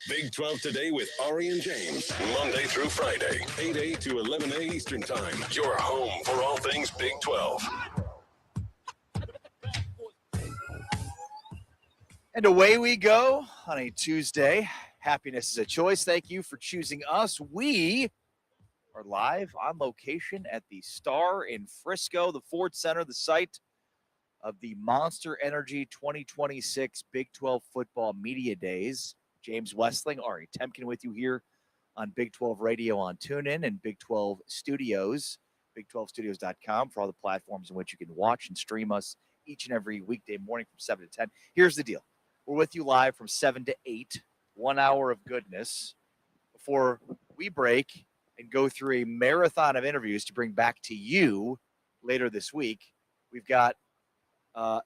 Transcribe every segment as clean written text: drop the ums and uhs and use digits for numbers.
Big 12 Today with Ari and James. Monday through Friday, 8A to 11A Eastern Time. Your home for all things Big 12. And away we go on a Tuesday. Happiness is a choice. Thank you for choosing us. We are live on location at the Star in Frisco, the Ford Center, the site of the Monster Energy 2026 Big 12 Football Media Days. James Westling, Ari Temkin with you here on Big 12 Radio on TuneIn and Big 12 Studios, big12studios.com for all the platforms in which you can watch and stream us each and every weekday morning from 7 to 10. Here's the deal. We're with you live from 7 to 8, 1 hour of goodness before we break and go through a marathon of interviews to bring back to you later this week. We've got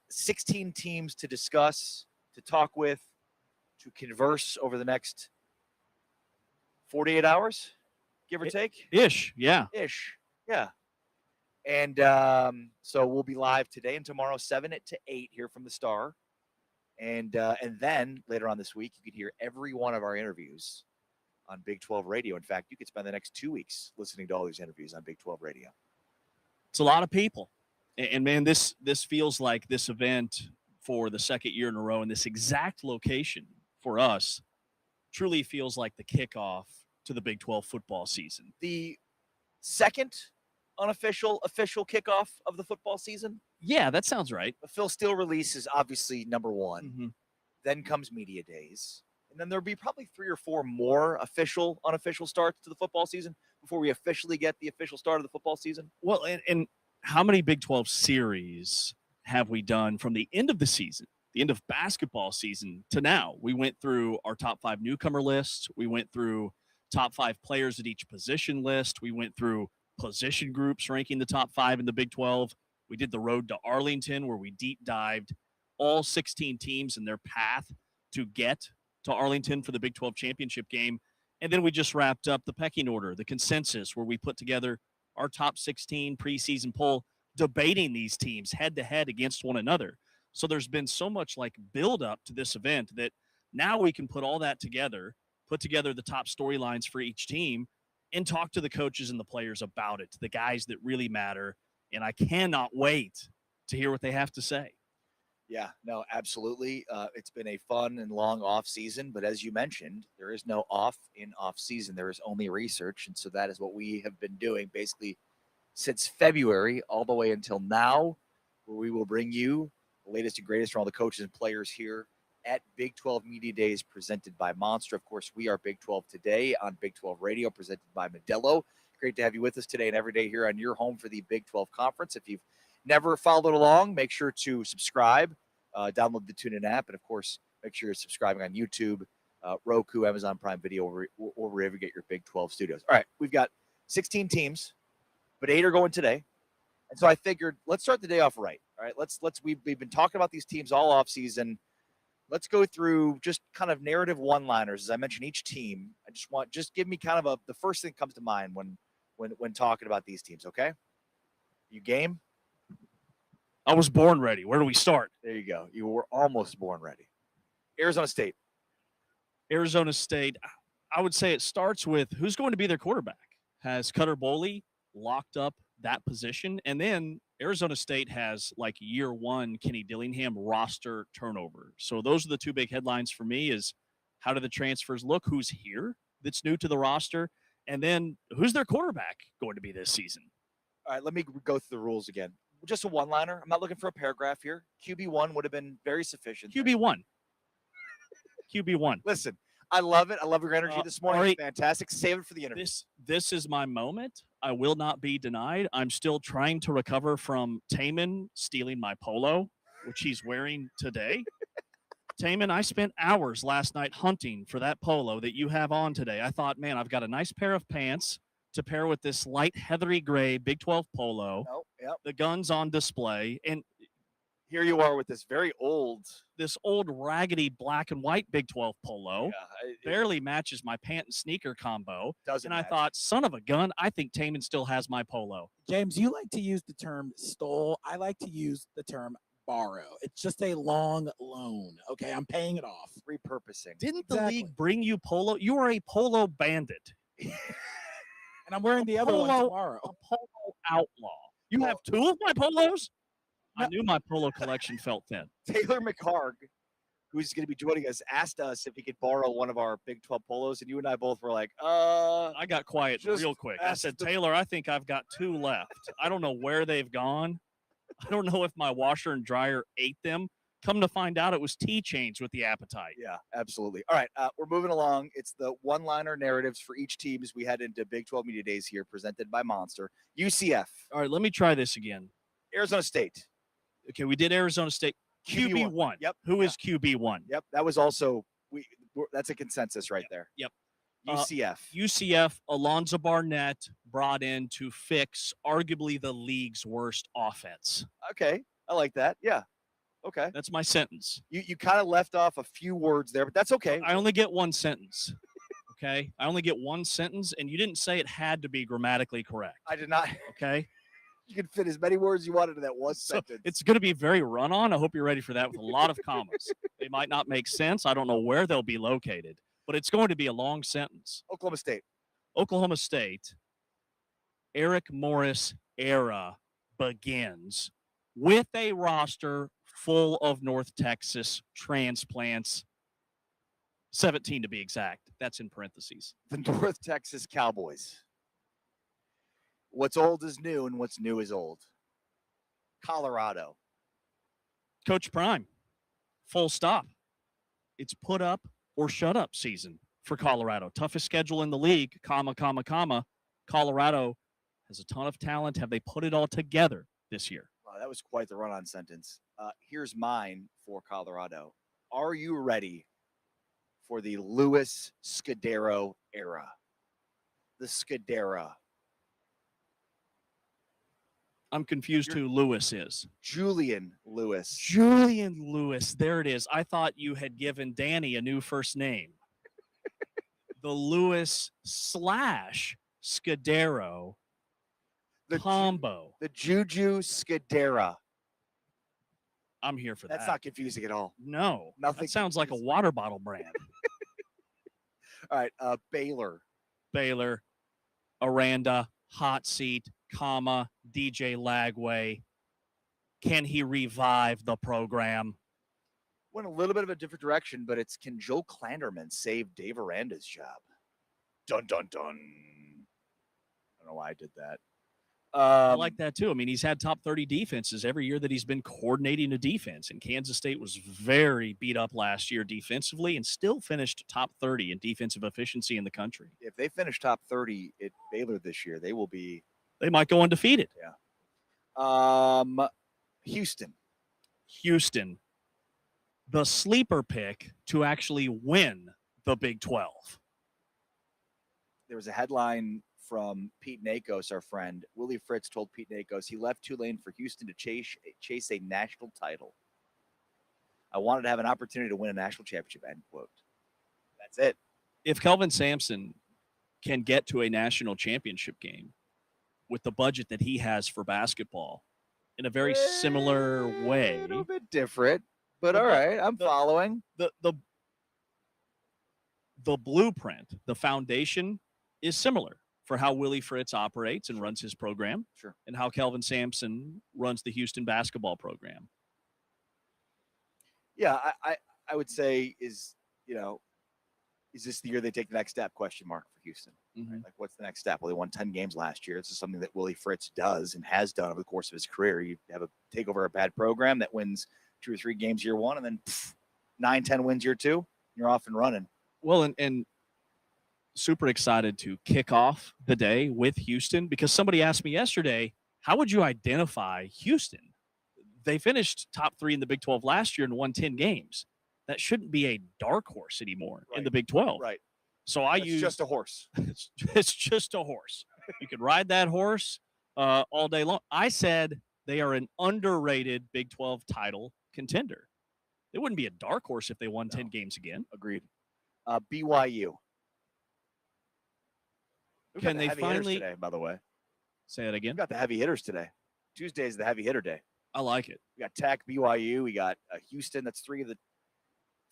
16 teams to discuss, to talk with, to converse over the next 48 hours, give or take? Ish, yeah. And so we'll be live today and tomorrow, 7 to 8 here from the Star. And then later on this week, you can hear every one of our interviews on Big 12 Radio. In fact, you could spend the next 2 weeks listening to all these interviews on Big 12 Radio. It's a lot of people. And man, this feels like this event for the second year in a row in this exact location for us truly feels like the kickoff to the Big 12 football season. The second official kickoff of the football season? Yeah, that sounds right. The Phil Steele release is obviously number one. Mm-hmm. Then comes media days. And then there'll be probably 3 or 4 more official, unofficial starts to the football season before we officially get the official start of the football season. Well, and how many Big 12 series have we done from the end of the season, the end of basketball season to now? We went through our top 5 newcomer lists. We went through top 5 players at each position list. We went through position groups ranking the top 5 in the Big 12. We did the road to Arlington where we deep dived all 16 teams and their path to get to Arlington for the Big 12 championship game. And then we just wrapped up the pecking order, the consensus, where we put together our top 16 preseason poll, debating these teams head to head against one another. So there's been so much like build up to this event that now we can put all that together, put together the top storylines for each team, and talk to the coaches and the players about it, the guys that really matter. And I cannot wait to hear what they have to say. Yeah, no, absolutely. It's been a fun and long off season, but as you mentioned, there is no off in off season. There is only research. And so that is what we have been doing basically since February all the way until now, where we will bring you the latest and greatest from all the coaches and players here at Big 12 Media Days presented by Monster. Of course, we are Big 12 Today on Big 12 Radio presented by Modelo. Great to have you with us today and every day here on your home for the Big 12 Conference. If you've never followed along, make sure to subscribe, download the TuneIn app, and, of course, make sure you're subscribing on YouTube, Roku, Amazon Prime Video, or wherever you get your Big 12 studios. All right, we've got 16 teams, but 8 are going today. And so I figured let's start the day off right. All right, we've been talking about these teams all off season. Let's go through just kind of narrative one-liners. As I mentioned, each team, just give me kind of the first thing that comes to mind when talking about these teams, okay? You game? I was born ready. Where do we start? There you go. You were almost born ready. Arizona State. Arizona State, I would say it starts with who's going to be their quarterback. Has Cutter Boley locked up that position? And then Arizona State has, like, year one Kenny Dillingham roster turnover. So those are the 2 big headlines for me is how do the transfers look? Who's here that's new to the roster? And then who's their quarterback going to be this season? All right, let me go through the rules again. Just a one-liner. I'm not looking for a paragraph here. QB1 would have been very sufficient. QB1. QB1. Listen, I love it. I love your energy this morning. Ari, fantastic. Save it for the interview. This is my moment. I will not be denied. I'm still trying to recover from Taman stealing my polo, which he's wearing today. Taman, I spent hours last night hunting for that polo that you have on today. I thought, man, I've got a nice pair of pants to pair with this light heathery gray Big 12 polo. Oh, yep. The gun's on display. And here you are with this old raggedy black and white Big 12 polo. Yeah, barely matches my pant and sneaker combo. Doesn't and I match. thought, son of a gun, I think Taman still has my polo. James, you like to use the term stole. I like to use the term borrow. It's just a long loan. Okay, I'm paying it off. Repurposing. Didn't the Exactly. league bring you polo? You are a polo bandit. And I'm wearing the other one Polo- tomorrow. A polo outlaw. You have two of my polos? I No. knew my polo collection felt thin. Taylor McHarg, who's going to be joining us, asked us if he could borrow one of our Big 12 polos, and you and I both were like, I got quiet Just real quick. I ask said, the- Taylor, I think I've got two left. I don't know where they've gone. I don't know if my washer and dryer ate them. Come to find out, it was tea chains with the appetite. Yeah, absolutely. All right, we're moving along. It's the one-liner narratives for each team as we head into Big 12 Media Days here, presented by Monster. UCF, All right, let me try this again. Arizona State. Okay, we did Arizona State. QB1. QB1. Yep. Who is QB1? Yep, that was also that's a consensus right there. Yep. UCF. UCF, Alonzo Barnett brought in to fix arguably the league's worst offense. Okay, I like that. Yeah. Okay. That's my sentence. You kind of left off a few words there, but that's okay. I only get one sentence. Okay? I only get one sentence, and you didn't say it had to be grammatically correct. I did not. Okay? You can fit as many words you wanted in that one So sentence. it's going to be very run on. I hope you're ready for that with a lot of commas. They might not make sense. I don't know where they'll be located, but it's going to be a long sentence. Oklahoma State. Oklahoma State, Eric Morris era begins with a roster full of North Texas transplants, 17 to be exact. That's in parentheses. The North Texas Cowboys. What's old is new, and what's new is old. Colorado. Coach Prime, full stop. It's put up or shut up season for Colorado. Toughest schedule in the league, comma. Colorado has a ton of talent. Have they put it all together this year? Wow, that was quite the run-on sentence. Here's mine for Colorado. Are you ready for the Louis Scudero era? The Scudera. I'm confused who Lewis is. Julian Lewis. Julian Lewis. There it is. I thought you had given Danny a new first name. The Lewis / Scudero The, combo. the Juju Scudera. I'm here for That's that. not confusing at all. No. Nothing That sounds like a confusing. water bottle brand. All right, Baylor. Baylor, Aranda, hot seat, comma, DJ Lagway. Can he revive the program? Went a little bit of a different direction, but it's can Joe Klanderman save Dave Aranda's job? Dun dun dun. I don't know why I did that. I like that too. I mean, he's had top 30 defenses every year that he's been coordinating a defense. And Kansas State was very beat up last year defensively and still finished top 30 in defensive efficiency in the country. If they finish top 30 at Baylor this year, they will be They might go undefeated. Houston. Houston, the sleeper pick to actually win the Big 12. There was a headline from Pete Nakos, our friend. Willie Fritz told Pete Nakos he left Tulane for Houston to chase a national title. I wanted to have an opportunity to win a national championship, end quote. That's it. If Kelvin Sampson can get to a national championship game with the budget that he has for basketball in a very similar way, A little bit different, but all right, I'm following. the blueprint, the foundation is similar for how Willie Fritz operates and runs his program, Sure. and how Kelvin Sampson runs the Houston basketball program. Yeah, I would say is this the year they take the next step? Question mark for Houston. Mhm. Like, what's the next step? Well, they won 10 games last year. This is something that Willie Fritz does and has done over the course of his career. You take over a bad program that wins 2 or 3 games year one, and then 9, 10 wins year two. You're off and running. Well, and super excited to kick off the day with Houston because somebody asked me yesterday, how would you identify Houston? They finished top 3 in the Big 12 last year and won 10 games. That shouldn't be a dark horse anymore in the Big 12. Right. So I It's use just a horse. it's just a horse. You can ride that horse all day long. I said they are an underrated Big 12 title contender. It wouldn't be a dark horse if they won 10 games again. Agreed. BYU. We've got Can the they heavy hitters finally today, by the way? say that again? We've got the heavy hitters today. Tuesday is the heavy hitter day. I like it. We got Tech, BYU. We got Houston. That's three of the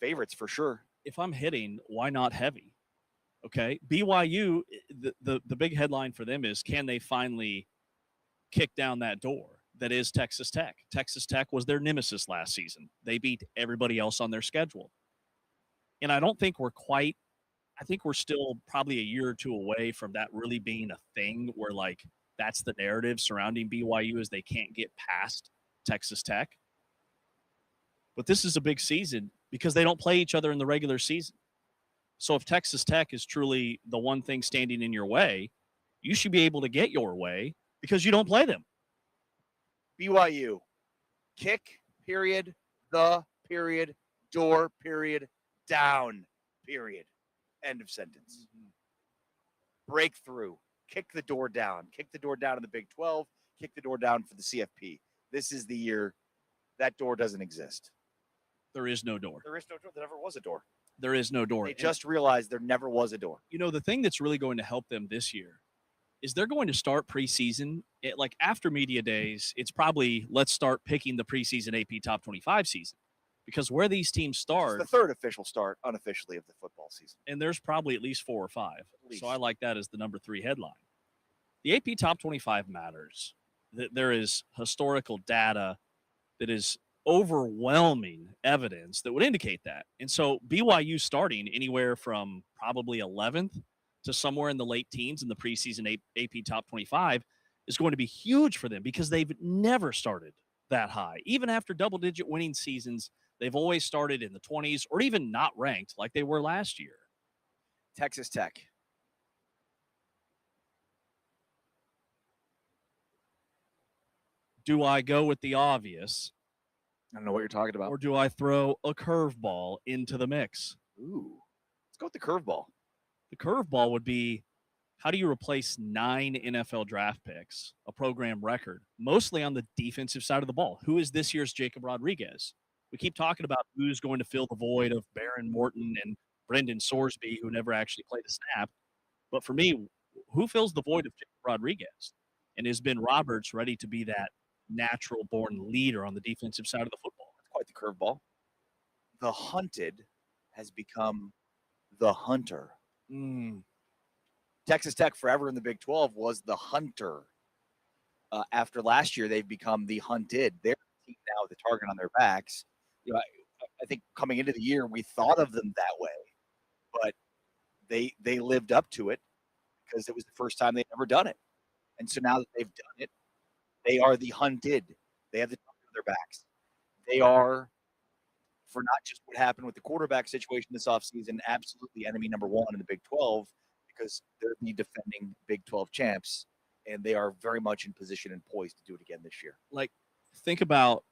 favorites for sure. If I'm hitting, why not heavy? Okay. BYU, the big headline for them is, can they finally kick down that door that is Texas Tech? Texas Tech was their nemesis last season. They beat everybody else on their schedule. And I don't think I think we're still probably a year or two away from that really being a thing where, like, that's the narrative surrounding BYU, is they can't get past Texas Tech. But this is a big season because they don't play each other in the regular season. So if Texas Tech is truly the one thing standing in your way, you should be able to get your way because you don't play them. BYU, kick, period, the, period, door, period, down, period. End of sentence. Breakthrough. Kick the door down. Kick the door down in the Big 12. Kick the door down for the CFP. This is the year that door doesn't exist. There is no door. There is no door. There never was a door. There is no door. They just realized there never was a door. You know, the thing that's really going to help them this year is they're going to start preseason. Like after media days, it's probably, let's start picking the preseason AP Top 25 season, because where these teams start, It's the third official start unofficially of the football season. and there's probably at least 4 or 5. least. So I like that as the number 3 headline. The AP Top 25 matters. There is historical data that is overwhelming evidence that would indicate that. And so BYU starting anywhere from probably 11th to somewhere in the late teens in the preseason AP Top 25 is going to be huge for them because they've never started that high. Even after double-digit winning seasons, they've always started in the 20s or even not ranked like they were last year. Texas Tech. Do I go with the obvious, I don't know what you're talking about. or do I throw a curveball into the mix? Ooh. Let's go with the curveball. The curveball would be, how do you replace 9 NFL draft picks, a program record, mostly on the defensive side of the ball? Who is this year's Jacob Rodriguez? We keep talking about who's going to fill the void of Baron Morton and Brendan Sorsby, who never actually played a snap. But for me, who fills the void of Jacob Rodriguez? And is Ben Roberts ready to be that natural-born leader on the defensive side of the football? That's quite the curveball. The hunted has become the hunter. Texas Tech forever in the Big 12 was the hunter. After last year, they've become the hunted. They're the team now with the target on their backs. You know, I think coming into the year, we thought of them that way, but they lived up to it because it was the first time they'd ever done it. And so now that they've done it, they are the hunted. They have the target on their backs. They are, for not just what happened with the quarterback situation this offseason, absolutely enemy number 1 in the Big 12, because they're the defending Big 12 champs, and they are very much in position and poised to do it again this year. Like, think about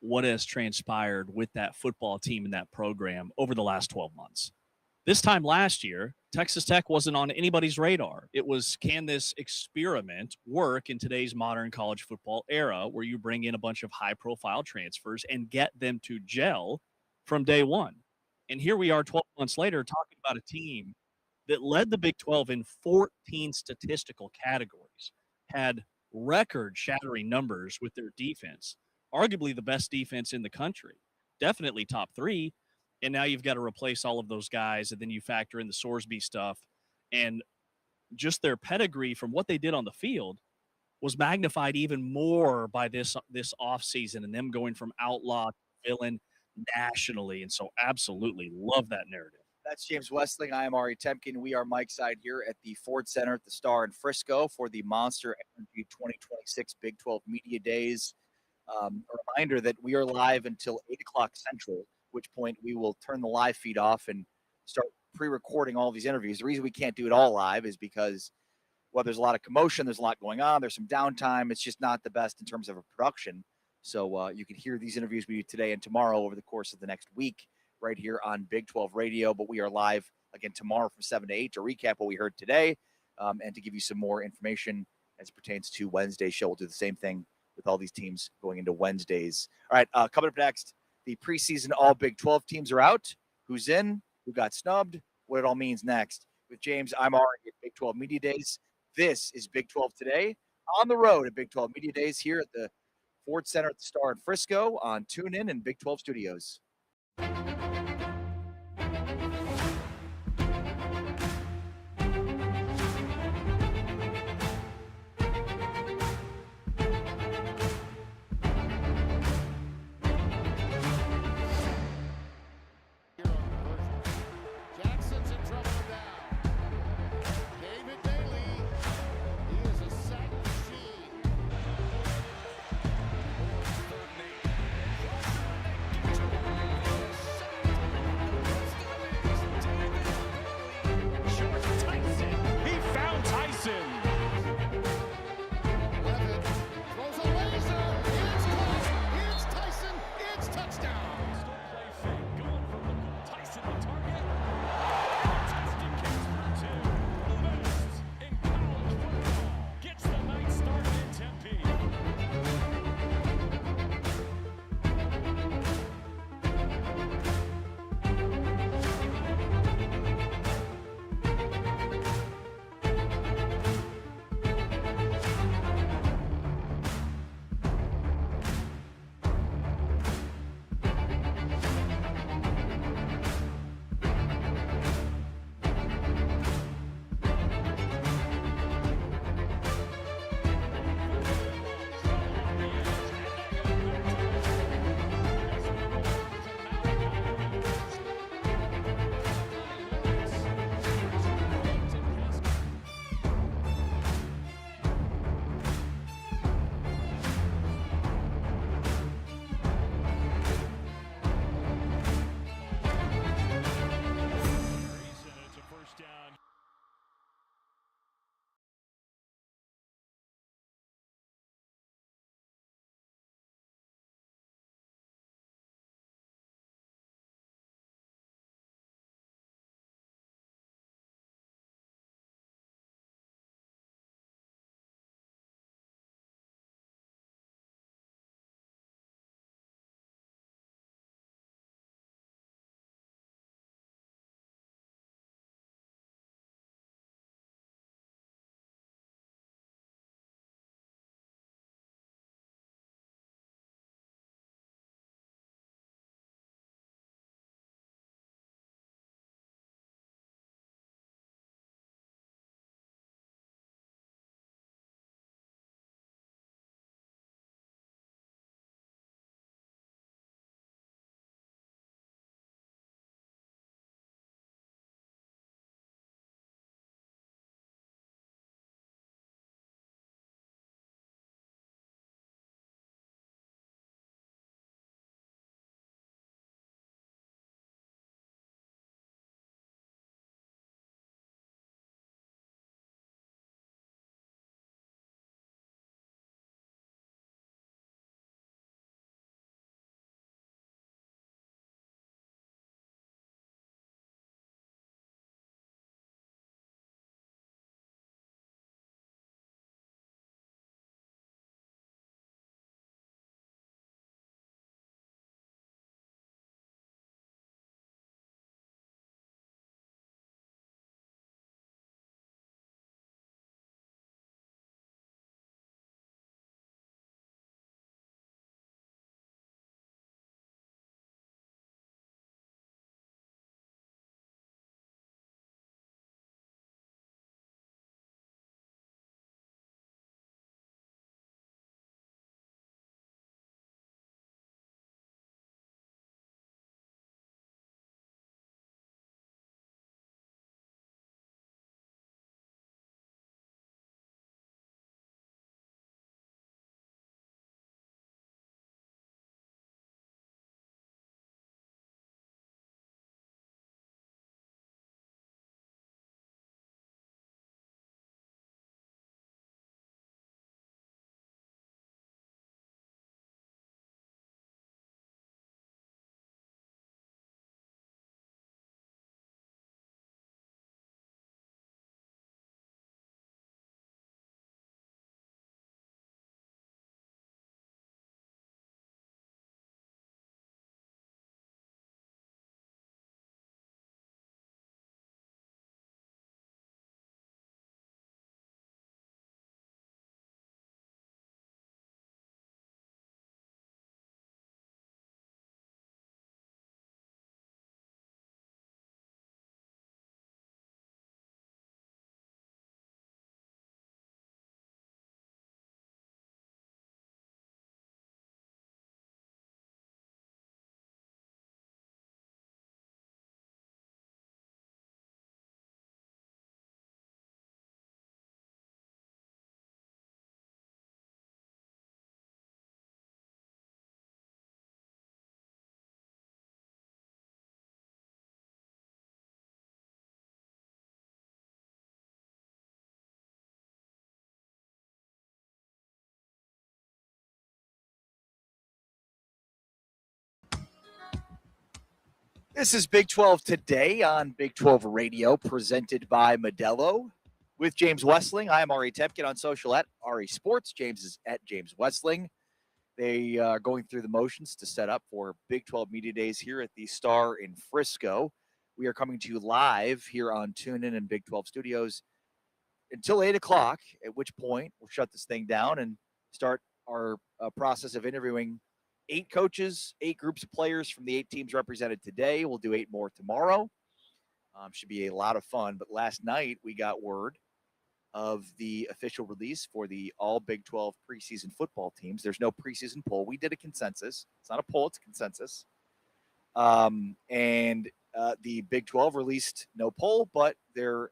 what has transpired with that football team and that program over the last 12 months. This time last year, Texas Tech wasn't on anybody's radar. It was, can this experiment work in today's modern college football era where you bring in a bunch of high-profile transfers and get them to gel from day one? And here we are 12 months later talking about a team that led the Big 12 in 14 statistical categories, had record-shattering numbers with their defense, arguably the best defense in the country, definitely top 3. And now you've got to replace all of those guys, and then you factor in the Sorsby stuff, and just their pedigree from what they did on the field was magnified even more by this offseason and them going from outlaw to villain nationally. And so absolutely love that narrative. That's James Westling. I am Ari Temkin. We are Mike Side here at the Ford Center at the Star in Frisco for the Monster Energy 2026 Big 12 Media Days. A reminder that we are live until 8 o'clock Central, at which point we will turn the live feed off and start pre-recording all these interviews. The reason we can't do it all live is because, well, there's a lot of commotion, there's a lot going on, there's some downtime. It's just not the best in terms of a production. So you can hear these interviews we do today and tomorrow over the course of the next week right here on Big 12 Radio. But we are live again tomorrow from 7 to 8 to recap what we heard today and to give you some more information as it pertains to Wednesday's show. We'll do the same thing with all these teams going into Wednesdays. All right, coming up next, the preseason all Big 12 teams are out. Who's in? Who got snubbed? What it all means next. With James, I'm Ari at Big 12 Media Days. This is Big 12 Today on the road at Big 12 Media Days here at the Ford Center at the Star in Frisco, on TuneIn and Big 12 Studios. Jackson's in trouble now. David Bailey, he is a sack machine. Third and 8. This is Big 12 Today on Big 12 Radio, presented by Modelo. With James Westling, I am Ari Tepkin on social at Ari Sports. James is at James Westling. They are going through the motions to set up for Big 12 Media Days here at the Star in Frisco. We are coming to you live here on TuneIn and Big 12 Studios until 8 o'clock, at which point we'll shut this thing down and start our process of interviewing 8 coaches, 8 groups of players from the 8 teams represented today. We'll do 8 more tomorrow. Should be a lot of fun. But last night we got word of the official release for the all Big 12 preseason football teams. There's no preseason poll. We did a consensus. It's not a poll, it's a consensus. And the Big 12 released no poll, but their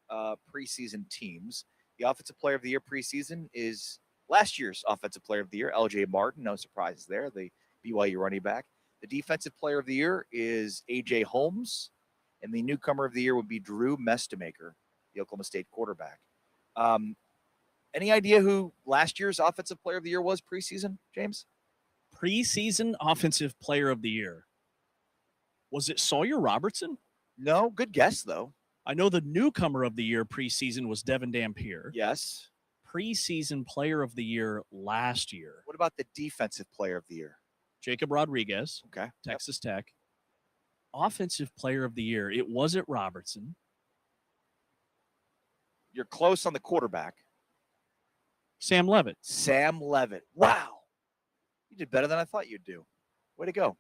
preseason teams. The Offensive Player of the Year preseason is last year's Offensive Player of the Year, LJ Martin. No surprises there, the BYU running back. The Defensive Player of the Year is AJ Holmes. And the newcomer of the year would be Drew Mestemaker, the Oklahoma State quarterback. Any idea who last year's Offensive Player of the Year was preseason, James? Preseason Offensive Player of the Year. Was it Sawyer Robertson? No, good guess, though. I know the newcomer of the year preseason was Devin Dampier. Yes. Preseason Player of the Year last year. What about the Defensive Player of the Year? Jacob Rodriguez, Okay. Texas Tech. Offensive Player of the Year. It wasn't Robertson. You're close on the quarterback. Sam Levitt. Sam Levitt. Wow. You did better than I thought you'd do. Way to go.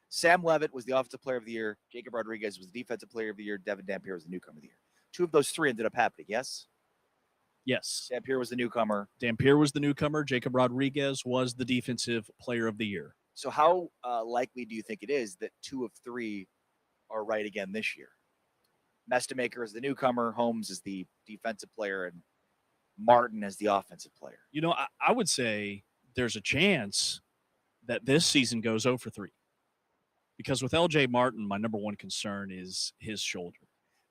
Sam Levitt was the Offensive Player of the Year. Jacob Rodriguez was the Defensive Player of the Year. Devin Dampier was the newcomer of the year. 2 of those 3 ended up happening, yes? Yes. Dampier was the newcomer. Dampier was the newcomer. Jacob Rodriguez was the Defensive Player of the Year. So how likely do you think it is that 2 of 3 are right again this year? Mestemaker is the newcomer, Holmes is the defensive player, and Martin as the offensive player. You know, I would say there's a chance that this season goes 0 for 3. Because with LJ Martin, my number one concern is his shoulder.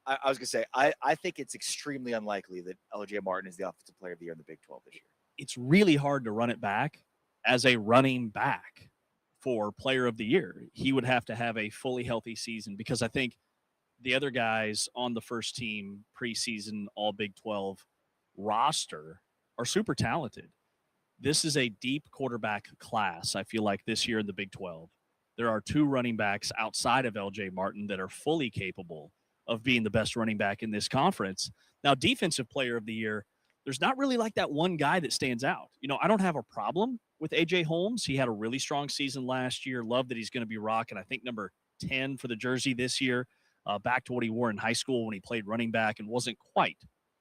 I was going to say, I think it's extremely unlikely that LJ Martin is the offensive player of the year in the Big 12 this year. It's really hard to run it back as a running back for Player of the Year. He would have to have a fully healthy season because I think the other guys on the first team preseason all Big 12 roster are super talented. This is a deep quarterback class, I feel like, this year in the Big 12. There are 2 running backs outside of LJ Martin that are fully capable of being the best running back in this conference. Now, Defensive Player of the Year, there's not really like that one guy that stands out. You know, I don't have a problem with AJ Holmes. He had a really strong season last year. Love that he's going to be rocking, I think, number 10 for the jersey this year, back to what he wore in high school when he played running back and wasn't quite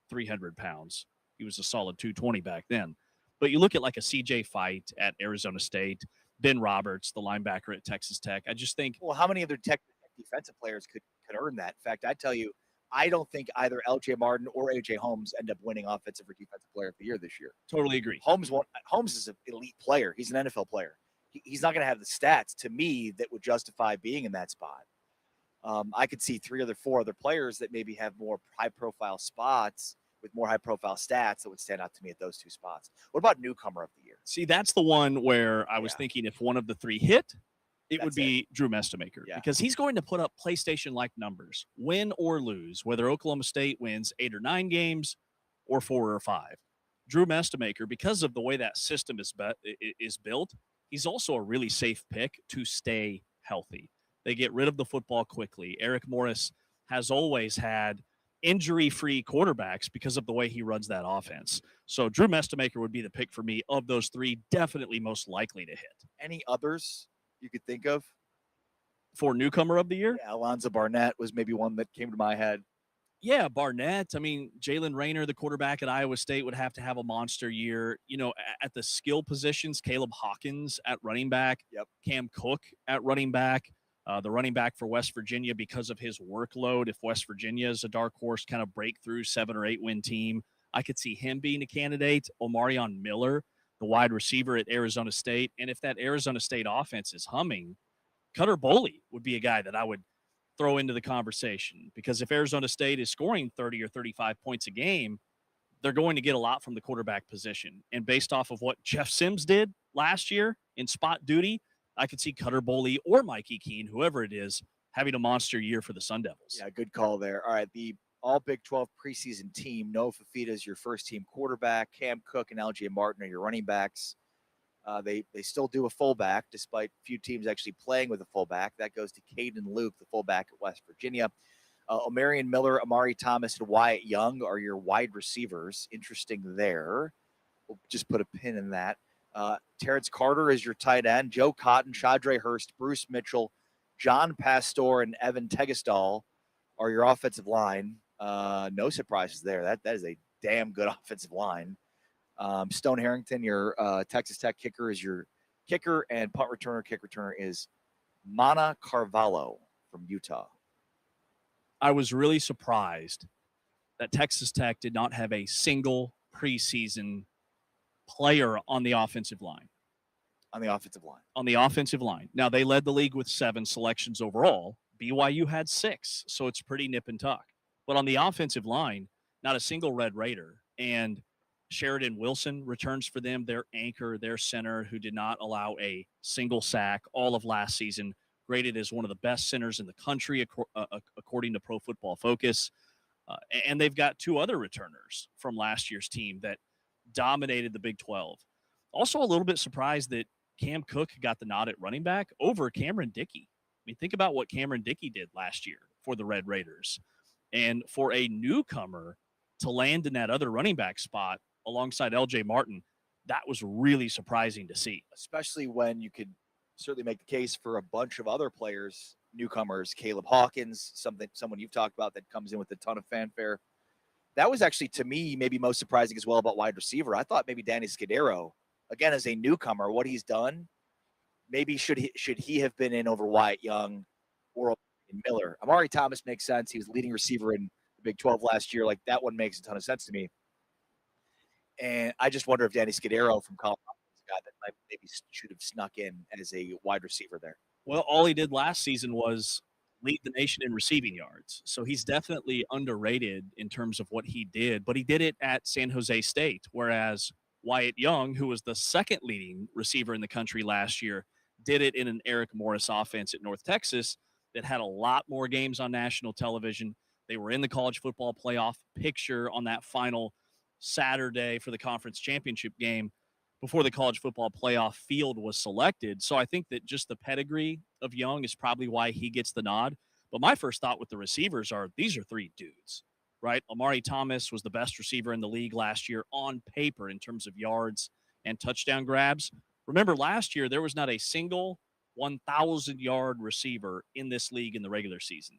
300 pounds. He was a solid 220 back then. But you look at like a CJ Fight at Arizona State, Ben Roberts, the linebacker at Texas Tech. I just think, well, how many other defensive players could earn that? In fact, I tell you, I don't think either LJ Martin or AJ Holmes end up winning offensive or defensive player of the year this year. totally agree. Holmes is an elite player. He's an NFL player. He's not going to have the stats to me that would justify being in that spot. I could see 4 other players that maybe have more high-profile spots with more high-profile stats that would stand out to me at those 2 spots. What about newcomer of the year? See, that's the one where I was thinking if one of the 3 hit, it would be Drew Mestemaker because he's going to put up PlayStation-like numbers, win or lose, whether Oklahoma State wins 8 or 9 games or 4 or 5. Drew Mestemaker, because of the way that system is built, he's also a really safe pick to stay healthy. They get rid of the football quickly. Eric Morris has always had injury-free quarterbacks because of the way he runs that offense. So Drew Mestemaker would be the pick for me of those 3, definitely most likely to hit. Any others you could think of? For newcomer of the year? Yeah, Alonzo Barnett was maybe one that came to my head. Yeah, Barnett. I mean, Jalen Rayner, the quarterback at Iowa State, would have to have a monster year. You know, at the skill positions, Caleb Hawkins at running back, Cam Cook at running back, the running back for West Virginia because of his workload. If West Virginia is a dark horse kind of breakthrough 7 or 8 win team, I could see him being a candidate. Omarion Miller, the wide receiver at Arizona State. And if that Arizona State offense is humming, Cutter Boley would be a guy that I would throw into the conversation because if Arizona State is scoring 30 or 35 points a game, they're going to get a lot from the quarterback position. And based off of what Jeff Sims did last year in spot duty, I could see Cutter Boley or Mikey Keene, whoever it is, having a monster year for the Sun Devils. Yeah, good call there. All right, the all Big 12 preseason team. Noah Fafita is your first team quarterback. Cam Cook and LJ Martin are your running backs. They still do a fullback, despite few teams actually playing with a fullback. That goes to Caden Luke, the fullback at West Virginia. Omarion Miller, Amari Thomas, and Wyatt Young are your wide receivers. Interesting there. We'll just put a pin in that. Terrence Carter is your tight end. Joe Cotton, Shadre Hurst, Bruce Mitchell, John Pastor, and Evan Tegesdal are your offensive line. No surprises there. That is a damn good offensive line. Stone Harrington, your Texas Tech kicker, is your kicker, and punt returner, kick returner is Mana Carvalho from Utah. I was really surprised that Texas Tech did not have a single preseason player on the offensive line. On the offensive line. On the offensive line. Now, they led the league with 7 selections overall. BYU had 6, so it's pretty nip and tuck. But on the offensive line, not a single Red Raider. And Sheridan Wilson returns for them, their anchor, their center, who did not allow a single sack all of last season, graded as one of the best centers in the country, according to Pro Football Focus. And they've got 2 other returners from last year's team that dominated the Big 12. Also a little bit surprised that Cam Cook got the nod at running back over Cameron Dickey. I mean, think about what Cameron Dickey did last year for the Red Raiders. And for a newcomer to land in that other running back spot alongside LJ Martin, that was really surprising to see. Especially when you could certainly make the case for a bunch of other players, newcomers, Caleb Hawkins, someone you've talked about that comes in with a ton of fanfare. That was actually, to me, maybe most surprising as well about wide receiver. I thought maybe Danny Scudero, again, as a newcomer, what he's done, maybe should he have been in over Wyatt Young or Miller. Amari Thomas makes sense. He was leading receiver in the Big 12 last year. Like, that one makes a ton of sense to me. And I just wonder if Danny Scudero from Colorado is a guy that maybe should have snuck in as a wide receiver there. Well, all he did last season was lead the nation in receiving yards. So he's definitely underrated in terms of what he did, but he did it at San Jose State, whereas Wyatt Young, who was the second leading receiver in the country last year, did it in an Eric Morris offense at North Texas that had a lot more games on national television. They were in the college football playoff picture on that final Saturday for the conference championship game before the college football playoff field was selected. So I think that just the pedigree of Young is probably why he gets the nod. But my first thought with the receivers are these are 3 dudes, right? Amari Thomas was the best receiver in the league last year on paper in terms of yards and touchdown grabs. Remember, last year there was not a single 1,000-yard receiver in this league in the regular season.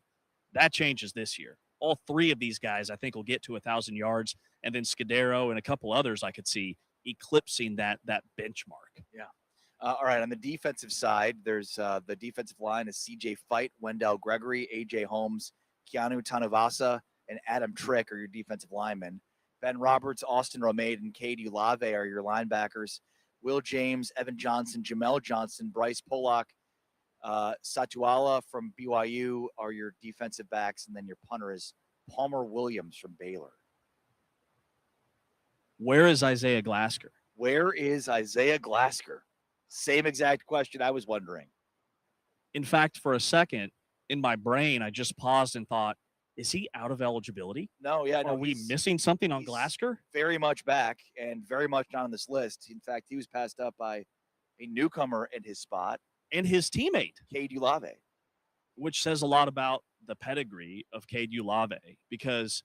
That changes this year. All 3 of these guys, I think, will get to 1,000 yards, and then Scudero and a couple others I could see eclipsing that benchmark. Yeah. All right. On the defensive side, there's the defensive line is CJ Fight, Wendell Gregory, AJ Holmes, Keanu Tanavasa, and Adam Trick are your defensive linemen. Ben Roberts, Austin Romaid, and Cade Ulave are your linebackers. Will James, Evan Johnson, Jamel Johnson, Bryce Pollock, Satuala from BYU are your defensive backs, and then your punter is Palmer Williams from Baylor. Where is Isaiah Glasker? Where is Isaiah Glasker? Same exact question I was wondering. In fact, for a second in my brain, I just paused and thought, is he out of eligibility? No, yeah. Are no, we he's missing something on he's Glasker? very much back and very much not on this list. In fact, he was passed up by a newcomer in his spot, And his teammate, Cade Ulave. which says a lot about the pedigree of Cade Ulave, because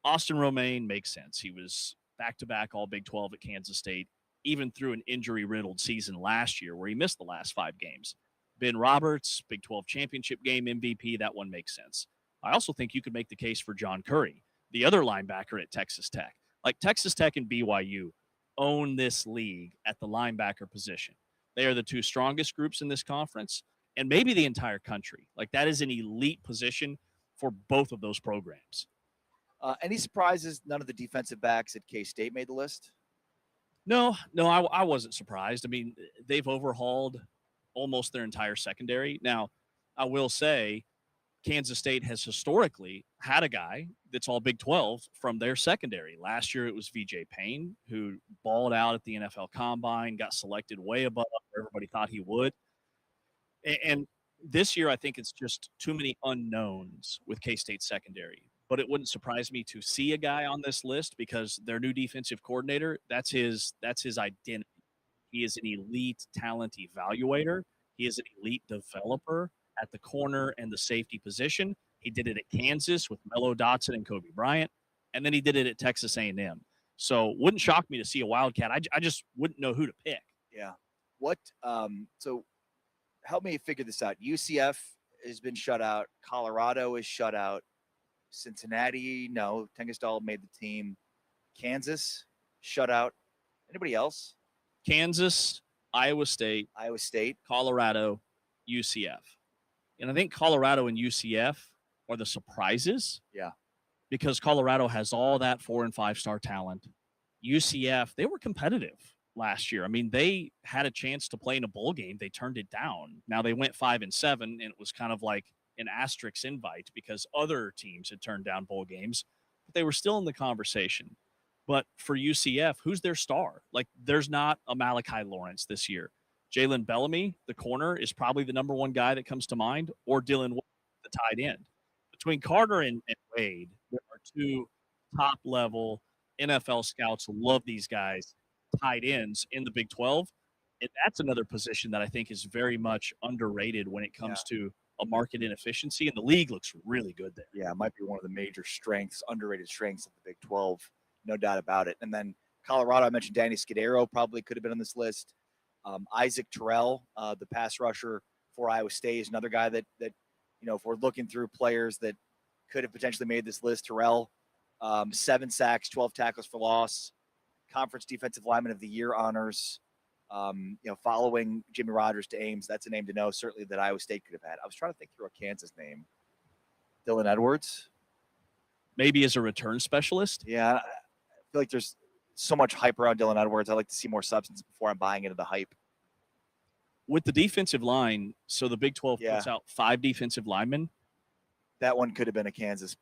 Austin Romaine makes sense. He was back-to-back all Big 12 at Kansas State, even through an injury-riddled season last year where he missed the last 5 games. Ben Roberts, Big 12 championship game MVP, that one makes sense. I also think you could make the case for John Curry, the other linebacker at Texas Tech. Like, Texas Tech and BYU own this league at the linebacker position. They are the 2 strongest groups in this conference, and maybe the entire country. Like, that is an elite position for both of those programs. Any surprises? None of the defensive backs at K-State made the list? No, I wasn't surprised. I mean, they've overhauled almost their entire secondary. Now, I will say Kansas State has historically had a guy that's all Big 12 from their secondary. Last year it was VJ Payne, who balled out at the NFL Combine, got selected way above where everybody thought he would. And this year, I think it's just too many unknowns with K-State secondary. But it wouldn't surprise me to see a guy on this list because their new defensive coordinator, that's his identity. He is an elite talent evaluator. He is an elite developer at the corner and the safety position. He did it at Kansas with Mello Dotson and Kobe Bryant, and then he did it at Texas A&M. So wouldn't shock me to see a Wildcat. I just wouldn't know who to pick. Yeah. What? So help me figure this out. UCF has been shut out. Colorado is shut out. Cincinnati, no. Tengesdal made the team. Kansas, shut out. Anybody else? Kansas, Iowa State, Colorado, UCF. And I think Colorado and UCF are the surprises. Yeah. Because Colorado has all that 4- and 5-star talent. UCF, they were competitive last year. I mean, they had a chance to play in a bowl game. They turned it down. Now they went 5-7, and it was kind of like an asterisk invite because other teams had turned down bowl games, but they were still in the conversation. But for UCF, who's their star? Like, there's not a Malachi Lawrence this year. Jalen Bellamy, the corner, is probably the number one guy that comes to mind, or Dylan Wade, the tight end. Between Carter and Wade, there are two top-level NFL scouts who love these guys, tight ends in the Big 12. And that's another position that I think is very much underrated when it comes to a market inefficiency, and the league looks really good there. Yeah, it might be one of the major strengths, underrated strengths of the Big 12, no doubt about it. And then Colorado, I mentioned Danny Scudero probably could have been on this list. Isaac Terrell, the pass rusher for Iowa State, is another guy that if we're looking through players that could have potentially made this list, Terrell, 7 sacks, 12 tackles for loss, Conference Defensive Lineman of the Year honors. Following Jimmy Rogers to Ames, that's a name to know, certainly that Iowa State could have had. I was trying to think through a Kansas name. Dylan Edwards? Maybe as a return specialist? Yeah, I feel like there's so much hype around Dylan Edwards. I like to see more substance before I'm buying into the hype. With the defensive line, so the Big 12 puts out 5 defensive linemen. That one could have been a Kansas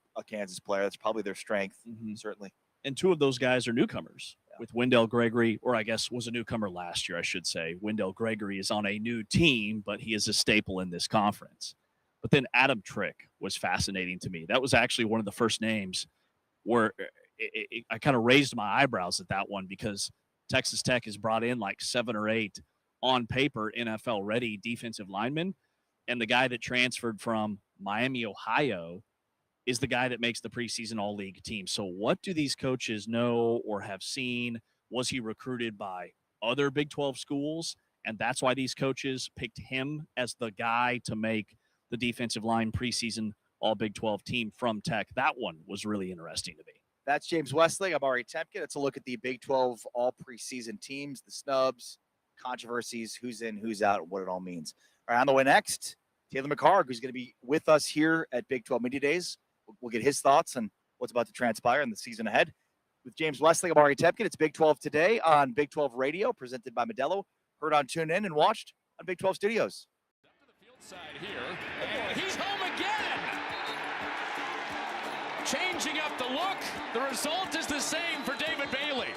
player. That's probably their strength, certainly. And 2 of those guys are newcomers. With Wendell Gregory, or I guess was a newcomer last year, I should say. Wendell Gregory is on a new team, but he is a staple in this conference. But then Adam Trick was fascinating to me. That was actually one of the first names where I kind of raised my eyebrows at that one because Texas Tech has brought in like 7 or 8 on paper NFL-ready defensive linemen, and the guy that transferred from Miami, Ohio, is the guy that makes the preseason all-league team. So what do these coaches know or have seen? Was he recruited by other Big 12 schools? And that's why these coaches picked him as the guy to make the defensive line preseason all-Big 12 team from Tech. That one was really interesting to me. That's James Westlake. I'm Ari Temkin. Let's look at the Big 12 all preseason teams, the snubs, controversies, who's in, who's out, what it all means. All right, on the way next, Taylor McHargue, who's going to be with us here at Big 12 Media Days. We'll get his thoughts on what's about to transpire in the season ahead. With James Westlake, I'm Ari Temkin. It's Big 12 Today on Big 12 Radio, presented by Modelo. Heard on TuneIn and watched on Big 12 Studios. Up to the field side here. And he's home again. Changing up the look. The result is the same for David Bailey.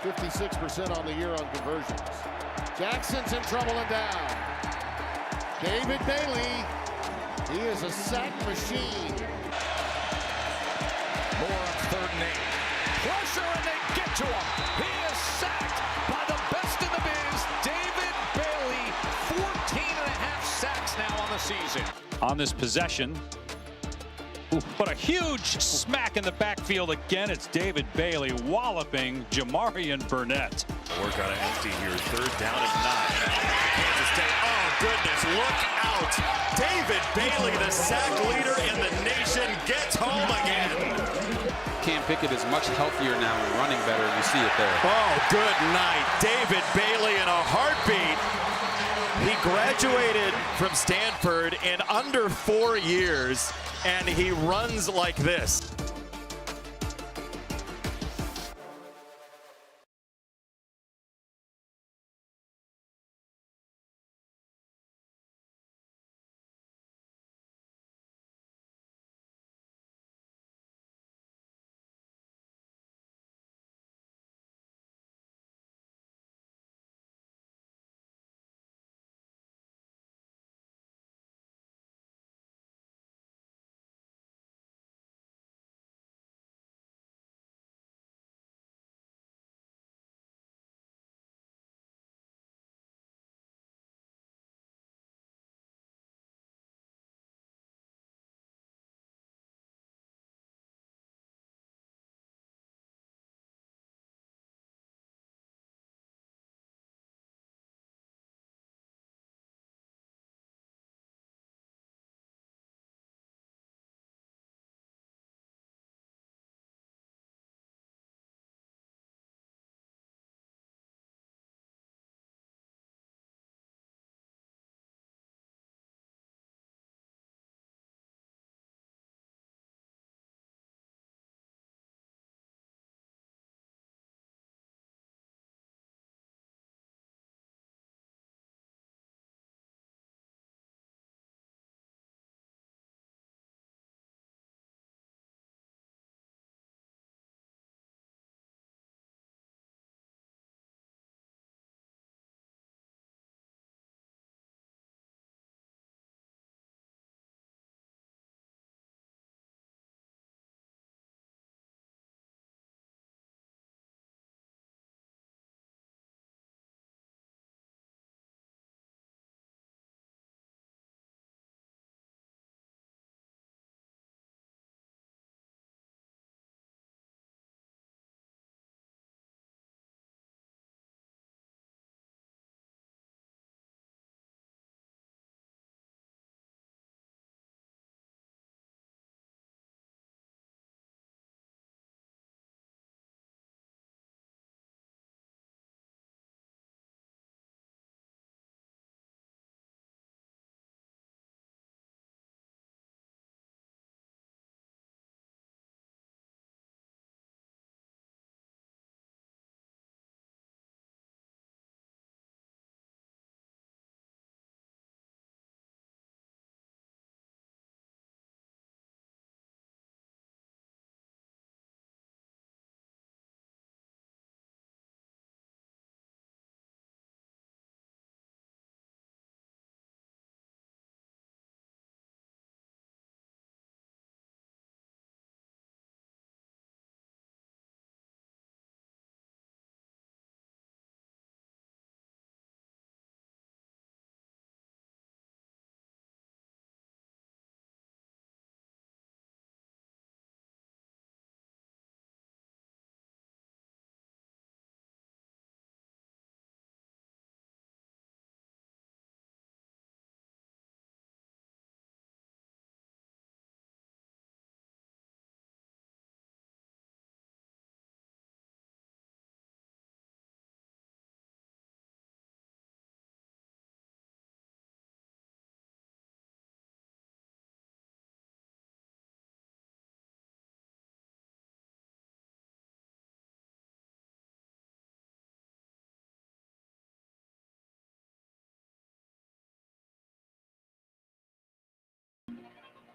56% on the year on conversions. Jackson's in trouble and down. David Bailey, he is a sack machine. More on 3rd and 8. Pressure and they get to him. He is sacked by the best in the biz, David Bailey. 14 and a half sacks now on the season. On this possession, what a huge smack in the backfield again. It's David Bailey walloping Jamarian Burnett. Work on an empty here, 3rd down and 9. Kansas State, oh goodness, look out. David Bailey, the sack leader in the nation, gets home again. Cam Pickett is much healthier now and running better, and you see it there. Oh, good night. David Bailey in a heartbeat. He graduated from Stanford in under 4 years, and he runs like this.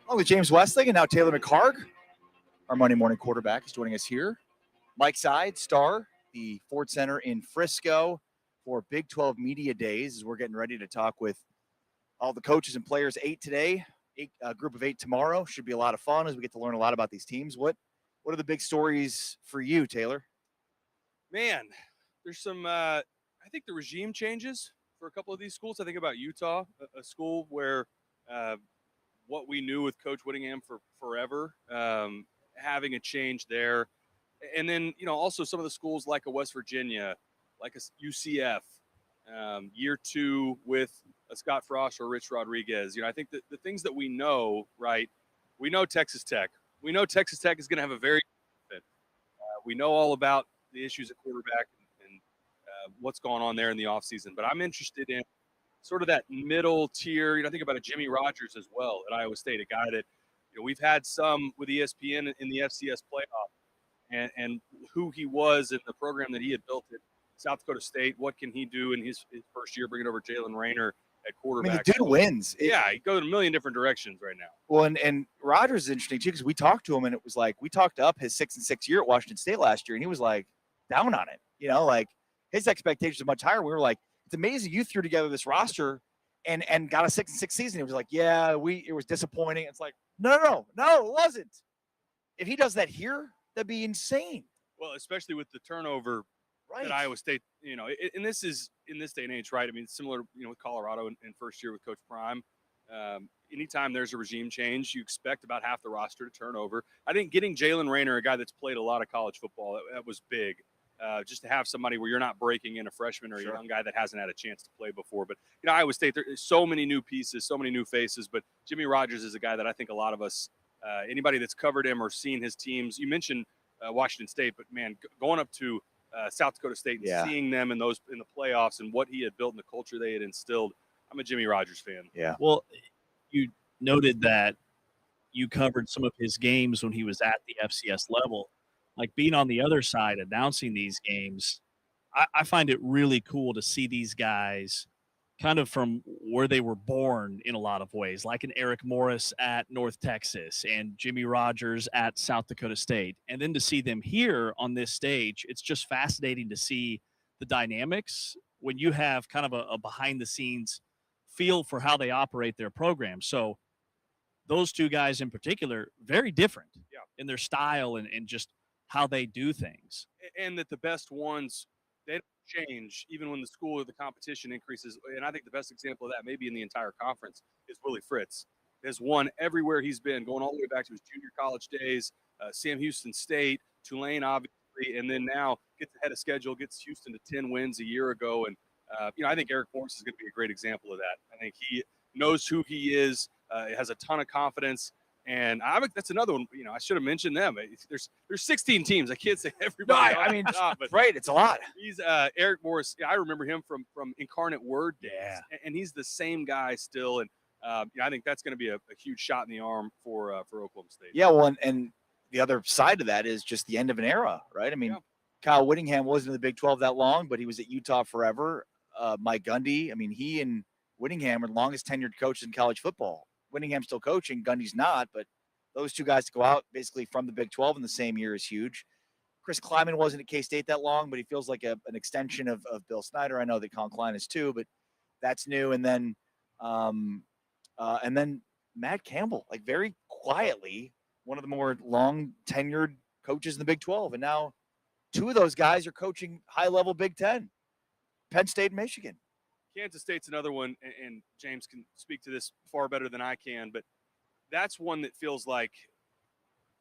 Along with James Westling and now Taylor McHarg, our Monday morning quarterback, is joining us here. Mike Side, star, the Ford Center in Frisco for Big 12 Media Days, as we're getting ready to talk with all the coaches and players. 8 today, a group of 8 tomorrow. Should be a lot of fun as we get to learn a lot about these teams. What are the big stories for you, Taylor? Man, there's some, I think the regime changes for a couple of these schools. I think about Utah, a school where what we knew with Coach Whittingham for forever, having a change there. And then, also some of the schools like a West Virginia, like a UCF, year 2 with a Scott Frost or Rich Rodriguez. I think that the things that we know, right, we know Texas Tech. We know Texas Tech is going to have a very good fit. We know all about the issues at quarterback and what's going on there in the offseason. But I'm interested in sort of that middle tier. Think about a Jimmy Rogers as well at Iowa State, a guy that we've had some with ESPN in the FCS playoff, and who he was in the program that he had built at South Dakota State. What can he do in his first year, bringing over Jalen Raynor at quarterback? I mean, the dude wins. Yeah, he goes in a million different directions right now. Well, and Rogers is interesting too, because we talked to him and it was like we talked up his 6-6 year at Washington State last year, and he was like down on it. Like his expectations are much higher. We were like, it's amazing you threw together this roster and got a 6-6 season. He was like, yeah, it was disappointing. It's like, no, it wasn't. If he does that here, that'd be insane. Well, especially with the turnover at Iowa State, and this is in this day and age, right? I mean, it's similar, with Colorado in first year with Coach Prime. Anytime there's a regime change, you expect about half the roster to turn over. I think getting Jalen Raynor, a guy that's played a lot of college football, that was big. Just to have somebody where you're not breaking in a freshman or a young guy that hasn't had a chance to play before. But, Iowa State, there's so many new pieces, so many new faces. But Jimmy Rogers is a guy that I think a lot of us, anybody that's covered him or seen his teams, you mentioned Washington State, but, man, going up to South Dakota State and seeing them in the playoffs and what he had built and the culture they had instilled, I'm a Jimmy Rogers fan. Yeah. Well, you noted that you covered some of his games when he was at the FCS level. Like being on the other side, announcing these games, I find it really cool to see these guys kind of from where they were born in a lot of ways, like an Eric Morris at North Texas and Jimmy Rogers at South Dakota State. And then to see them here on this stage, it's just fascinating to see the dynamics when you have kind of a behind-the-scenes feel for how they operate their program. So those two guys in particular, very different in their style and just how they do things. And that the best ones, they don't change even when the school or the competition increases. And I think the best example of that, maybe in the entire conference, is Willie Fritz. Has won everywhere he's been, going all the way back to his junior college days, Sam Houston State, Tulane, obviously, and then now gets ahead of schedule, gets Houston to 10 wins a year ago. And, I think Eric Morris is going to be a great example of that. I think he knows who he is, has a ton of confidence. And that's another one. I should have mentioned them. There's 16 teams. I can't say everybody. No, I mean, but right? It's a lot. He's Eric Morris. I remember him from Incarnate Word days, and he's the same guy still. And I think that's going to be a huge shot in the arm for Oklahoma State. Yeah, well, and the other side of that is just the end of an era, right? I mean, Kyle Whittingham wasn't in the Big 12 that long, but he was at Utah forever. Mike Gundy. I mean, he and Whittingham are the longest tenured coaches in college football. Whittingham's still coaching, Gundy's not, but those two guys to go out basically from the Big 12 in the same year is huge. Chris Kleiman wasn't at K-State that long, but he feels like an extension of Bill Snyder. I know that Colin Klein is too, but that's new. And then Matt Campbell, like very quietly, one of the more long tenured coaches in the Big 12. And now two of those guys are coaching high-level Big 10, Penn State and Michigan. Kansas State's another one, and James can speak to this far better than I can, but that's one that feels like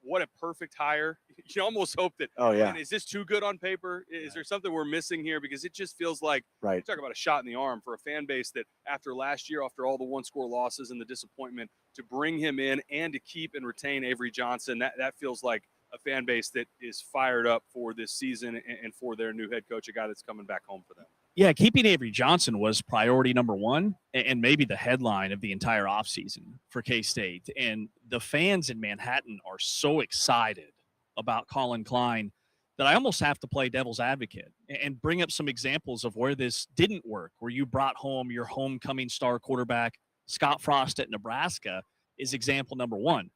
what a perfect hire. You almost hope that, man, is this too good on paper? Is there something we're missing here? Because it just feels like, talk about a shot in the arm for a fan base that after last year, after all the one-score losses and the disappointment, to bring him in and to keep and retain Avery Johnson, that feels like a fan base that is fired up for this season and for their new head coach, a guy that's coming back home for them. Yeah, keeping Avery Johnson was priority number one and maybe the headline of the entire offseason for K-State. And the fans in Manhattan are so excited about Colin Klein that I almost have to play devil's advocate and bring up some examples of where this didn't work, where you brought home your homecoming star quarterback, Scott Frost at Nebraska, is example number one.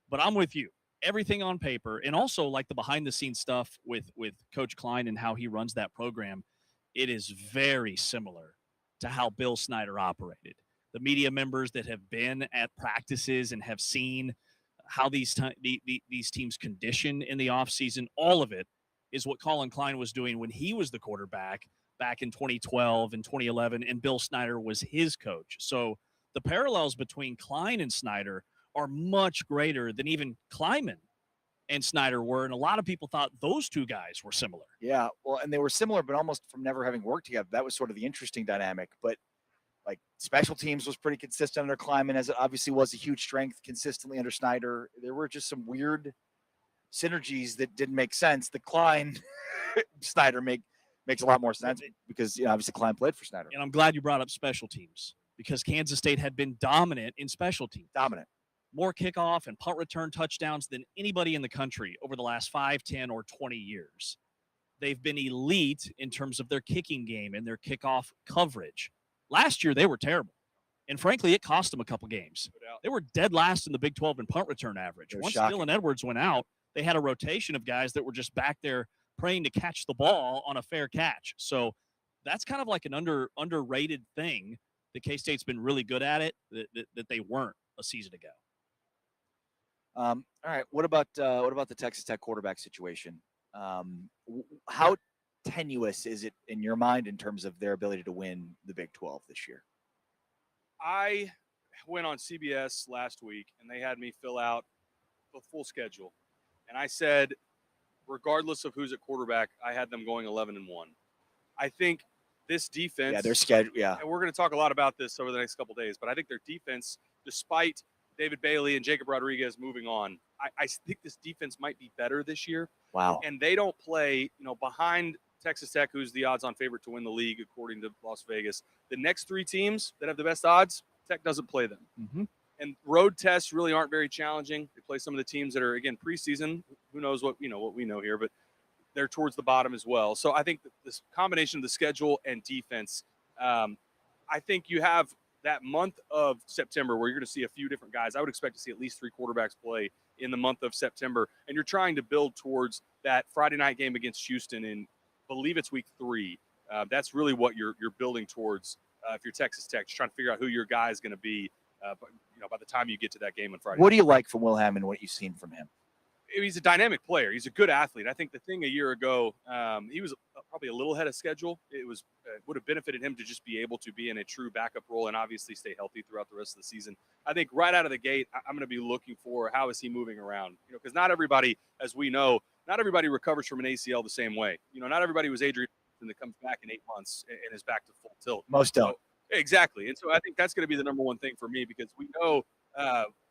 But I'm with you. Everything on paper, and also like the behind the scenes stuff with Coach Klein and how he runs that program, it is very similar to how Bill Snyder operated. The media members that have been at practices and have seen how these teams condition in the offseason, all of it is what Colin Klein was doing when he was the quarterback back in 2012 and 2011, and Bill Snyder was his coach. So the parallels between Klein and Snyder are much greater than even Kleiman and Snyder were. And a lot of people thought those two guys were similar. Yeah, well, and they were similar, but almost from never having worked together. That was sort of the interesting dynamic. But like special teams was pretty consistent under Kleiman, as it obviously was a huge strength consistently under Snyder. There were just some weird synergies that didn't make sense. The Klein Snyder makes a lot more sense because obviously Klein played for Snyder. And I'm glad you brought up special teams because Kansas State had been dominant in special teams. Dominant. More kickoff and punt return touchdowns than anybody in the country over the last 5, 10, or 20 years. They've been elite in terms of their kicking game and their kickoff coverage. Last year, they were terrible. And frankly, it cost them a couple games. They were dead last in the Big 12 in punt return average. Once Dylan Edwards went out, they had a rotation of guys that were just back there praying to catch the ball on a fair catch. So that's kind of like an underrated thing that K-State's been really good at it that they weren't a season ago. All right. What about the Texas Tech quarterback situation? How tenuous is it in your mind in terms of their ability to win the Big 12 this year? I went on CBS last week, and they had me fill out the full schedule. And I said, regardless of who's at quarterback, I had them going 11-1. I think this defense – yeah, their schedule – yeah. And we're going to talk a lot about this over the next couple of days, but I think their defense, despite – David Bailey and Jacob Rodriguez moving on, I think this defense might be better this year. Wow. And they don't play, behind Texas Tech, who's the odds-on favorite to win the league, according to Las Vegas. The next three teams that have the best odds, Tech doesn't play them. Mm-hmm. And road tests really aren't very challenging. They play some of the teams that are, again, preseason. Who knows what we know here, but they're towards the bottom as well. So I think this combination of the schedule and defense, I think you have – that month of September where you're going to see a few different guys. I would expect to see at least 3 quarterbacks play in the month of September. And you're trying to build towards that Friday night game against Houston in, believe it's week 3. That's really what you're building towards if you're Texas Tech, just trying to figure out who your guy is going to be by the time you get to that game on Friday. What do you like from Will Hammond, what you've seen from him? He's a dynamic player. He's a good athlete. I think the thing a year ago, he was probably a little ahead of schedule. It would have benefited him to just be able to be in a true backup role and obviously stay healthy throughout the rest of the season. I think right out of the gate, I'm going to be looking for how is he moving around, because not everybody, as we know, not everybody recovers from an ACL the same way. Not everybody was Adrian that comes back in 8 months and is back to full tilt. Most don't. So, exactly. And so I think that's going to be the number one thing for me because we know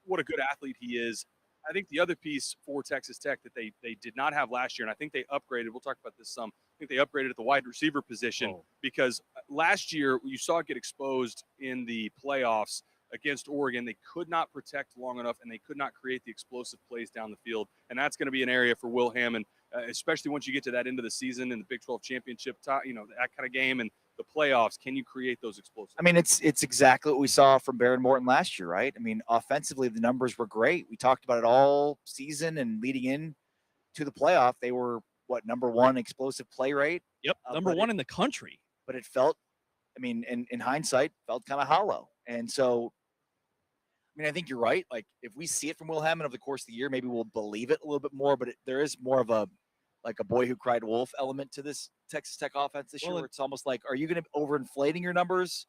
what a good athlete he is. I think the other piece for Texas Tech that they did not have last year, and I think they upgraded, we'll talk about this some, I think they upgraded at the wide receiver position because last year you saw it get exposed in the playoffs against Oregon. They could not protect long enough, and they could not create the explosive plays down the field. And that's going to be an area for Will Hammond, especially once you get to that end of the season in the Big 12 championship, that kind of game and the playoffs. Can you create those explosive? I mean, it's exactly what we saw from Baron Morton last year, right? I mean, offensively, the numbers were great. We talked about it all season and leading in to the playoff. They were, number 1 explosive play rate? Yep, number 1 in the country. But it felt, in hindsight, felt kind of hollow. And so, I think you're right. Like, if we see it from Will Hammond over the course of the year, maybe we'll believe it a little bit more. But there is more of a boy who cried wolf element to this Texas Tech offense this year. Where it's almost like, are you going to be overinflating your numbers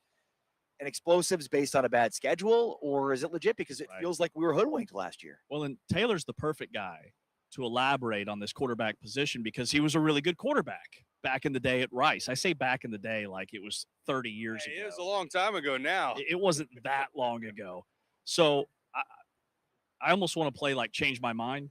and explosives based on a bad schedule, or is it legit because it feels like we were hoodwinked last year? Well, and Taylor's the perfect guy to elaborate on this quarterback position because he was a really good quarterback back in the day at Rice. I say back in the day like it was 30 years ago. It was a long time ago now. It wasn't that long ago. So I almost want to play like change my mind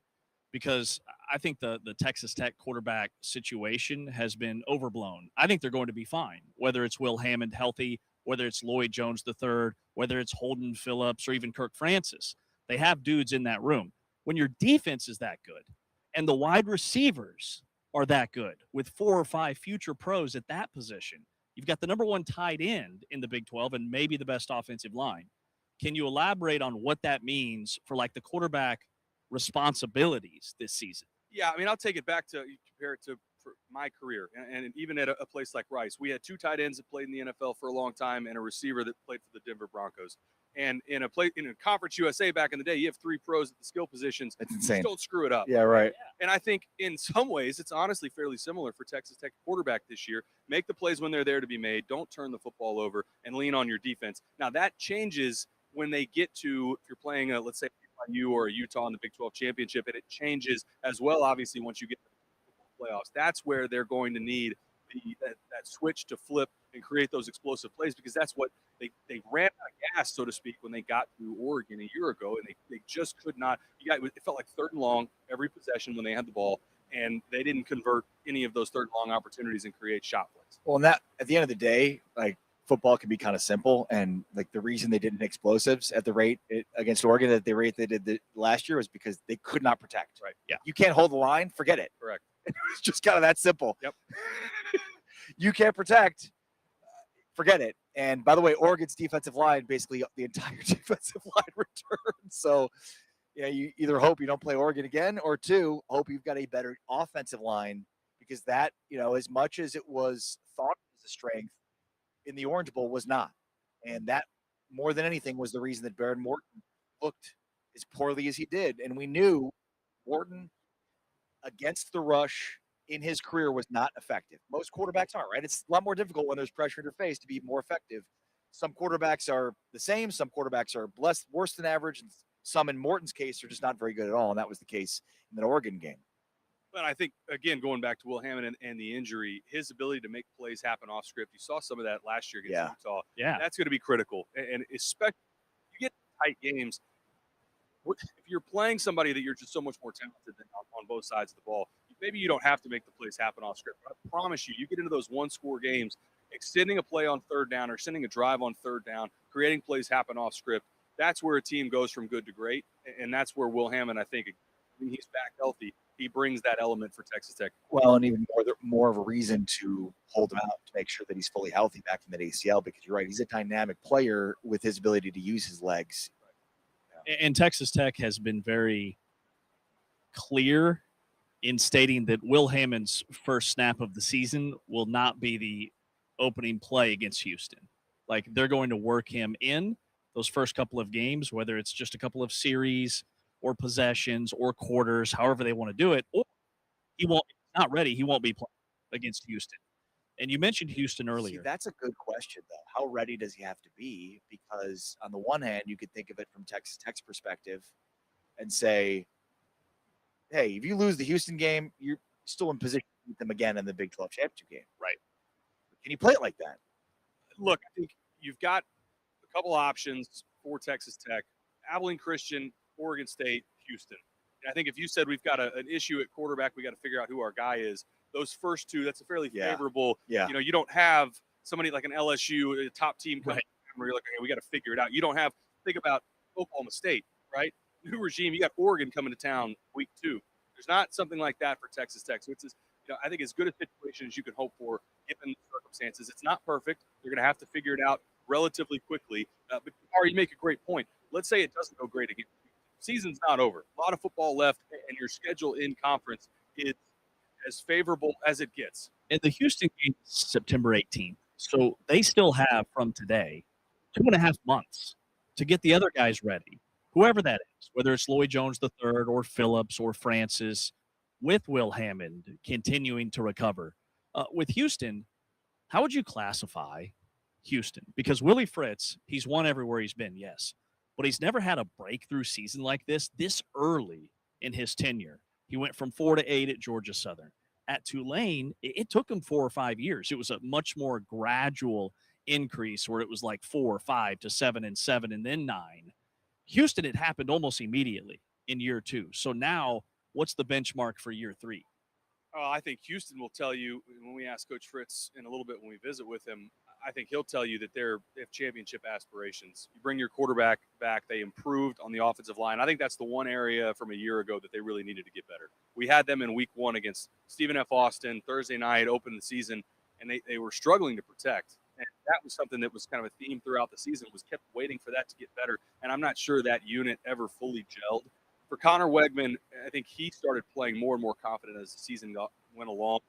because I think the Texas Tech quarterback situation has been overblown. I think they're going to be fine, whether it's Will Hammond healthy, whether it's Lloyd Jones III, whether it's Holden Phillips, or even Kirk Francis. They have dudes in that room. When your defense is that good and the wide receivers are that good with 4 or 5 future pros at that position, you've got the number 1 tight end in the Big 12 and maybe the best offensive line. Can you elaborate on what that means for like the quarterback responsibilities this season? Yeah, I mean, I'll take it back to you compare it to for my career, and even at a place like Rice, we had 2 tight ends that played in the NFL for a long time, and a receiver that played for the Denver Broncos. And in a Conference USA back in the day, you have 3 pros at the skill positions. That's insane. Just don't screw it up. Yeah, right. And I think in some ways, it's honestly fairly similar for Texas Tech quarterback this year. Make the plays when they're there to be made. Don't turn the football over and lean on your defense. Now that changes when they get to, if you're playing let's say BYU or Utah in the Big 12 championship, and it changes as well. Obviously, once you get to the playoffs, that's where they're going to need that switch to flip and create those explosive plays, because that's what they ran out of gas, so to speak, when they got to Oregon a year ago, and they just could not. It felt like 3rd and long every possession when they had the ball, and they didn't convert any of those 3rd and long opportunities and create shot plays. Well, and that at the end of the day, like football can be kind of simple, and like the reason they didn't explosives at the rate against Oregon at the rate they did last year was because they could not protect. Right. Yeah. You can't hold the line, forget it. Correct. It's just kind of that simple. Yep. You can't protect, forget it. And by the way, Oregon's defensive line, basically the entire defensive line returned. So, yeah, you either hope you don't play Oregon again, or 2, hope you've got a better offensive line, because that, as much as it was thought as a strength in the Orange Bowl, was not. And that, more than anything, was the reason that Baron Morton looked as poorly as he did. And we knew Morton against the rush in his career was not effective. Most quarterbacks aren't, right? It's a lot more difficult when there's pressure in your face to be more effective. Some quarterbacks are the same. Some quarterbacks are worse than average. And some, in Morton's case, are just not very good at all. And that was the case in the Oregon game. But I think, again, going back to Will Hammond and the injury, his ability to make plays happen off script, you saw some of that last year against Utah. Yeah. That's going to be critical. And especially you get tight games, if you're playing somebody that you're just so much more talented than on both sides of the ball, maybe you don't have to make the plays happen off script. But I promise you, you get into those 1-score games, extending a play on 3rd down or sending a drive on 3rd down, creating plays happen off script, that's where a team goes from good to great. And that's where Will Hammond, I think, when he's back healthy, he brings that element for Texas Tech. Well, and even more of a reason to hold him out, to make sure that he's fully healthy back from that ACL, because you're right, he's a dynamic player with his ability to use his legs. And Texas Tech has been very clear in stating that Will Hammond's first snap of the season will not be the opening play against Houston. Like, they're going to work him in those first couple of games, whether it's just a couple of series or possessions or quarters, however they want to do it, or he won't, if he's not ready, he won't be playing against Houston. And you mentioned Houston earlier. See, that's a good question, though. How ready does he have to be? Because on the one hand, you could think of it from Texas Tech's perspective and say, hey, if you lose the Houston game, you're still in position to beat them again in the Big 12 championship game. Right. Can you play it like that? Look, I think you've got a couple options for Texas Tech: Abilene Christian, Oregon State, Houston. And I think if you said we've got an issue at quarterback, we got to figure out who our guy is. Those first 2, that's a fairly favorable. Yeah. You don't have somebody like an LSU, a top team, Right, where you're like, okay, we got to figure it out. You don't have. Think about Oklahoma State, right? New regime. You got Oregon coming to town week 2. There's not something like that for Texas Tech. So it's I think as good a situation as you can hope for given the circumstances. It's not perfect. You're going to have to figure it out relatively quickly. But Ari, you make a great point. Let's say it doesn't go great again. Season's not over. A lot of football left, and your schedule in conference is as favorable as it gets. And the Houston game is September 18th. So they still have, from today, 2.5 months to get the other guys ready, whoever that is, whether it's Lloyd Jones III or Phillips or Francis, with Will Hammond continuing to recover. With Houston, how would you classify Houston? Because Willie Fritz, he's won everywhere he's been, yes, but he's never had a breakthrough season like this early in his tenure. He went from 4 to 8 at Georgia Southern. At Tulane, it took him 4 or 5 years. It was a much more gradual increase where it was like 4 or 5 to 7 and 7 and then 9. Houston, it happened almost immediately in year 2. So now, what's the benchmark for year 3? I think Houston will tell you when we ask Coach Fritz in a little bit when we visit with him. I think he'll tell you that they have championship aspirations. You bring your quarterback back. They improved on the offensive line. I think that's the one area from a year ago that they really needed to get better. We had them in week 1 against Stephen F. Austin, Thursday night, opened the season, and they were struggling to protect. And that was something that was kind of a theme throughout the season, was kept waiting for that to get better. And I'm not sure that unit ever fully gelled. For Connor Wegman, I think he started playing more and more confident as the season went along.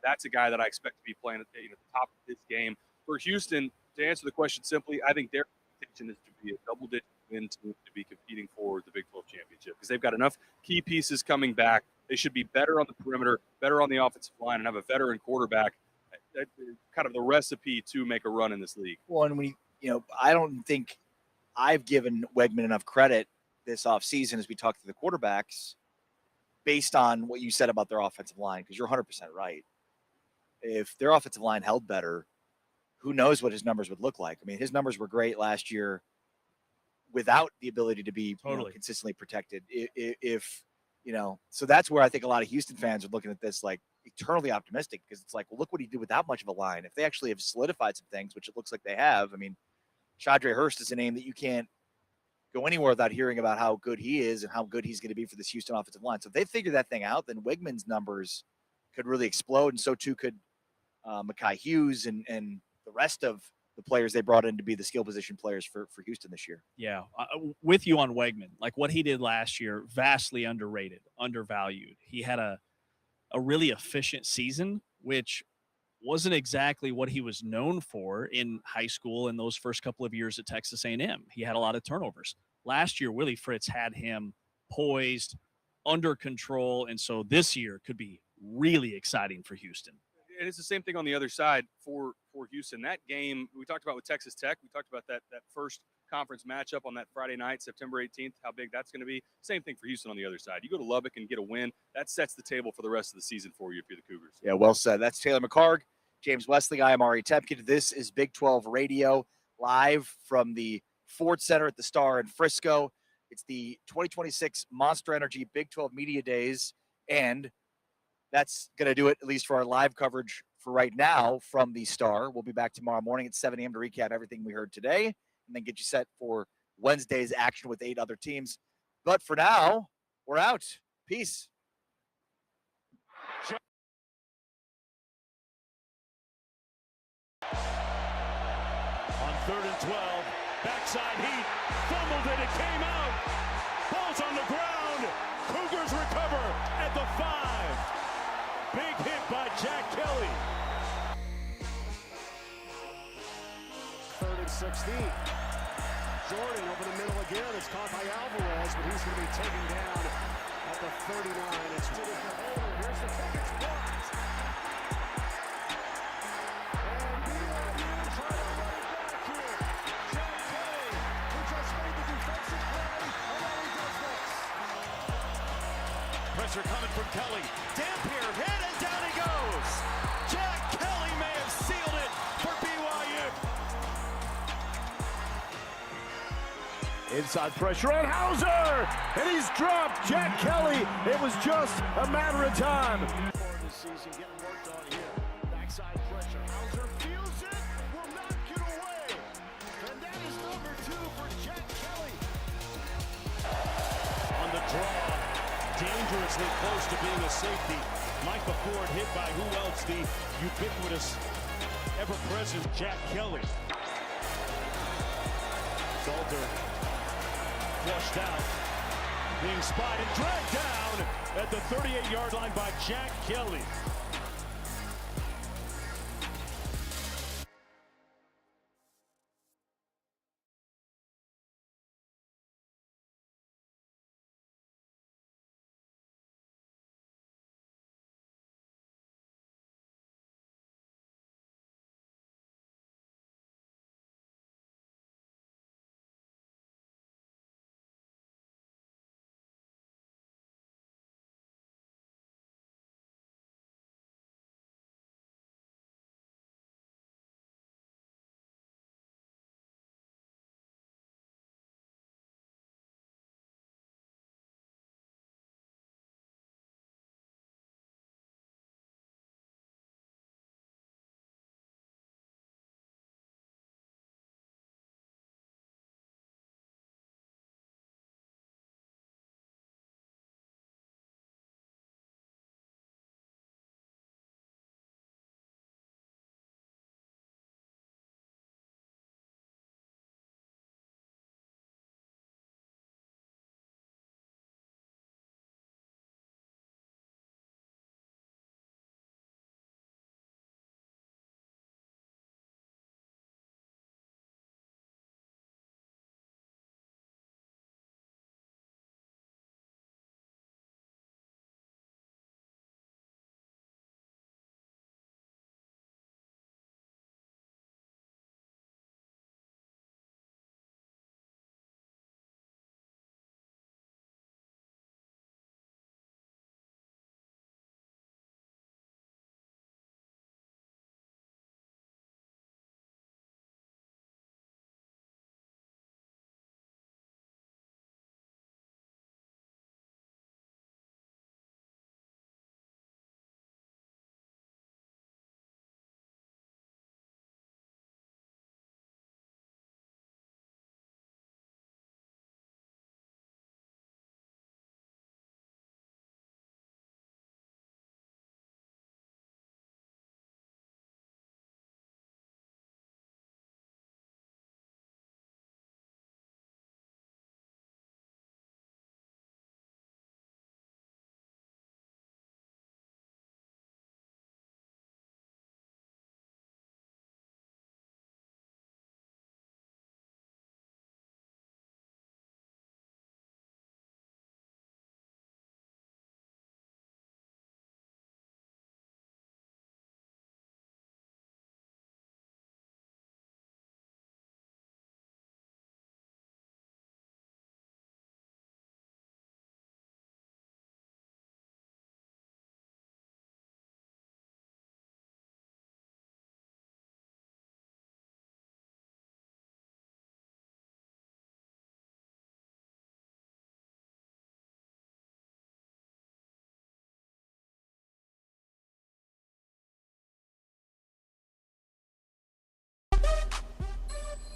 That's a guy that I expect to be playing at the top of his game. For Houston, to answer the question simply, I think their intention is to be a double-digit win team to be competing for the Big 12 championship because they've got enough key pieces coming back. They should be better on the perimeter, better on the offensive line, and have a veteran quarterback. That's kind of the recipe to make a run in this league. Well, and I don't think I've given Wegman enough credit this offseason as we talk to the quarterbacks based on what you said about their offensive line, because you're 100% right. If their offensive line held better, who knows what his numbers would look like. I mean, his numbers were great last year without the ability to be consistently protected. So that's where I think a lot of Houston fans are looking at this like eternally optimistic, because it's like, well, look what he did without much of a line. If they actually have solidified some things, which it looks like they have, I mean, Shadre Hurst is a name that you can't go anywhere without hearing about how good he is and how good he's going to be for this Houston offensive line. So if they figure that thing out, then Wegman's numbers could really explode, and so too could Mekhi Hughes and the rest of the players they brought in to be the skill position players for Houston this year. Yeah, with you on Wegman. Like what he did last year, vastly underrated, undervalued. He had a really efficient season, which wasn't exactly what he was known for in high school and those first couple of years at Texas A&M. He had a lot of turnovers. Last year, Willie Fritz had him poised, under control, and so this year could be really exciting for Houston. And it's the same thing on the other side for Houston. That game we talked about with Texas Tech, we talked about that first conference matchup on that Friday night, September 18th, how big that's going to be. Same thing for Houston on the other side. You go to Lubbock and get a win, that sets the table for the rest of the season for you if you're the Cougars. Yeah, well said. That's Taylor McHargue, James Wesley. I am Ari Tepke. This is Big 12 Radio, live from the Ford Center at the Star in Frisco. It's the 2026 Monster Energy Big 12 Media Days, and that's going to do it, at least for our live coverage for right now from the Star. We'll be back tomorrow morning at 7 a.m. to recap everything we heard today and then get you set for Wednesday's action with 8 other teams. But for now, we're out. Peace. On 3rd and 12, backside heat, fumbled it, it came out. Ball's on the ground. Cougars recover at the 5. Big hit by Jack Kelly. 3rd and 16. Jordan over the middle again. It's caught by Alvarez, but he's going to be taken down at the 39. It's to the holder. Here's the kick. It's blocked. And BYU trying to run it back here. Jack Kelly, who just made the defensive play. And now he does this. Pressure coming from Kelly. Dampier hit and down he goes. Jack Kelly may have sealed it for BYU. Inside pressure on Hauser, and he's dropped. Jack Kelly, it was just a matter of time. This season getting worked on here. Backside pressure. Hauser feels it, will not get away. And that is number 2 for Jack Kelly. On the draw, dangerously close to being a safety. Micah Ford hit by who else? The ubiquitous, ever-present Jack Kelly. Salter flushed out, being spotted, dragged down at the 38-yard line by Jack Kelly.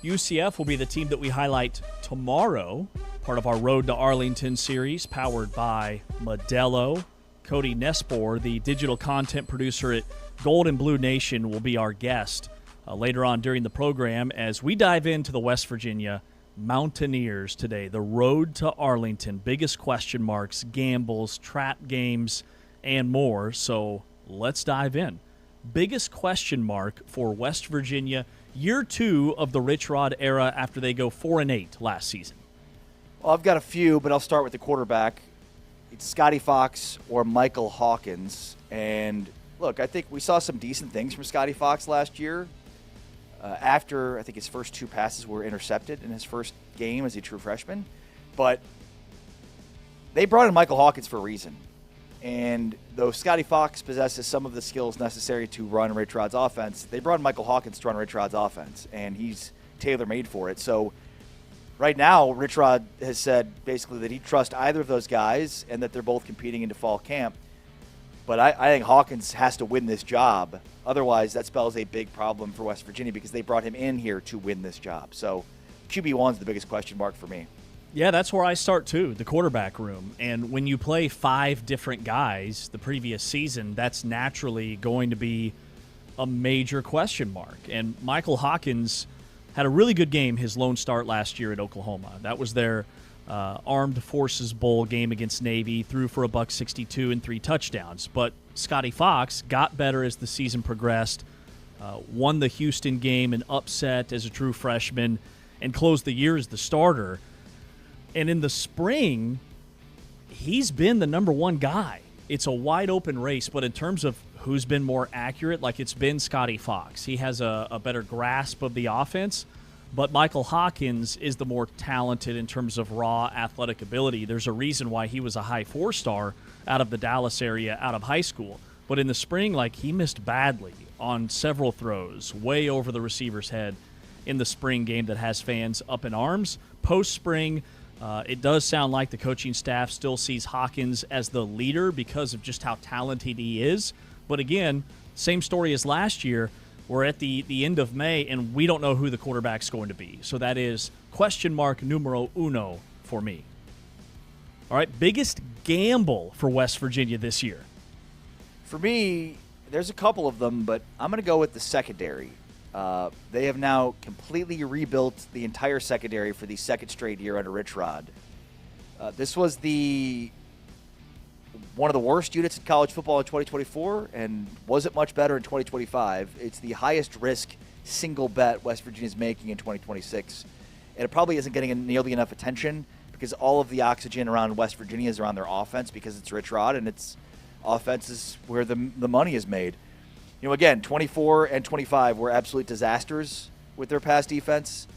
UCF will be the team that we highlight tomorrow, part of our Road to Arlington series, powered by Modelo. Cody Nespor, the digital content producer at Gold and Blue Nation, will be our guest later on during the program as we dive into the West Virginia Mountaineers today. The road to Arlington, biggest question marks, gambles, trap games, and more. So let's dive in. Biggest question mark for West Virginia, year 2 of the Rich Rod era after they go 4-8 last season. Well, I've got a few, but I'll start with the quarterback. It's Scotty Fox or Michael Hawkins. And look, I think we saw some decent things from Scotty Fox last year. After, I think, his first 2 passes were intercepted in his first game as a true freshman. But they brought in Michael Hawkins for a reason. And though Scotty Fox possesses some of the skills necessary to run Rich Rod's offense, they brought in Michael Hawkins to run Rich Rod's offense, and he's tailor-made for it. So right now, Rich Rod has said basically that he trusts either of those guys and that they're both competing into fall camp. But I think Hawkins has to win this job. Otherwise, that spells a big problem for West Virginia because they brought him in here to win this job. So QB1 is the biggest question mark for me. Yeah, that's where I start too, the quarterback room. And when you play 5 different guys the previous season, that's naturally going to be a major question mark. And Michael Hawkins had a really good game his lone start last year at Oklahoma. That was their Armed Forces Bowl game against Navy, threw for $162 and 3 touchdowns. But Scotty Fox got better as the season progressed, won the Houston game, an upset as a true freshman, and closed the year as the starter. And in the spring, he's been the number 1 guy. It's a wide open race, but in terms of who's been more accurate, like it's been Scotty Fox. He has a better grasp of the offense, but Michael Hawkins is the more talented in terms of raw athletic ability. There's a reason why he was a high 4-star out of the Dallas area, out of high school. But in the spring, like, he missed badly on several throws, way over the receiver's head in the spring game that has fans up in arms. Post-spring, it does sound like the coaching staff still sees Hawkins as the leader because of just how talented he is. But again, same story as last year. We're at the end of May, and we don't know who the quarterback's going to be. So that is question mark numero uno for me. All right, biggest gamble for West Virginia this year? For me, there's a couple of them, but I'm going to go with the secondary. They have now completely rebuilt the entire secondary for the second straight year under Rich Rod. This was one of the worst units in college football in 2024 and wasn't much better in 2025. It's the highest risk single bet West Virginia is making in 2026. And it probably isn't getting nearly enough attention because all of the oxygen around West Virginia is around their offense because it's Rich Rod and its offense is where the money is made. You know, again, 24 and 25 were absolute disasters with their pass defense.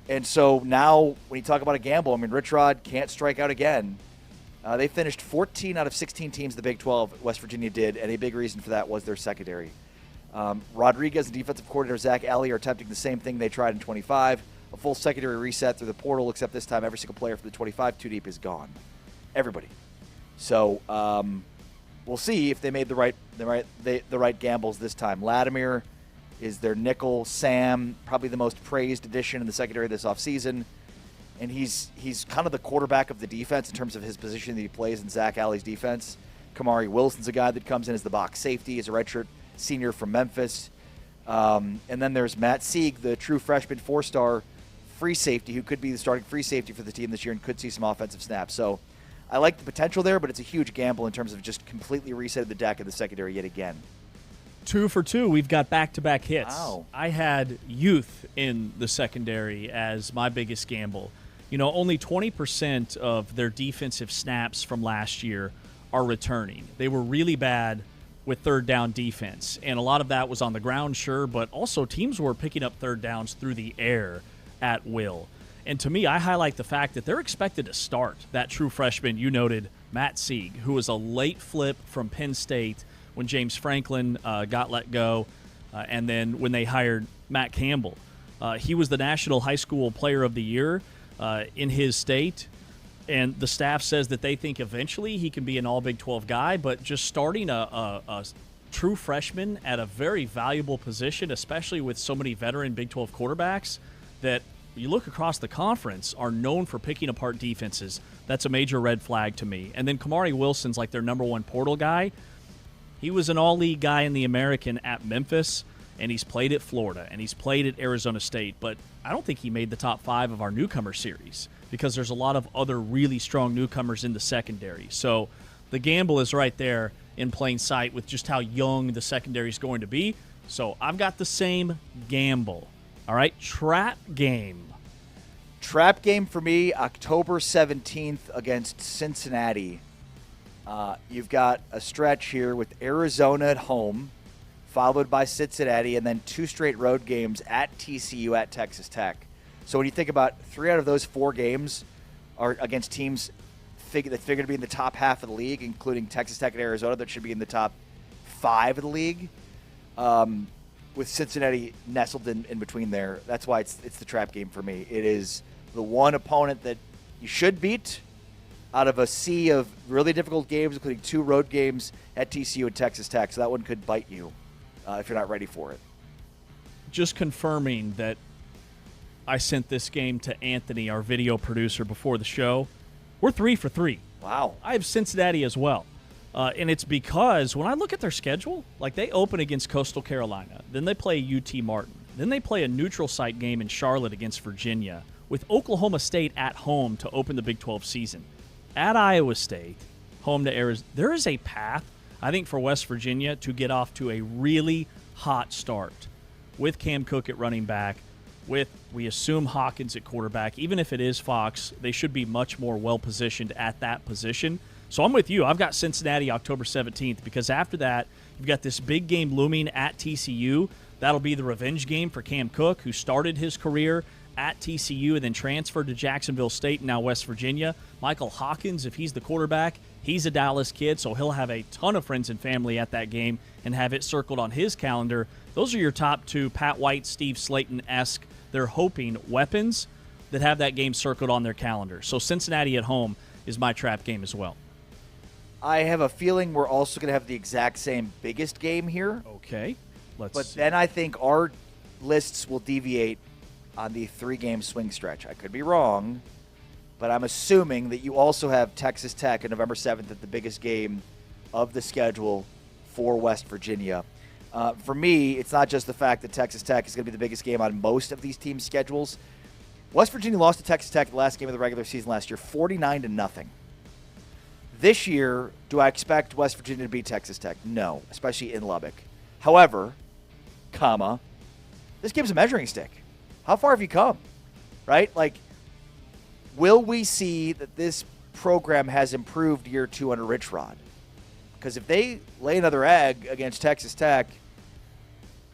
And so now when you talk about a gamble, I mean, Rich Rod can't strike out again. They finished 14 out of 16 teams in the Big 12, West Virginia did, and a big reason for that was their secondary. Rodriguez and defensive coordinator Zach Alley are attempting the same thing they tried in 25, a full secondary reset through the portal, except this time every single player from the 25 two deep is gone. Everybody. So we'll see if they made the right gambles this time. Latimer is their nickel. Sam, probably the most praised addition in the secondary this offseason. And he's kind of the quarterback of the defense in terms of his position that he plays in Zach Alley's defense. Kamari Wilson's a guy that comes in as the box safety. He's a redshirt senior from Memphis. And then there's Matt Sieg, the true freshman 4-star free safety who could be the starting free safety for the team this year and could see some offensive snaps. So I like the potential there, but it's a huge gamble in terms of just completely resetting the deck in the secondary yet again. 2 for 2. We've got back-to-back hits. Wow. I had youth in the secondary as my biggest gamble. You know, only 20% of their defensive snaps from last year are returning. They were really bad with third down defense, and a lot of that was on the ground, sure, but also teams were picking up third downs through the air at will. And to me, I highlight the fact that they're expected to start that true freshman you noted, Matt Sieg, who was a late flip from Penn State when James Franklin got let go, and then when they hired Matt Campbell. He was the National High School Player of the Year in his state, and the staff says that they think eventually he can be an all Big 12 guy, but just starting a true freshman at a very valuable position, especially with so many veteran Big 12 quarterbacks, that you look across the conference are known for picking apart defenses. That's a major red flag to me. And then Kamari Wilson's like their number one portal guy. He was an all-league guy in the American at Memphis, and he's played at Florida, and he's played at Arizona State. But I don't think he made the top 5 of our newcomer series because there's a lot of other really strong newcomers in the secondary. So the gamble is right there in plain sight with just how young the secondary is going to be. So I've got the same gamble. All right, trap game. Trap game for me, October 17th against Cincinnati. You've got a stretch here with Arizona at home, followed by Cincinnati, and then 2 straight road games at TCU, at Texas Tech. So when you think about 3 out of those 4 games are against teams that figure to be in the top half of the league, including Texas Tech and Arizona that should be in the top 5 of the league, with Cincinnati nestled in between there. That's why it's the trap game for me. It is the one opponent that you should beat out of a sea of really difficult games, including 2 road games at TCU and Texas Tech. So that one could bite you if you're not ready for it. Just confirming that I sent this game to Anthony, our video producer, before the show. We're 3 for 3. Wow. I have Cincinnati as well. And it's because when I look at their schedule, like they open against Coastal Carolina, then they play UT Martin, then they play a neutral site game in Charlotte against Virginia, with Oklahoma State at home to open the Big 12 season. At Iowa State, home to Arizona. There is a path, I think, for West Virginia to get off to a really hot start with Cam Cook at running back, with, we assume, Hawkins at quarterback. Even if it is Fox, they should be much more well-positioned at that position. So I'm with you. I've got Cincinnati October 17th because after that, you've got this big game looming at TCU. That'll be the revenge game for Cam Cook, who started his career at TCU and then transferred to Jacksonville State and now West Virginia. Michael Hawkins, if he's the quarterback, he's a Dallas kid, so he'll have a ton of friends and family at that game and have it circled on his calendar. Those are your top 2 Pat White, Steve Slayton-esque, they're hoping, weapons that have that game circled on their calendar. So Cincinnati at home is my trap game as well. I have a feeling we're also going to have the exact same biggest game here. Okay. But then I think our lists will deviate on the 3-game swing stretch. I could be wrong, but I'm assuming that you also have Texas Tech on November 7th at the biggest game of the schedule for West Virginia. For me, it's not just the fact that Texas Tech is going to be the biggest game on most of these teams' schedules. West Virginia lost to Texas Tech the last game of the regular season last year, 49-0. This year, do I expect West Virginia to beat Texas Tech? No, especially in Lubbock. However, this game's a measuring stick. How far have you come, right? Like, will we see that this program has improved year 2 under Rich Rod? Because if they lay another egg against Texas Tech,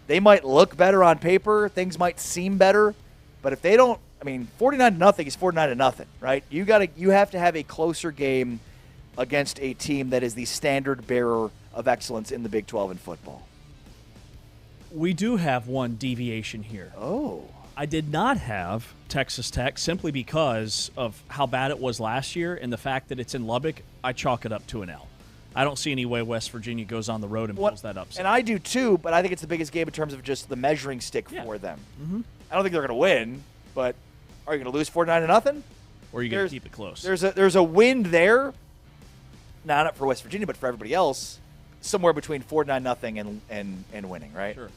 they might look better on paper. Things might seem better. But if they don't, 49-0 is 49-0, right? You have to have a closer game against a team that is the standard bearer of excellence in the Big 12 in football. We do have one deviation here. Oh. I did not have Texas Tech simply because of how bad it was last year and the fact that it's in Lubbock. I chalk it up to an L. I don't see any way West Virginia goes on the road and pulls that upset. And I do too, but I think it's the biggest game in terms of just the measuring stick for them. Mm-hmm. I don't think they're going to win, but are you going to lose 49-0? Or are you going to keep it close? There's a wind there, not for West Virginia, but for everybody else, somewhere between 49-0 and winning, right? Sure.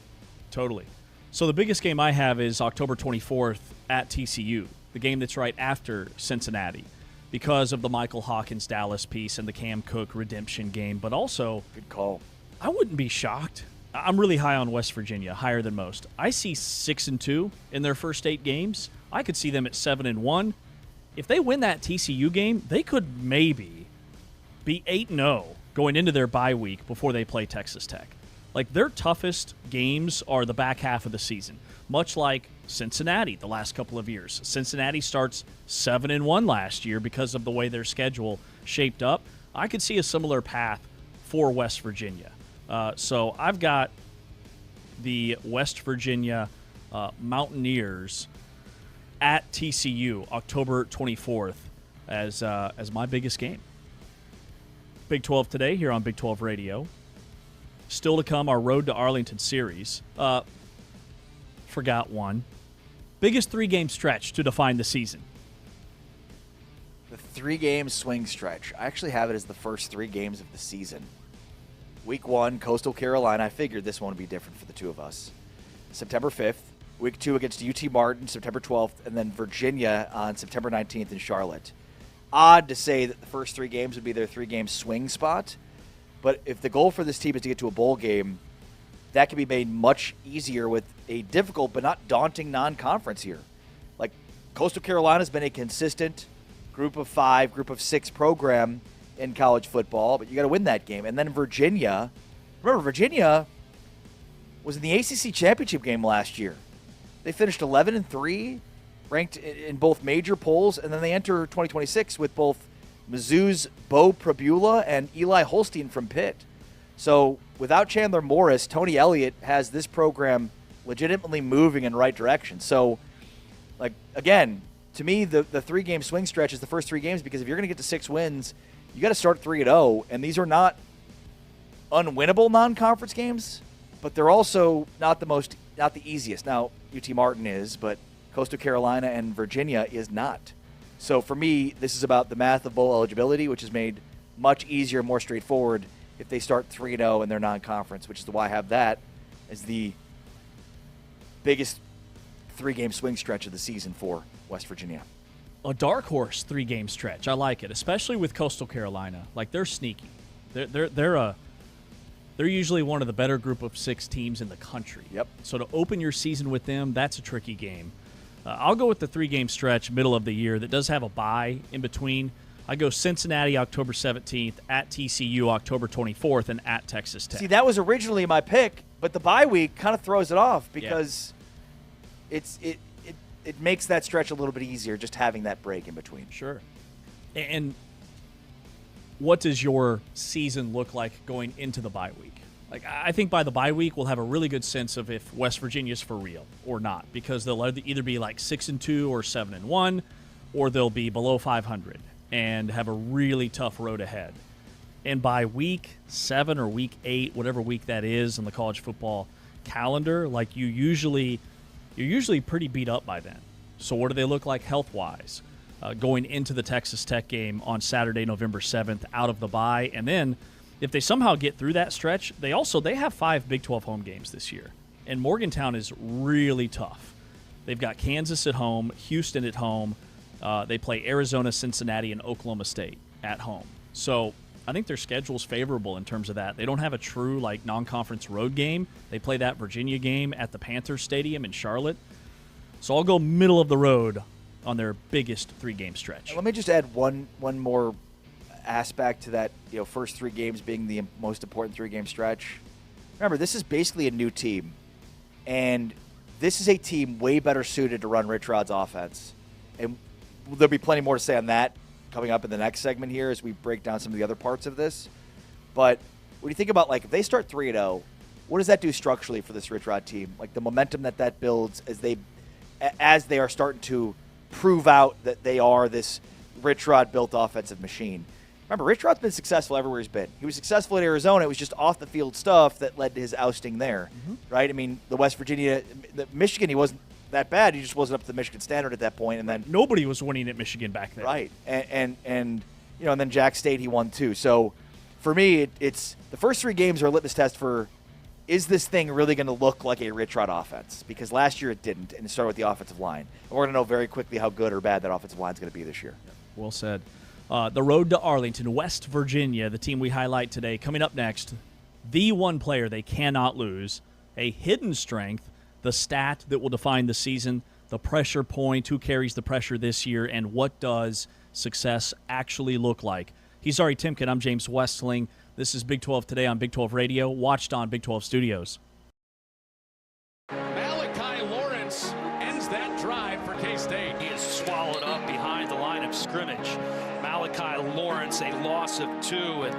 Totally. So the biggest game I have is October 24th at TCU, the game that's right after Cincinnati, because of the Michael Hawkins Dallas piece and the Cam Cook redemption game. But also, good call. I wouldn't be shocked. I'm really high on West Virginia, higher than most. I see 6-2 in their first 8 games. I could see them at 7-1. If they win that TCU game, they could maybe be 8-0 going into their bye week before they play Texas Tech. Like, their toughest games are the back half of the season, much like Cincinnati the last couple of years. Cincinnati starts 7-1 last year because of the way their schedule shaped up. I could see a similar path for West Virginia. So I've got the West Virginia Mountaineers at TCU October 24th as my biggest game. Big 12 today here on Big 12 Radio. Still to come, our Road to Arlington series. Forgot one. Biggest 3-game stretch to define the season. The 3-game swing stretch. I actually have it as the first 3 games of the season. Week 1, Coastal Carolina. I figured this one would be different for the two of us. September 5th. Week 2 against UT Martin, September 12th. And then Virginia on September 19th in Charlotte. Odd to say that the first 3 games would be their 3-game swing spot. But if the goal for this team is to get to a bowl game, that can be made much easier with a difficult but not daunting non-conference here. Like, Coastal Carolina's been a consistent group of 5, group of 6 program in college football, but you got to win that game. And then Virginia, remember, Virginia was in the ACC championship game last year. They finished 11-3, ranked in both major polls, and then they enter 2026 with both Mizzou's Bo Prabula and Eli Holstein from Pitt. So without Chandler Morris, Tony Elliott has this program legitimately moving in the right direction. So, like, again, to me, the 3-game swing stretch is the first 3 games, because if you're going to get to 6 wins, you got to start 3-0, and these are not unwinnable non-conference games, but they're also not the easiest. Now, UT Martin is, but Coastal Carolina and Virginia is not. So for me, this is about the math of bowl eligibility, which is made much easier, more straightforward if they start 3-0 in their non-conference, which is why I have that as the biggest 3-game swing stretch of the season for West Virginia. A dark horse 3-game stretch. I like it, especially with Coastal Carolina. Like, they're sneaky. They're usually one of the better group of 6 teams in the country. Yep. So to open your season with them, that's a tricky game. I'll go with the 3-game stretch, middle of the year, that does have a bye in between. I go Cincinnati, October 17th, at TCU, October 24th, and at Texas Tech. See, that was originally my pick, but the bye week kind of throws it off because it makes that stretch a little bit easier just having that break in between. Sure. And what does your season look like going into the bye week? Like, I think by the bye week, we'll have a really good sense of if West Virginia's for real or not, because they'll either be like 6-2 or 7-1, or they'll be below 500 and have a really tough road ahead. And by week 7 or week 8, whatever week that is in the college football calendar, like, you're usually pretty beat up by then. So what do they look like health-wise? Going into the Texas Tech game on Saturday, November 7th, out of the bye. And then if they somehow get through that stretch, they have 5 Big 12 home games this year. And Morgantown is really tough. They've got Kansas at home, Houston at home. They play Arizona, Cincinnati, and Oklahoma State at home. So I think their schedule's favorable in terms of that. They don't have a true, like, non-conference road game. They play that Virginia game at the Panthers Stadium in Charlotte. So I'll go middle of the road on their biggest 3-game stretch. Let me just add one more aspect to that, first 3 games being the most important 3-game stretch. Remember, this is basically a new team, and this is a team way better suited to run Rich Rod's offense. And there'll be plenty more to say on that coming up in the next segment here as we break down some of the other parts of this. But when you think about, like, if they start 3-0, what does that do structurally for this Rich Rod team? Like, the momentum that builds as they are starting to prove out that they are this Rich Rod built offensive machine. Remember, Rich Rod's been successful everywhere he's been. He was successful at Arizona. It was just off the field stuff that led to his ousting there, right? I mean, the Michigan, he wasn't that bad. He just wasn't up to the Michigan standard at that point. And then nobody was winning at Michigan back then, right? And then Jack State, he won too. So for me, it's the first 3 games are a litmus test for, is this thing really going to look like a Rich Rod offense? Because last year it didn't, and it started with the offensive line. And we're going to know very quickly how good or bad that offensive line is going to be this year. Well said. The road to Arlington, West Virginia, the team we highlight today. Coming up next, the one player they cannot lose, a hidden strength, the stat that will define the season, the pressure point, who carries the pressure this year, and what does success actually look like. He's Ari Timken. I'm James Westling. This is Big 12 Today on Big 12 Radio, watched on Big 12 Studios. Malachi Lawrence ends that drive for K-State. He is swallowed up behind the line of scrimmage. Malachi Lawrence, a loss of 2. And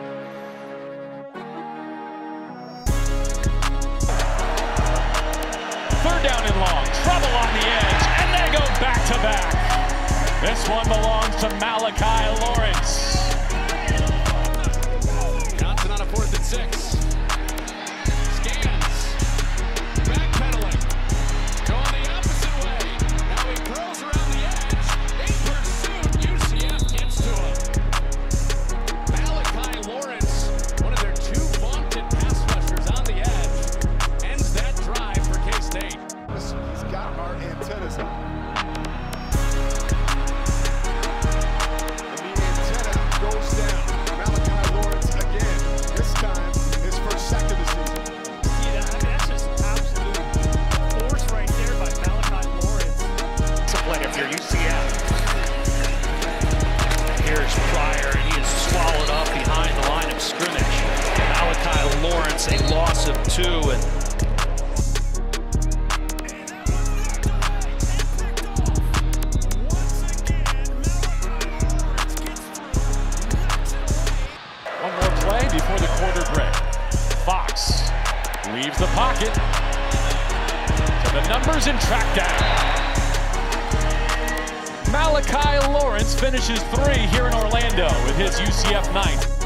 third down and long, trouble on the edge, and they go back to back. This one belongs to Malachi Lawrence. Johnson on a 4th and 6. Scans, backpedaling, going the opposite way. pocket. To the numbers and track down. Malachi Lawrence finishes 3 here in Orlando with his UCF 9th.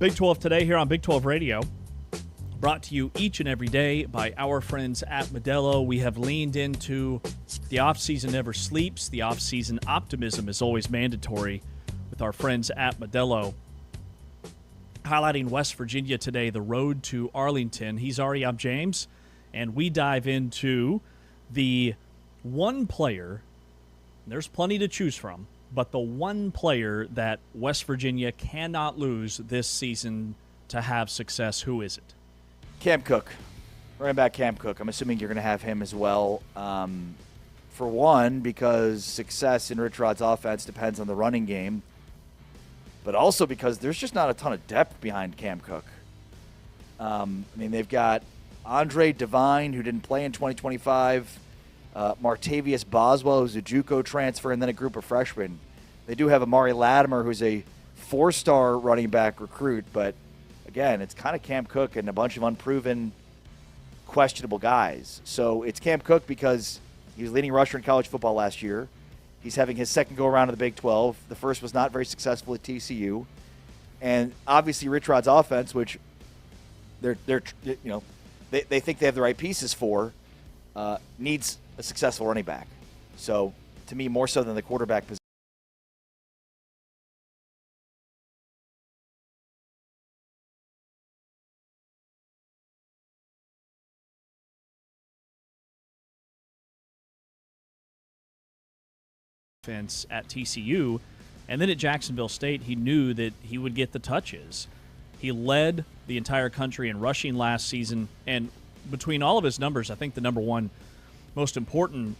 Big 12 today here on Big 12 Radio, brought to you each and every day by our friends at Modelo. We have leaned into the offseason never sleeps. The offseason optimism is always mandatory with our friends at Modelo. Highlighting West Virginia today, the road to Arlington. He's Ari, I'm James, and we dive into the one player, there's plenty to choose from, but the one player that West Virginia cannot lose this season to have success. Who is it? Cam Cook. Running back Cam Cook. I'm assuming you're going to have him as well. For one, because success in Rich Rod's offense depends on the running game, but also because there's just not a ton of depth behind Cam Cook. I mean, they've got Andre Devine, who didn't play in 2025, Martavius Boswell, who's a JUCO transfer, and then a group of freshmen. They do have Amari Latimer, who's a 4-star running back recruit, but again, it's kind of Cam Cook and a bunch of unproven, questionable guys. So it's Cam Cook because he was leading rusher in college football last year. He's having his second go-around in the Big 12. The first was not very successful at TCU. And obviously Rich Rod's offense, which they think they have the right pieces for, needs a successful running back. So to me, more so than the quarterback position. offense at TCU. And then at Jacksonville State, he knew that he would get the touches. He led the entire country in rushing last season. And between all of his numbers, I think the number one most important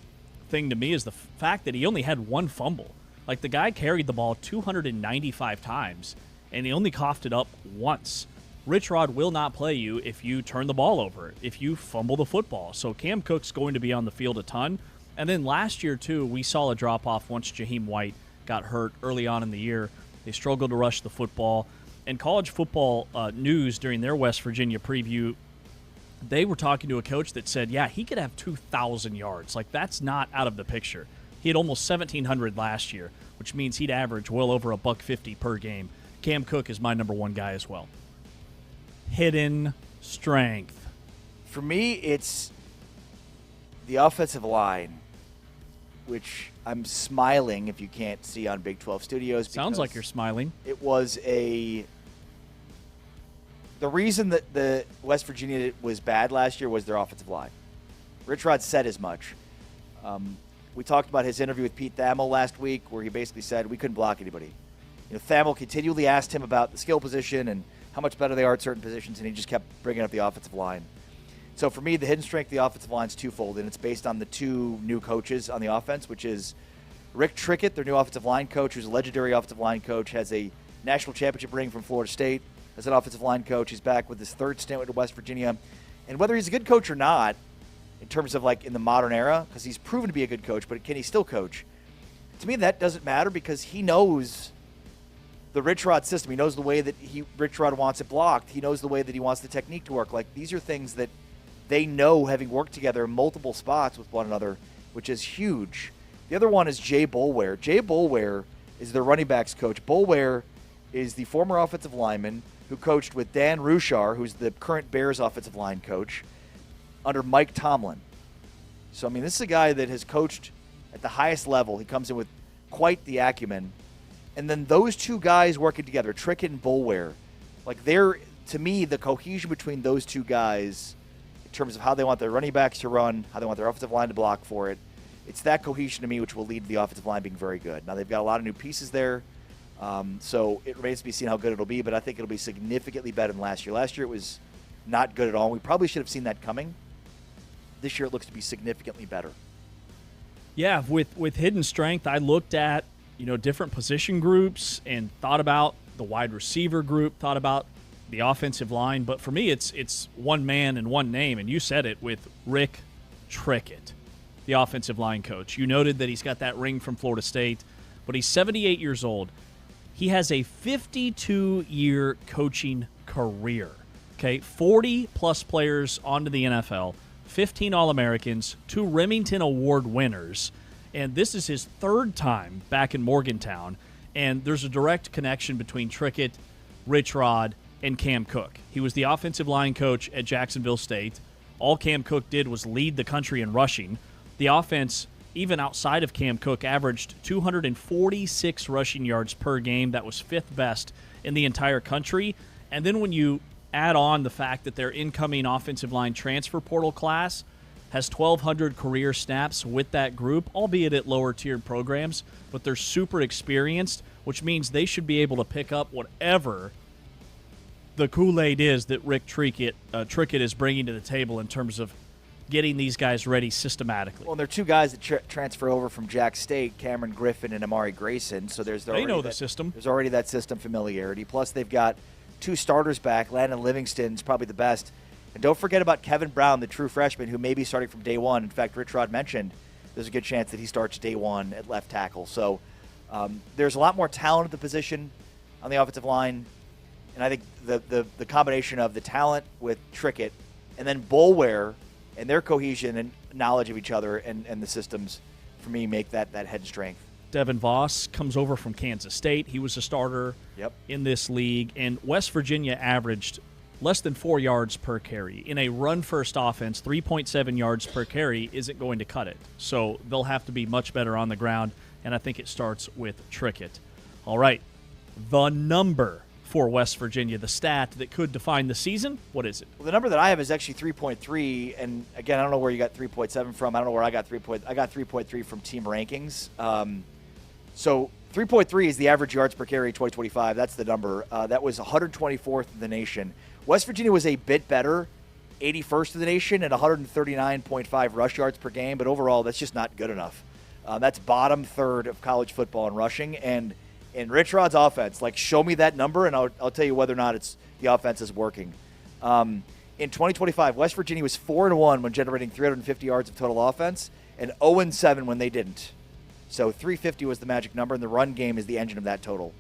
thing to me is the fact that he only had one fumble. Like, the guy carried the ball 295 times, and he only coughed it up once. Rich Rod will not play you if you turn the ball over, if you fumble the football. So Cam Cook's going to be on the field a ton. And then last year, too, we saw a drop-off once Jaheim White got hurt early on in the year. They struggled to rush the football. And College Football News, during their West Virginia preview, they were talking to a coach that said, yeah, he could have 2,000 yards. Like, that's not out of the picture. He had almost 1,700 last year, which means he'd average well over $150 per game. Cam Cook is my number one guy as well. Hidden strength. For me, it's the offensive line, which I'm smiling if you can't see on Big 12 Studios. Sounds like you're smiling. It was the reason that the West Virginia was bad last year was their offensive line. Rich Rod said as much. We talked about his interview with Pete Thamel last week, where he basically said we couldn't block anybody. Thamel continually asked him about the skill position and how much better they are at certain positions, and he just kept bringing up the offensive line. So for me, the hidden strength of the offensive line is twofold, and it's based on the two new coaches on the offense, which is Rick Trickett, their new offensive line coach, who's a legendary offensive line coach, has a national championship ring from Florida State as an offensive line coach. He's back with his third stint with West Virginia. And whether he's a good coach or not, in terms of like in the modern era, because he's proven to be a good coach, but can he still coach? To me, that doesn't matter because he knows the Rich Rod system. He knows the way that Rich Rod wants it blocked. He knows the way that he wants the technique to work. Like, these are things that they know, having worked together in multiple spots with one another, which is huge. The other one is Jay Boulware. Jay Boulware is their running backs coach. Boulware is the former offensive lineman who coached with Dan Ruchar, who's the current Bears offensive line coach, under Mike Tomlin. So, I mean, this is a guy that has coached at the highest level. He comes in with quite the acumen. And then those two guys working together, Trickett and Boulware, like, they're, to me, the cohesion between those two guys in terms of how they want their running backs to run, how they want their offensive line to block for it, it's that cohesion to me which will lead to the offensive line being very good. Now, they've got a lot of new pieces there, so it remains to be seen how good it'll be, but I think it'll be significantly better than last year. Last year it was not good at all. We probably should have seen that coming. This year it looks to be significantly better. Yeah, with hidden strength, I looked at different position groups and thought about the wide receiver group, thought about the offensive line. But for me, it's one man and one name, and you said it with Rick Trickett, the offensive line coach. You noted that he's got that ring from Florida State, but he's 78 years old. He has a 52-year coaching career. Okay, 40-plus players onto the NFL, 15 All-Americans, 2 Remington Award winners, and this is his third time back in Morgantown, and there's a direct connection between Trickett, Rich Rod, and Cam Cook. He was the offensive line coach at Jacksonville State. All Cam Cook did was lead the country in rushing. The offense, even outside of Cam Cook, averaged 246 rushing yards per game. That was 5th best in the entire country. And then when you add on the fact that their incoming offensive line transfer portal class has 1,200 career snaps with that group, albeit at lower-tiered programs, but they're super experienced, which means they should be able to pick up whatever the Kool-Aid is that Rick Trickett is bringing to the table in terms of getting these guys ready systematically. Well, there are 2 guys that transfer over from Jack State, Cameron Griffin and Amari Grayson, so they know the system. There's already that system familiarity. Plus, they've got 2 starters back. Landon Livingston's probably the best. And don't forget about Kevin Brown, the true freshman, who may be starting from day one. In fact, Rich Rod mentioned there's a good chance that he starts day one at left tackle. So there's a lot more talent at the position on the offensive line. And I think the combination of the talent with Trickett and then Boulware and their cohesion and knowledge of each other and the systems, for me, make that head strength. Devin Voss comes over from Kansas State. He was a starter in this league. And West Virginia averaged less than 4 yards per carry. In a run-first offense, 3.7 yards per carry isn't going to cut it. So they'll have to be much better on the ground, and I think it starts with Trickett. All right, the number for West Virginia, the stat that could define the season, what is it? Well, the number that I have is actually 3.3, and again, I don't know where you got 3.7 from. I don't know where I got 3.3 from Team Rankings. So 3.3 is the average yards per carry 2025. That's the number. That was 124th in the nation. West Virginia was a bit better, 81st in the nation at 139.5 rush yards per game, but overall that's just not good enough. That's bottom third of college football in rushing. And in Rich Rod's offense, like, show me that number and I'll tell you whether or not the offense is working. In 2025, West Virginia was 4-1 when generating 350 yards of total offense and 0-7 when they didn't. So 350 was the magic number, and the run game is the engine of that total.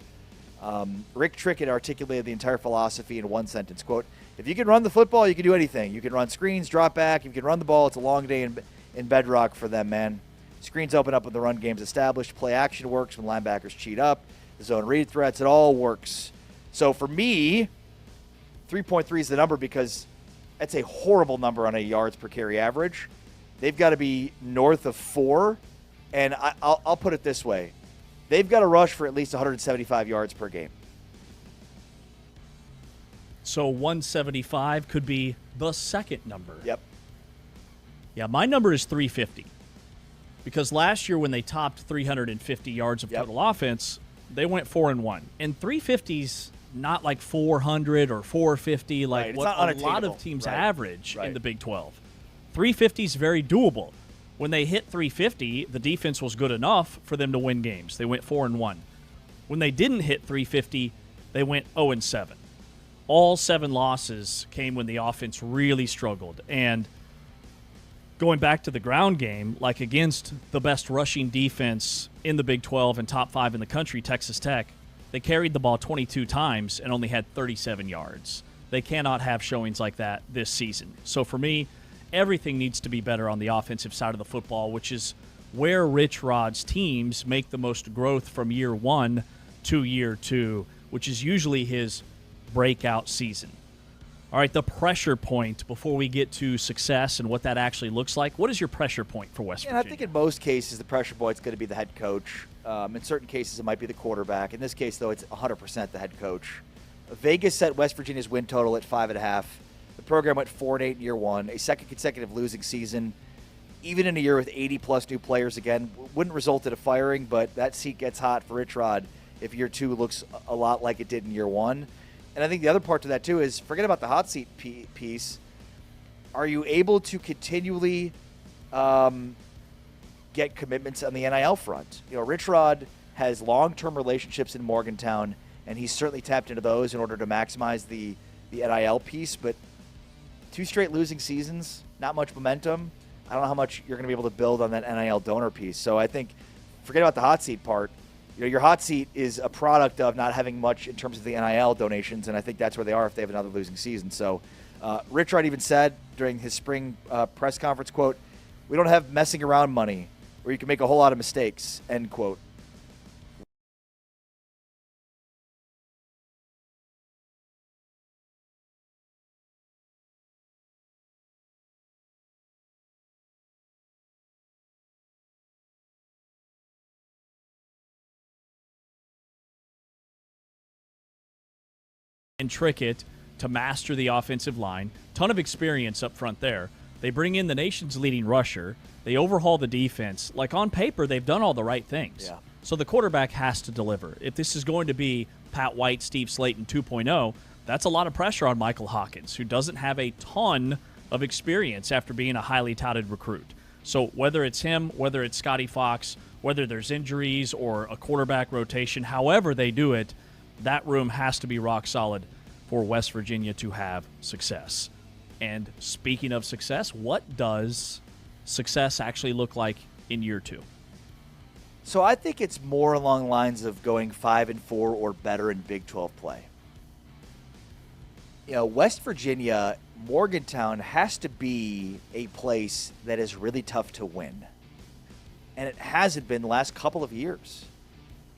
Rick Trickett articulated the entire philosophy in one sentence, quote, "If you can run the football, you can do anything. You can run screens, drop back. If you can run the ball, it's a long day in Bedrock for them, man. Screens open up when the run game's established. Play action works when linebackers cheat up. The zone read threats, it all works." So for me, 3.3 is the number because that's a horrible number on a yards per carry average. They've got to be north of 4, and I'll put it this way. They've got to rush for at least 175 yards per game. So 175 could be the second number. Yep. Yeah, my number is 350. Because last year when they topped 350 yards of total offense, they went 4-1. And 350's not like 400 or 450 like what a lot of teams average in the Big 12. 350 is very doable. When they hit 350, the defense was good enough for them to win games. They went 4-1. When they didn't hit 350, they went 0-7. All 7 losses came when the offense really struggled. And going back to the ground game, like against the best rushing defense in the Big 12 and top 5 in the country, Texas Tech, they carried the ball 22 times and only had 37 yards. They cannot have showings like that this season. So for me, everything needs to be better on the offensive side of the football, which is where Rich Rod's teams make the most growth from year 1 to year 2, which is usually his breakout season. All right, the pressure point before we get to success and what that actually looks like. What is your pressure point for West Virginia? I think in most cases the pressure point is going to be the head coach. In certain cases it might be the quarterback. In this case, though, it's 100% the head coach. Vegas set West Virginia's win total at 5.5. The program went 4-8 in year 1, a second consecutive losing season. Even in a year with 80-plus new players, again, wouldn't result in a firing, but that seat gets hot for Rich Rod if year 2 looks a lot like it did in year 1. And I think the other part to that, too, is forget about the hot seat piece. Are you able to continually get commitments on the NIL front? You know, Rich Rod has long-term relationships in Morgantown, and he's certainly tapped into those in order to maximize the NIL piece. But 2 straight losing seasons, not much momentum. I don't know how much you're going to be able to build on that NIL donor piece. So I think forget about the hot seat part. You know, your hot seat is a product of not having much in terms of the NIL donations, and I think that's where they are if they have another losing season. So Rich Rod even said during his spring press conference, quote, "We don't have messing around money where you can make a whole lot of mistakes," end quote. And Trickett to master the offensive line. Ton of experience up front there. They bring in the nation's leading rusher. They overhaul the defense. Like on paper, they've done all the right things. Yeah. So the quarterback has to deliver. If this is going to be Pat White, Steve Slayton 2.0, that's a lot of pressure on Michael Hawkins, who doesn't have a ton of experience after being a highly touted recruit. So whether it's him, whether it's Scotty Fox, whether there's injuries or a quarterback rotation, however they do it, that room has to be rock solid for West Virginia to have success. And speaking of success, what does success actually look like in year 2? So I think it's more along the lines of going 5-4 or better in Big 12 play. You know, West Virginia, Morgantown has to be a place that is really tough to win. And it hasn't been the last couple of years.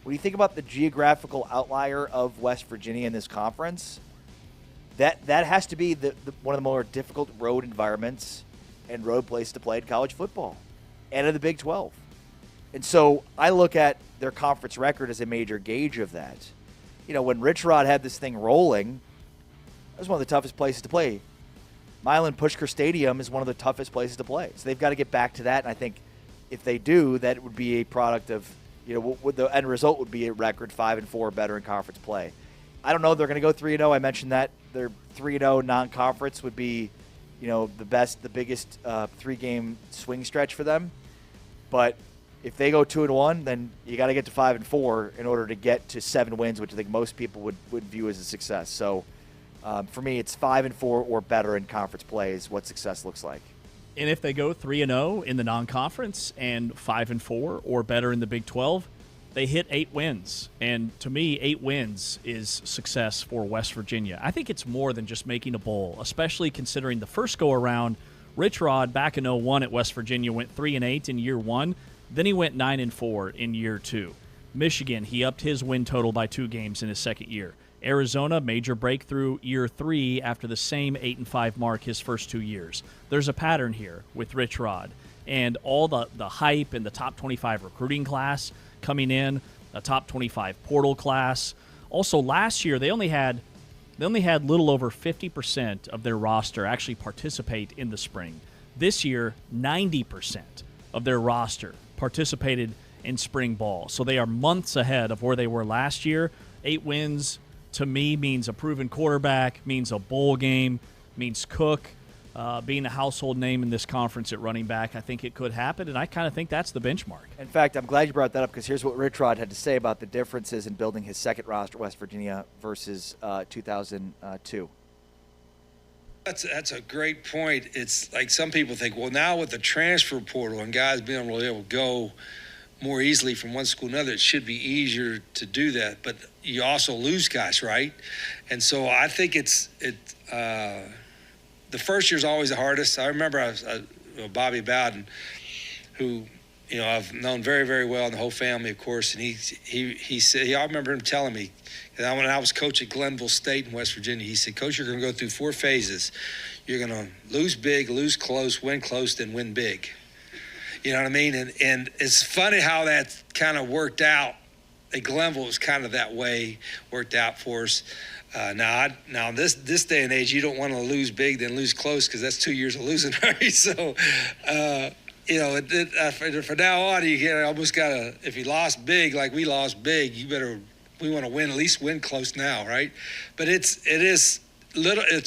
When you think about the geographical outlier of West Virginia in this conference, that has to be one of the more difficult road environments and road places to play in college football and in the Big 12. And so I look at their conference record as a major gauge of that. You know, when Rich Rod had this thing rolling, it was one of the toughest places to play. Milan Pushkar Stadium is one of the toughest places to play. So they've got to get back to that, and I think if they do, that would be a product of what the end result would be a record 5-4 better in conference play. I don't know if they're going to go 3-0. I mentioned that their 3-0 non-conference would be, the biggest 3-game swing stretch for them. But if they go 2-1, then you got to get to 5-4 in order to get to 7 wins, which I think most people would view as a success. So for me, it's 5-4 or better in conference play is what success looks like. And if they go 3-0 in the non-conference and 5-4 or better in the Big 12, they hit 8 wins. And to me, 8 wins is success for West Virginia. I think it's more than just making a bowl, especially considering the first go-around, Rich Rod back in 2001 at West Virginia went 3-8 in year 1. Then he went 9-4 in year 2. Michigan, he upped his win total by 2 games in his second year. Arizona, major breakthrough year 3 after the same 8-5 mark his first 2 years. There's a pattern here with Rich Rod. And all the hype and the top 25 recruiting class coming in, a top 25 portal class. Also, last year, they only had little over 50% of their roster actually participate in the spring. This year, 90% of their roster participated in spring ball. So they are months ahead of where they were last year. 8 wins, to me, means a proven quarterback, means a bowl game, means Cook being a household name in this conference at running back. I think it could happen, and I kind of think that's the benchmark. In fact, I'm glad you brought that up because here's what Rich Rod had to say about the differences in building his second roster at West Virginia versus 2002. That's a great point. It's like some people think, well, now with the transfer portal and guys being able to go more easily from one school to another, it should be easier to do that. But you also lose guys, right? And so I think the first year is always the hardest. I remember Bobby Bowden, who I've known very, very well, and the whole family, of course. And he said, I remember him telling me, when I was coach at Glenville State in West Virginia, he said, Coach, you're going to go through 4 phases. You're going to lose big, lose close, then win big. You know what I mean? And it's funny how that kind of worked out. At Glenville was kind of that way, worked out for us. Now this day and age, you don't want to lose big then lose close because that's 2 years of losing, right? So, from now on, you almost got to, if you lost big like we lost big, we want to win, at least win close now, right? But it's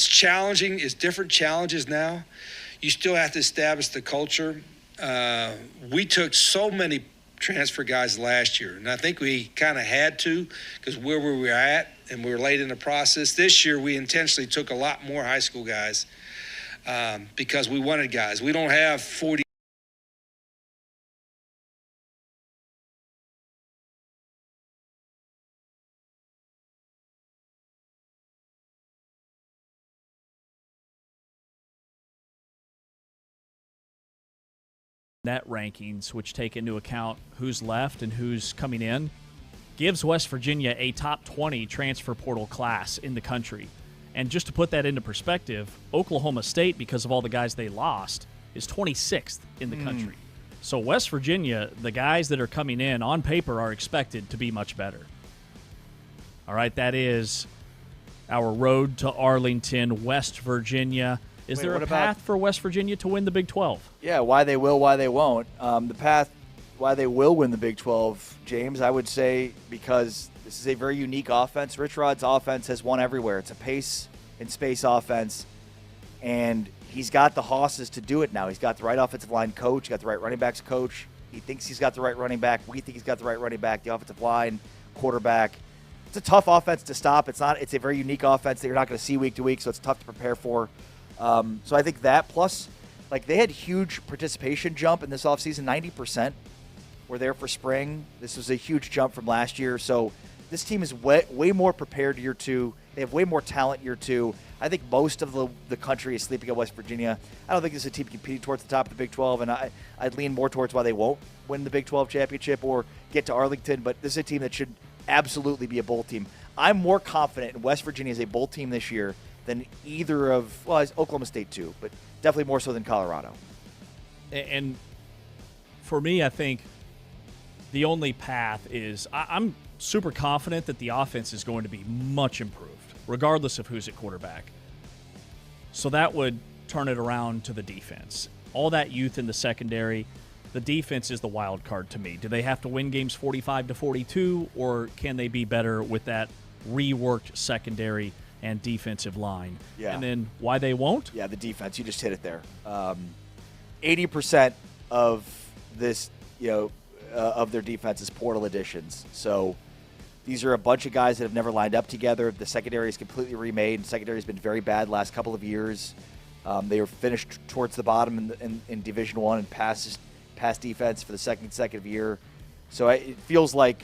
challenging. It's different challenges now. You still have to establish the culture. We took so many transfer guys last year, and I think we kind of had to because where we were at and we were late in the process. This year we intentionally took a lot more high school guys because we wanted guys. We don't have 40 net rankings, which take into account who's left and who's coming in, gives West Virginia a top 20 transfer portal class in the country. And just to put that into perspective, Oklahoma State, because of all the guys they lost, is 26th in the country. So West Virginia, the guys that are coming in on paper are expected to be much better. All right, that is our road to Arlington, West Virginia. Is there a path for West Virginia to win the Big 12? Yeah, why they will, why they won't. The path why they will win the Big 12, James, I would say because this is a very unique offense. Rich Rod's offense has won everywhere. It's a pace and space offense, and he's got the hosses to do it now. He's got the right offensive line coach. He's got the right running backs coach. He thinks he's got the right running back. We think he's got the right running back, the offensive line, quarterback. It's a tough offense to stop. It's a very unique offense that you're not going to see week to week, so it's tough to prepare for. So I think that plus, they had huge participation jump in this offseason. 90% were there for spring. This was a huge jump from last year. So this team is way more prepared year 2. They have way more talent year 2. I think most of the country is sleeping at West Virginia. I don't think this is a team competing towards the top of the Big 12, and I'd lean more towards why they won't win the Big 12 championship or get to Arlington. But this is a team that should absolutely be a bowl team. I'm more confident in West Virginia as a bowl team this year than either of, Oklahoma State too, but definitely more so than Colorado. And for me, I think the only path is I'm super confident that the offense is going to be much improved, regardless of who's at quarterback. So that would turn it around to the defense. All that youth in the secondary, the defense is the wild card to me. Do they have to win games 45-42, or can they be better with that reworked secondary and defensive line? Yeah. And then why they won't? Yeah, the defense. You just hit it there. 80% of this, of their defense is portal additions. So these are a bunch of guys that have never lined up together. The secondary is completely remade. The secondary has been very bad the last couple of years. They were finished towards the bottom in Division I in pass defense for the second consecutive year. So it feels like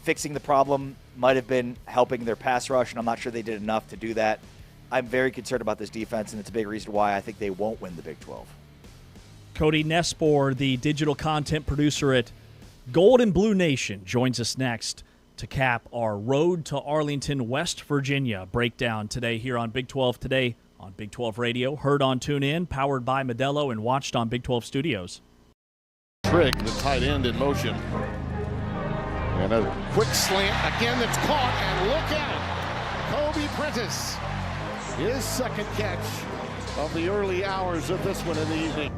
fixing the problem might have been helping their pass rush, and I'm not sure they did enough to do that. I'm very concerned about this defense, and it's a big reason why I think they won't win the Big 12. Cody Nespor, the digital content producer at Gold and Blue Nation, joins us next to cap our Road to Arlington, West Virginia breakdown today here on Big 12 Today on Big 12 Radio, heard on TuneIn, powered by Modelo, and watched on Big 12 Studios. Trigg, the tight end in motion. And a quick slant again that's caught, and look out. Kobe Prentice, his second catch of the early hours of this one in the evening.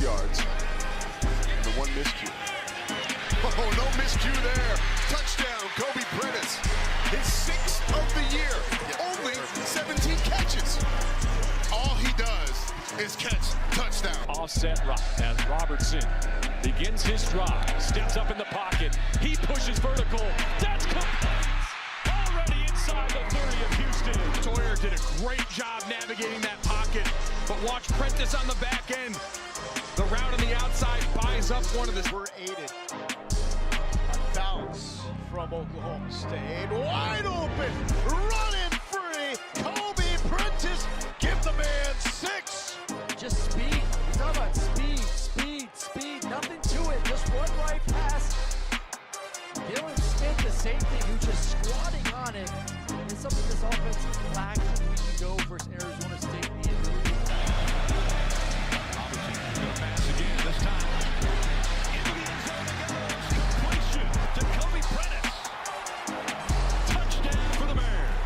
Yards. The one miscue. Oh, no miscue there. Touchdown, Kobe Prentice. His 6th of the year. Only 17 catches. All he does is catch touchdown. Offset right as Robertson begins his drive. Steps up in the pocket. He pushes vertical. That's complete. Already inside the 30 of Houston. Toyer did a great job navigating that pocket. But watch Prentice on the back end. The route on the outside buys up one of the... We're aided. A bounce from Oklahoma State. Wide open. Running free. Kobe Prentice. Give the man 6. Just speed. We're talking about speed. Nothing to it. Just one right pass. Dylan Smith, the safety, who's just squatting on it. It's something this offense lacks a week ago versus Arizona State. Pass again, this time. Into the end zone it goes. Completion to Kobe Prentice. Touchdown for the Bears.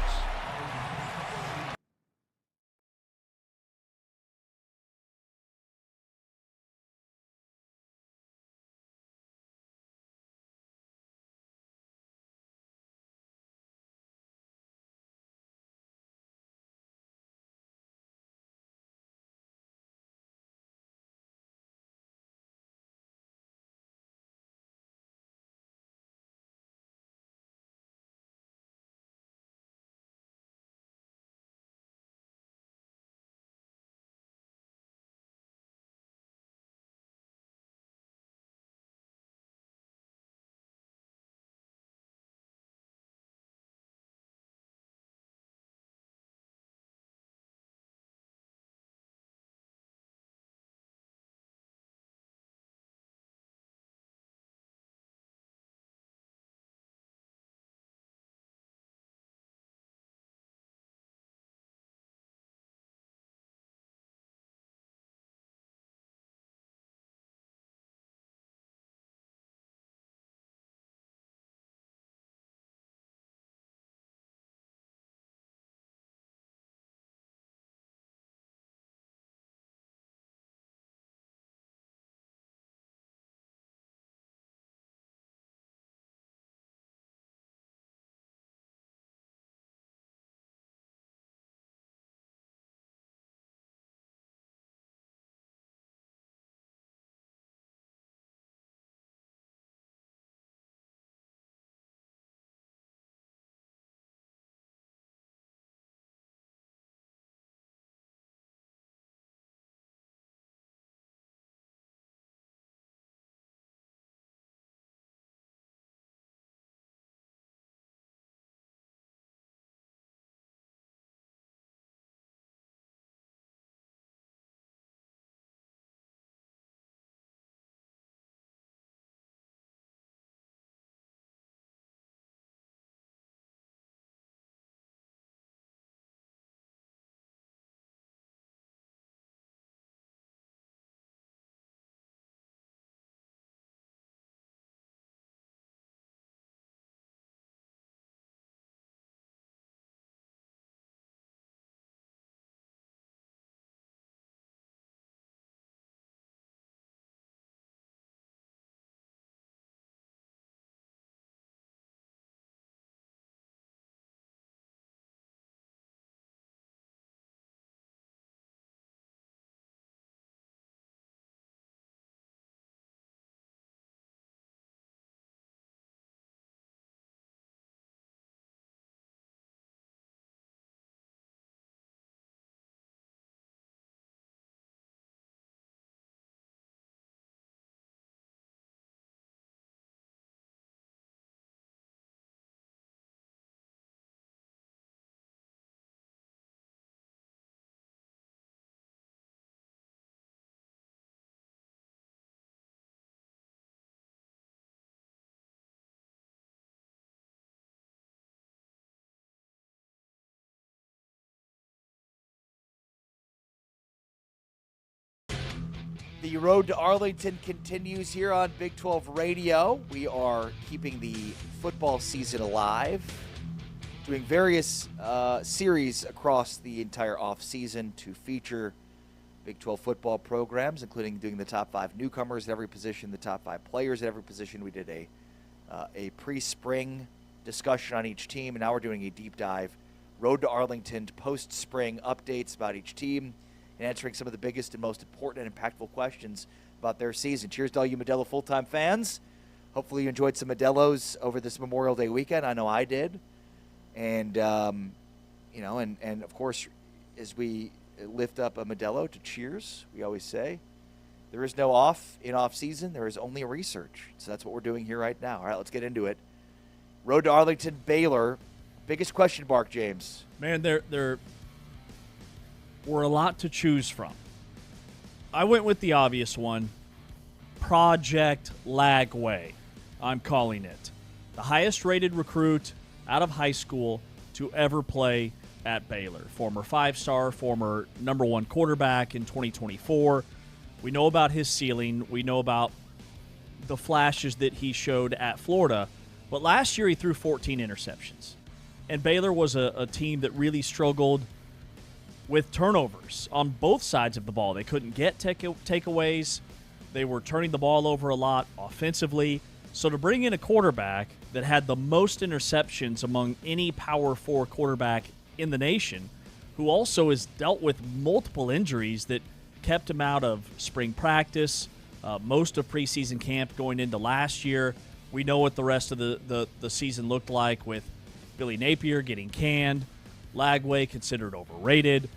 The road to Arlington continues here on Big 12 Radio. We are keeping the football season alive, doing various series across the entire offseason to feature Big 12 football programs, including doing the top 5 newcomers at every position, the top 5 players at every position. We did a pre-spring discussion on each team, and now we're doing a deep dive road to Arlington post-spring updates about each team and answering some of the biggest and most important and impactful questions about their season. Cheers to all you Modelo full-time fans. Hopefully you enjoyed some Modelos over this Memorial Day weekend. I know I did. And, and of course, as we lift up a Modelo to cheers, we always say, there is no off in off-season. There is only research. So that's what we're doing here right now. All right, let's get into it. Road to Arlington, Baylor. Biggest question mark, James. Man, there were a lot to choose from. I went with the obvious one, Project Lagway, I'm calling it. The highest-rated recruit out of high school to ever play at Baylor. Former 5-star, former number 1 quarterback in 2024. We know about his ceiling. We know about the flashes that he showed at Florida. But last year he threw 14 interceptions. And Baylor was a team that really struggled with turnovers on both sides of the ball. They couldn't get takeaways. They were turning the ball over a lot offensively. So to bring in a quarterback that had the most interceptions among any Power 4 quarterback in the nation, who also has dealt with multiple injuries that kept him out of spring practice, most of preseason camp going into last year. We know what the rest of the season looked like with Billy Napier getting canned, Lagway considered overrated,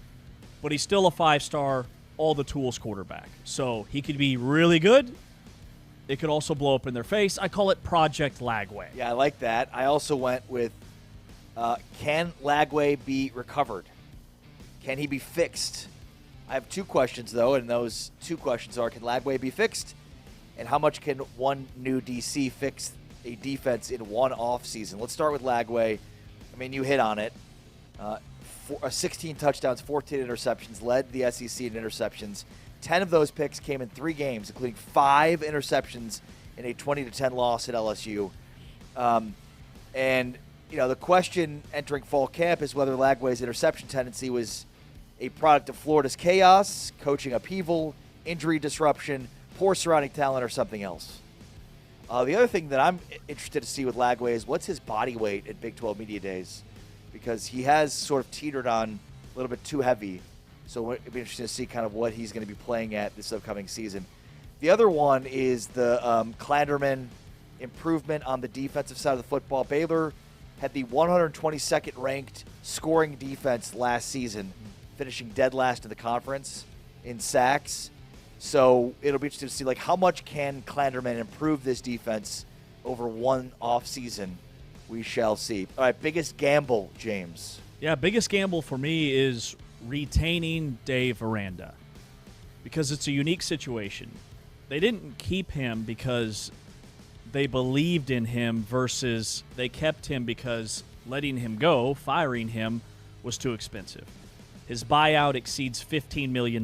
but he's still a 5-star, all-the-tools quarterback. So he could be really good. It could also blow up in their face. I call it Project Lagway. Yeah, I like that. I also went with, can Lagway be recovered? Can he be fixed? I have 2 questions, though, and those 2 questions are, can Lagway be fixed? And how much can one new DC fix a defense in one offseason? Let's start with Lagway. I mean, you hit on it. 16 touchdowns, 14 interceptions, led the SEC in interceptions. 10 of those picks came in 3 games, including 5 interceptions in a 20-10 loss at LSU. The question entering fall camp is whether Lagway's interception tendency was a product of Florida's chaos, coaching upheaval, injury disruption, poor surrounding talent, or something else. The other thing that I'm interested to see with Lagway is what's his body weight at Big 12 Media Days, because he has sort of teetered on a little bit too heavy. So it'd be interesting to see kind of what he's going to be playing at this upcoming season. The other one is the Klanderman improvement on the defensive side of the football. Baylor had the 122nd ranked scoring defense last season, finishing dead last in the conference in sacks. So it'll be interesting to see, like, how much can Klanderman improve this defense over one off season? We shall see. All right, biggest gamble, James. Yeah, biggest gamble for me is retaining Dave Aranda, because it's a unique situation. They didn't keep him because they believed in him versus they kept him because letting him go, firing him, was too expensive. His buyout exceeds $15 million.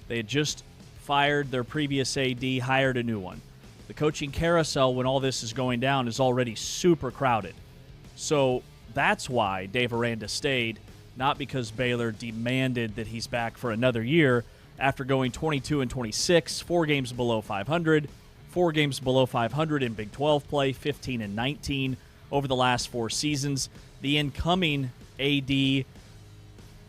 They had just fired their previous AD, hired a new one. The coaching carousel, when all this is going down, is already super crowded. So that's why Dave Aranda stayed, not because Baylor demanded that he's back for another year after going 22-26, 4 games below 500, 4 games below 500 in Big 12 play, 15-19 over the last 4 seasons. The incoming AD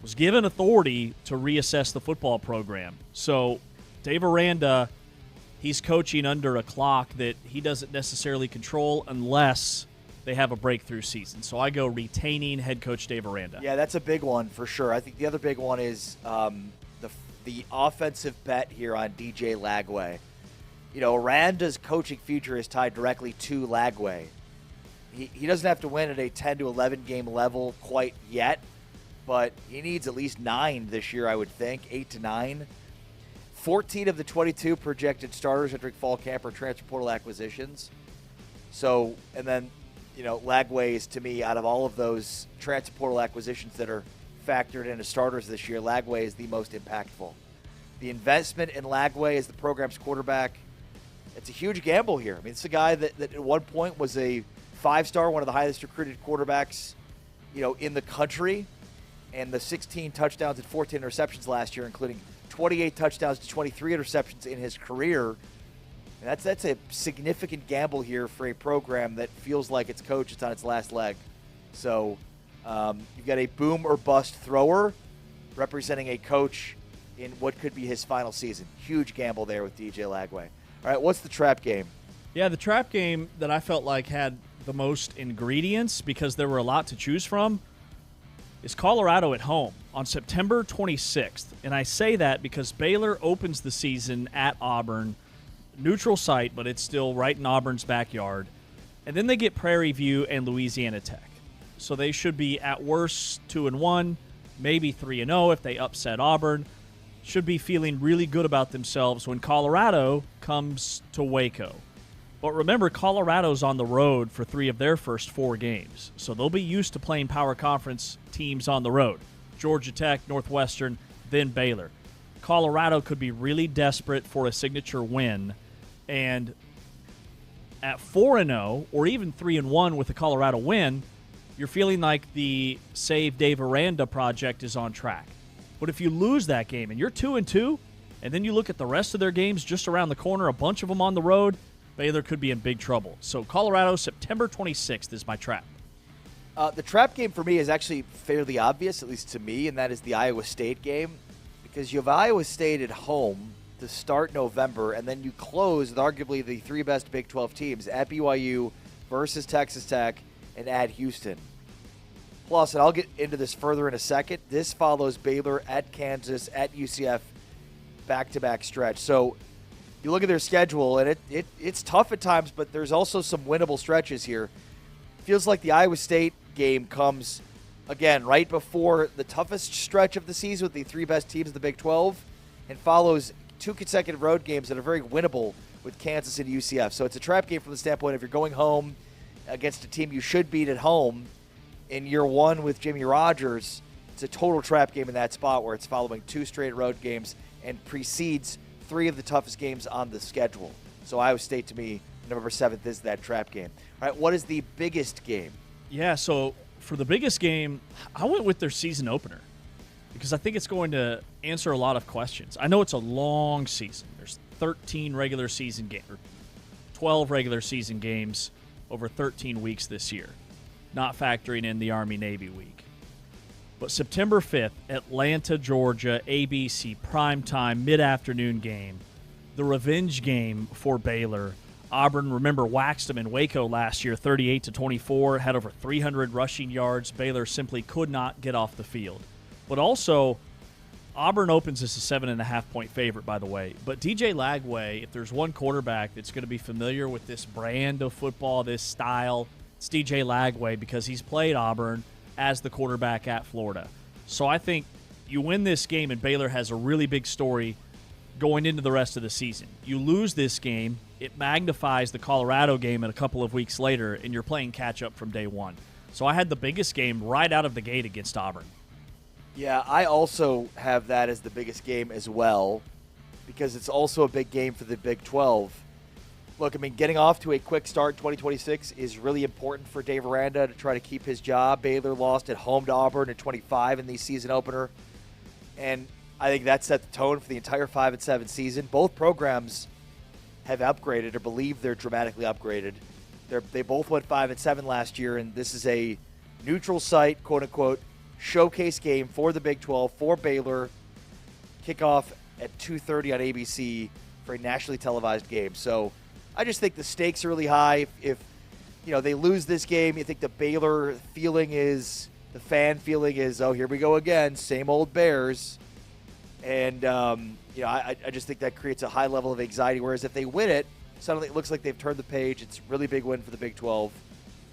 was given authority to reassess the football program. So Dave Aranda, he's coaching under a clock that he doesn't necessarily control unless they have a breakthrough season. So I go retaining head coach Dave Aranda. Yeah, that's a big one for sure. I think the other big one is the offensive bet here on DJ Lagway. You know, Aranda's coaching future is tied directly to Lagway. He doesn't have to win at a 10-11 game level quite yet, but he needs at least 9 this year, I would think, 8 to 9. 14 of the 22 projected starters entering fall camp are transfer portal acquisitions. So, and then, you know, Lagway is, to me, out of all of those transfer portal acquisitions that are factored into starters this year, Lagway is the most impactful. the investment in Lagway as the program's quarterback. It's a huge gamble here. I mean, it's a guy that at one point was a 5-star, one of the highest recruited quarterbacks, in the country, and the 16 touchdowns and 14 interceptions last year, including 28 touchdowns to 23 interceptions in his career. And that's a significant gamble here for a program that feels like its coach is on its last leg. So you've got a boom or bust thrower representing a coach in what could be his final season. Huge gamble there with DJ Lagway. All right, what's the trap game? Yeah, the trap game that I felt like had the most ingredients because there were a lot to choose from is Colorado at home on September 26th. And I say that because Baylor opens the season at Auburn, neutral site, but it's still right in Auburn's backyard. And then they get Prairie View and Louisiana Tech. So they should be at worst 2-1, maybe 3-0 if they upset Auburn. Should be feeling really good about themselves when Colorado comes to Waco. But remember, Colorado's on the road for 3 of their first 4 games. So they'll be used to playing power conference teams on the road. Georgia Tech, Northwestern, then Baylor. Colorado could be really desperate for a signature win. And at 4-0 or even 3-1 with a Colorado win, you're feeling like the Save Dave Aranda project is on track. But if you lose that game and you're 2-2, and then you look at the rest of their games just around the corner, a bunch of them on the road, Baylor could be in big trouble. So Colorado, September 26th is my trap. The trap game for me is actually fairly obvious, at least to me, and that is the Iowa State game. Because you have Iowa State at home to start November, and then you close with arguably the 3 best Big 12 teams at BYU versus Texas Tech and at Houston. Plus, and I'll get into this further in a second, this follows Baylor at Kansas, at UCF, back-to-back stretch. So you look at their schedule, and it's tough at times, but there's also some winnable stretches here. Feels like the Iowa State game comes, again, right before the toughest stretch of the season with the 3 best teams in the Big 12, and follows 2 consecutive road games that are very winnable with Kansas and UCF. So it's a trap game from the standpoint if you're going home against a team you should beat at home in year 1 with Jimmy Rogers. It's a total trap game in that spot where it's following 2 straight road games and precedes 3 of the toughest games on the schedule. So Iowa State, to me, November 7th is that trap game. All right, what is the biggest game? Yeah, so for the biggest game, I went with their season opener because I think it's going to answer a lot of questions. I know it's a long season. There's 13 regular season games, or 12 regular season games over 13 weeks this year, not factoring in the Army-Navy week. But September 5th, Atlanta, Georgia, ABC, primetime, mid-afternoon game, the revenge game for Baylor. Auburn, remember, waxed them in Waco last year, 38-24, had over 300 rushing yards. Baylor simply could not get off the field. But also, Auburn opens as a 7.5-point favorite, by the way. But DJ Lagway, if there's one quarterback that's going to be familiar with this brand of football, this style, it's DJ Lagway because he's played Auburn as the quarterback at Florida. So I think you win this game and Baylor has a really big story going into the rest of the season. You lose this game, it magnifies the Colorado game a couple of weeks later, and you're playing catch-up from day one. So I had the biggest game right out of the gate against Auburn. Yeah, I also have that as the biggest game as well because it's also a big game for the Big 12. Look, I mean, getting off to a quick start 2026 is really important for Dave Aranda to try to keep his job. Baylor lost at home to Auburn at 25 in the season opener. And I think that set the tone for the entire 5-7 season. Both programs have upgraded or believe they're dramatically upgraded. They both went 5-7 last year, and this is a neutral site, quote-unquote, showcase game for the Big 12, for Baylor. Kickoff at 2:30 on ABC for a nationally televised game. So I just think the stakes are really high. If they lose this game, you think the Baylor feeling is, the fan feeling is, oh, here we go again, same old Bears. And, I just think that creates a high level of anxiety. Whereas if they win it, suddenly it looks like they've turned the page. It's a really big win for the Big 12.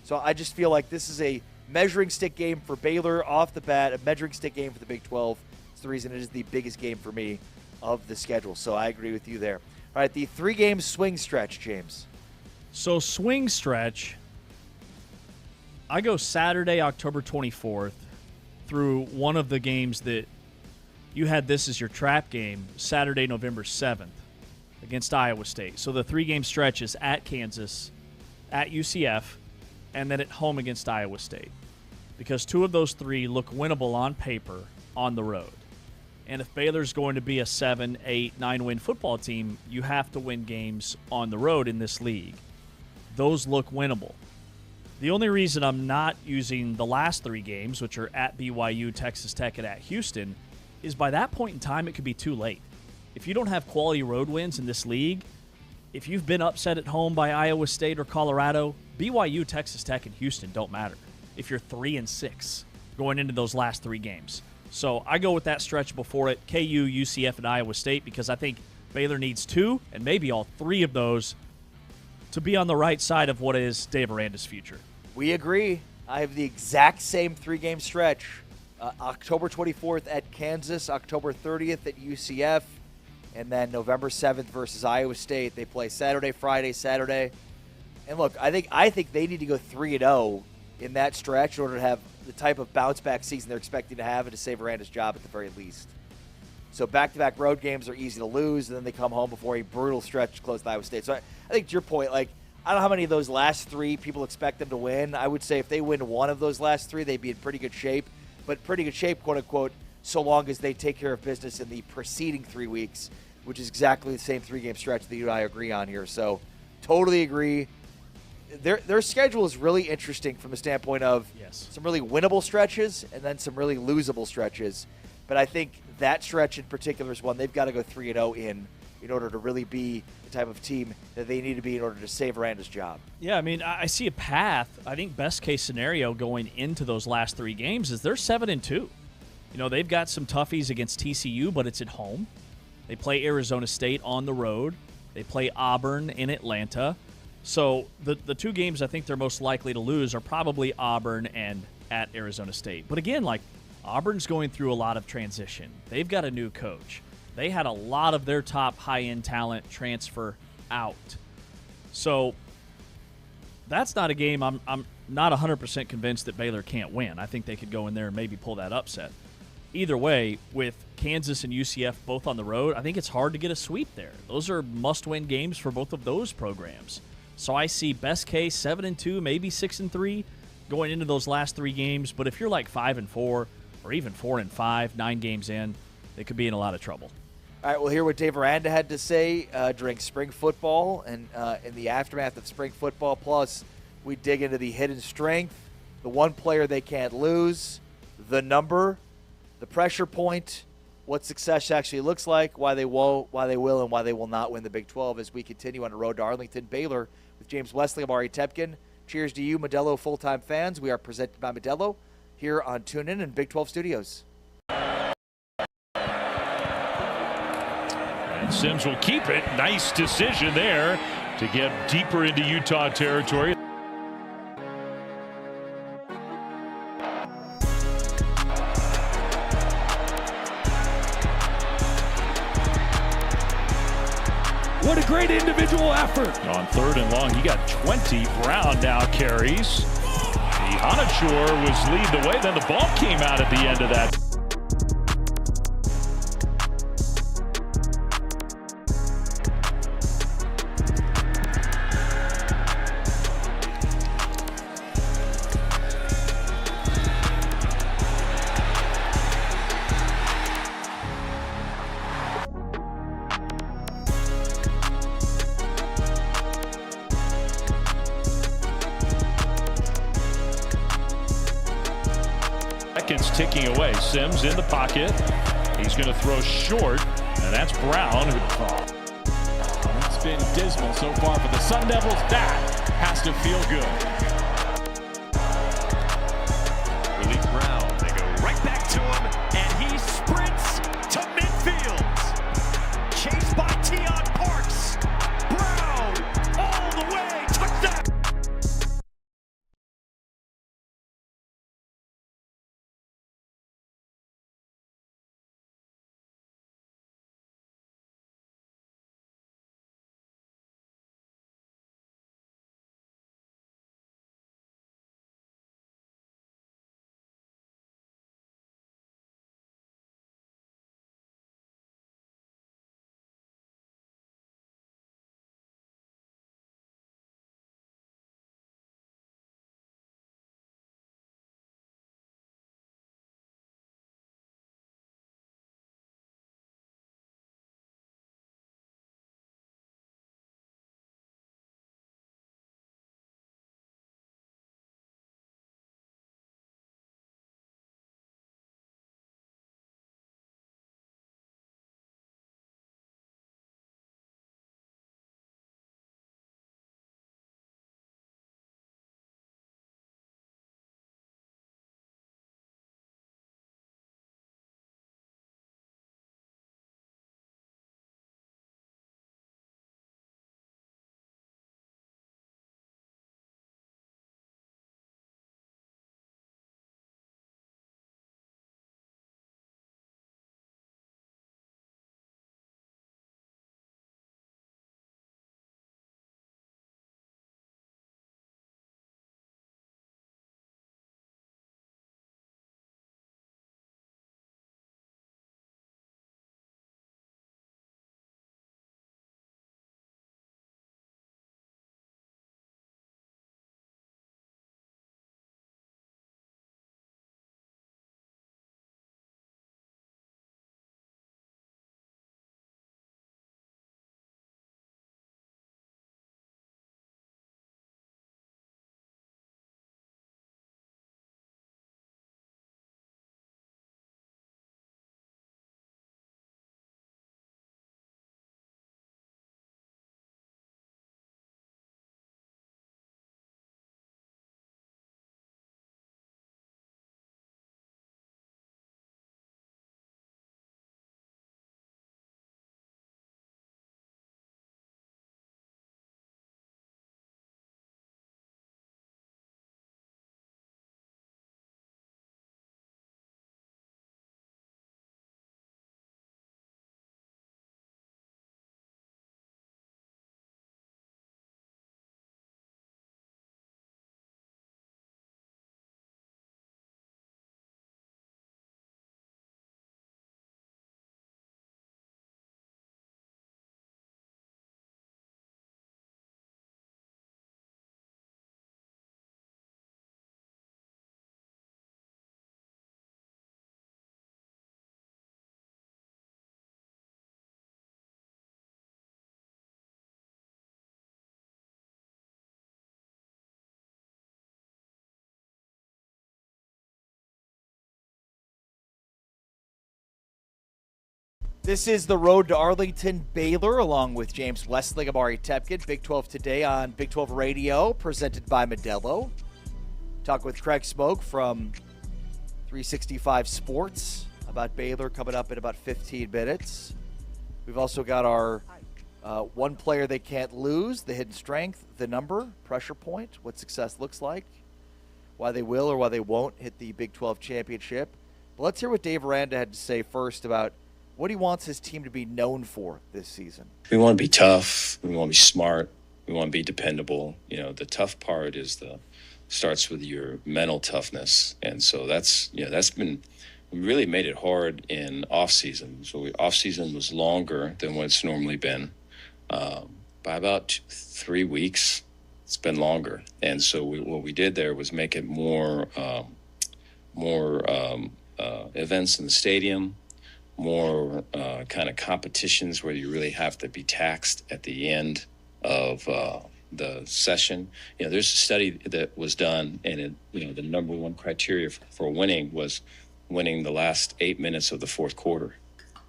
So I just feel like this is a measuring stick game for Baylor off the bat, a measuring stick game for the Big 12. It's the reason it is the biggest game for me of the schedule. So I agree with you there. All right, the 3-game swing stretch, James. So swing stretch, I go Saturday, October 24th through one of the games that you had this as your trap game Saturday, November 7th against Iowa State. So the 3-game stretch is at Kansas, at UCF, and then at home against Iowa State. Because 2 of those 3 look winnable on paper on the road. And if Baylor's going to be a 7, 8, 9-win football team, you have to win games on the road in this league. Those look winnable. The only reason I'm not using the last 3 games, which are at BYU, Texas Tech, and at Houston, is by that point in time, it could be too late. If you don't have quality road wins in this league, if you've been upset at home by Iowa State or Colorado, BYU, Texas Tech, and Houston don't matter if you're 3-6 going into those last 3 games. So I go with that stretch before it, KU, UCF, and Iowa State, because I think Baylor needs 2 and maybe all 3 of those to be on the right side of what is Dave Aranda's future. We agree. I have the exact same 3-game stretch. October 24th at Kansas, October 30th at UCF, and then November 7th versus Iowa State. They play Saturday, Friday, Saturday. And look, I think they need to go 3-0 in that stretch in order to have the type of bounce-back season they're expecting to have and to save Aranda's job at the very least. So back-to-back road games are easy to lose, and then they come home before a brutal stretch to close to Iowa State. So I think to your point, like, I don't know how many of those last 3 people expect them to win. I would say if they win 1 of those last 3, they'd be in pretty good shape. But pretty good shape, quote-unquote, so long as they take care of business in the preceding 3 weeks, which is exactly the same 3-game stretch that you and I agree on here. So totally agree. Their schedule is really interesting from the standpoint of some really winnable stretches and then some really losable stretches. But I think that stretch in particular is one they've got to go 3-0 in order to really be the type of team that they need to be in order to save Aranda's job. Yeah, I mean, I see a path. I think best case scenario going into those last 3 games is they're 7-2. You know, they've got some toughies against TCU, but it's at home. They play Arizona State on the road. They play Auburn in Atlanta. So the 2 games I think they're most likely to lose are probably Auburn and at Arizona State. But again, like, Auburn's going through a lot of transition. They've got a new coach. They had a lot of their top high-end talent transfer out. So that's not a game I'm not 100% convinced that Baylor can't win. I think they could go in there and maybe pull that upset. Either way, with Kansas and UCF both on the road, I think it's hard to get a sweep there. Those are must-win games for both of those programs. So I see best case 7-2, maybe 6-3 going into those last 3 games. But if you're like 5-4 or even 4-5, 9 games in, they could be in a lot of trouble. All right, we'll hear what Dave Aranda had to say during spring football and in the aftermath of spring football. Plus, we dig into the hidden strength, the one player they can't lose, the number, the pressure point, what success actually looks like, why they will, and why they will not win the Big 12 as we continue on the road to Arlington, Baylor with James Wesley, Amari Tepkin. Cheers to you, Modelo full-time fans. We are presented by Modelo here on TuneIn and Big 12 Studios. And Sims will keep it. Nice decision there to get deeper into Utah territory. What a great individual effort. On 3rd and long, he got 20. Brown now carries. Hanachur was leading the way. Then the ball came out at the end of that. Seconds ticking away. Sims in the pocket. He's going to throw short, and that's Brown. It's been dismal so far for the Sun Devils. That has to feel good. This is the road to Arlington, Baylor, along with James Westling, Amari Tepkin. Big 12 today on Big 12 Radio, presented by Modelo. Talk with Craig Smoke from 365 Sports about Baylor coming up in about 15 minutes. We've also got our one player they can't lose, the hidden strength, the number, pressure point, what success looks like, why they will or why they won't hit the Big 12 championship. But let's hear what Dave Aranda had to say first about what he wants his team to be known for this season. We want to be tough. We want to be smart. We want to be dependable. The tough part starts with your mental toughness. And so we really made it hard in off season. So off season was longer than what it's normally been. By about 3 weeks, it's been longer. And so what we did there was make it more events in the stadium, more kind of competitions where you really have to be taxed at the end of the session. There's a study that was done, and the number one criteria for winning was winning the last 8 minutes of the fourth quarter.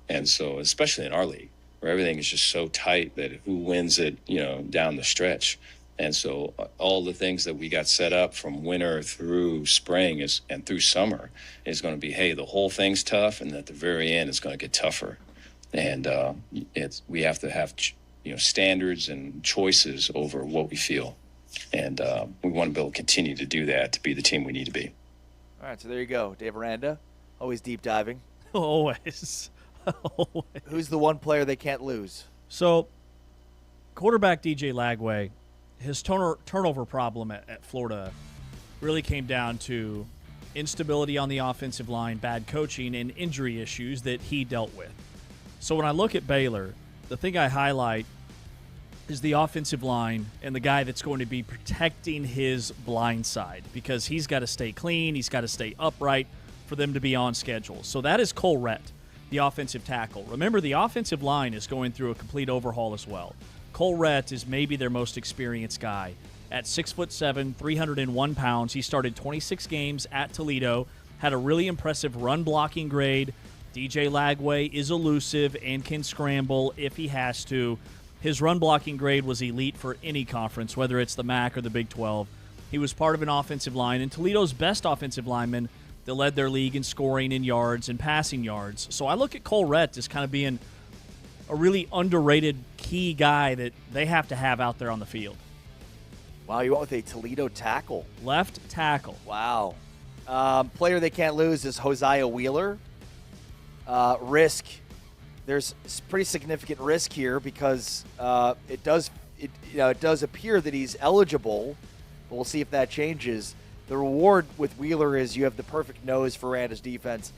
And so, especially in our league, where everything is just so tight that who wins it, down the stretch. And so all the things that we got set up from winter through spring and through summer is going to be, hey, the whole thing's tough, and at the very end it's going to get tougher. And we have to have standards and choices over what we feel. And we want to be able to continue to do that to be the team we need to be. All right, so there you go. Dave Aranda, always deep diving. Always. Who's the one player they can't lose? So, quarterback DJ Lagway, his turnover problem at Florida really came down to instability on the offensive line, bad coaching, and injury issues that he dealt with. So when I look at Baylor, the thing I highlight is the offensive line and the guy that's going to be protecting his blind side, because he's got to stay clean, he's got to stay upright for them to be on schedule. So that is Cole Rett, the offensive tackle. Remember, the offensive line is going through a complete overhaul as well. Cole Rett is maybe their most experienced guy. At 6'7", 301 pounds, he started 26 games at Toledo, had a really impressive run blocking grade. DJ Lagway is elusive and can scramble if he has to. His run blocking grade was elite for any conference, whether it's the MAC or the Big 12. He was part of an offensive line, and Toledo's best offensive lineman that led their league in scoring in yards and passing yards. So I look at Cole Rett as kind of being a really underrated key guy that they have to have out there on the field. Wow, you went with a Toledo tackle. Left tackle. Wow. Player they can't lose is Hosea Wheeler. Risk. There's pretty significant risk here because it does appear that he's eligible, but we'll see if that changes. The reward with Wheeler is you have the perfect nose for Aranda's defense.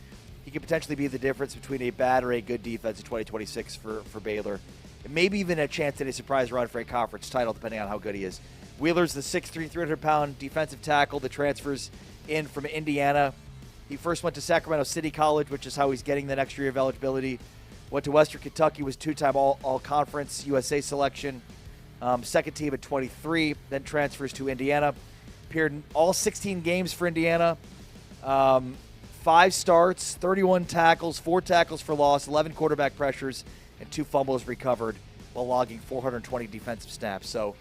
He could potentially be the difference between a bad or a good defense in 2026 for Baylor. And maybe even a chance at a surprise run for a conference title, depending on how good he is. Wheeler's the 6'3", 300-pound defensive tackle that transfers in from Indiana. He first went to Sacramento City College, which is how he's getting the next year of eligibility. Went to Western Kentucky, was two-time All-Conference USA selection. Second team at 23, then transfers to Indiana. Appeared in all 16 games for Indiana. 5 starts, 31 tackles, 4 tackles for loss, 11 quarterback pressures, and 2 fumbles recovered while logging 420 defensive snaps. So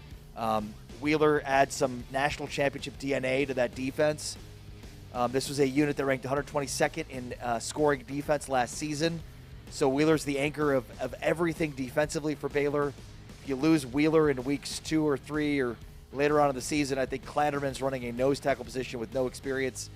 Wheeler adds some national championship DNA to that defense. This was a unit that ranked 122nd in scoring defense last season. So Wheeler's the anchor of everything defensively for Baylor. If you lose Wheeler in weeks 2 or 3 or later on in the season, I think Clatterman's running a nose tackle position with no experience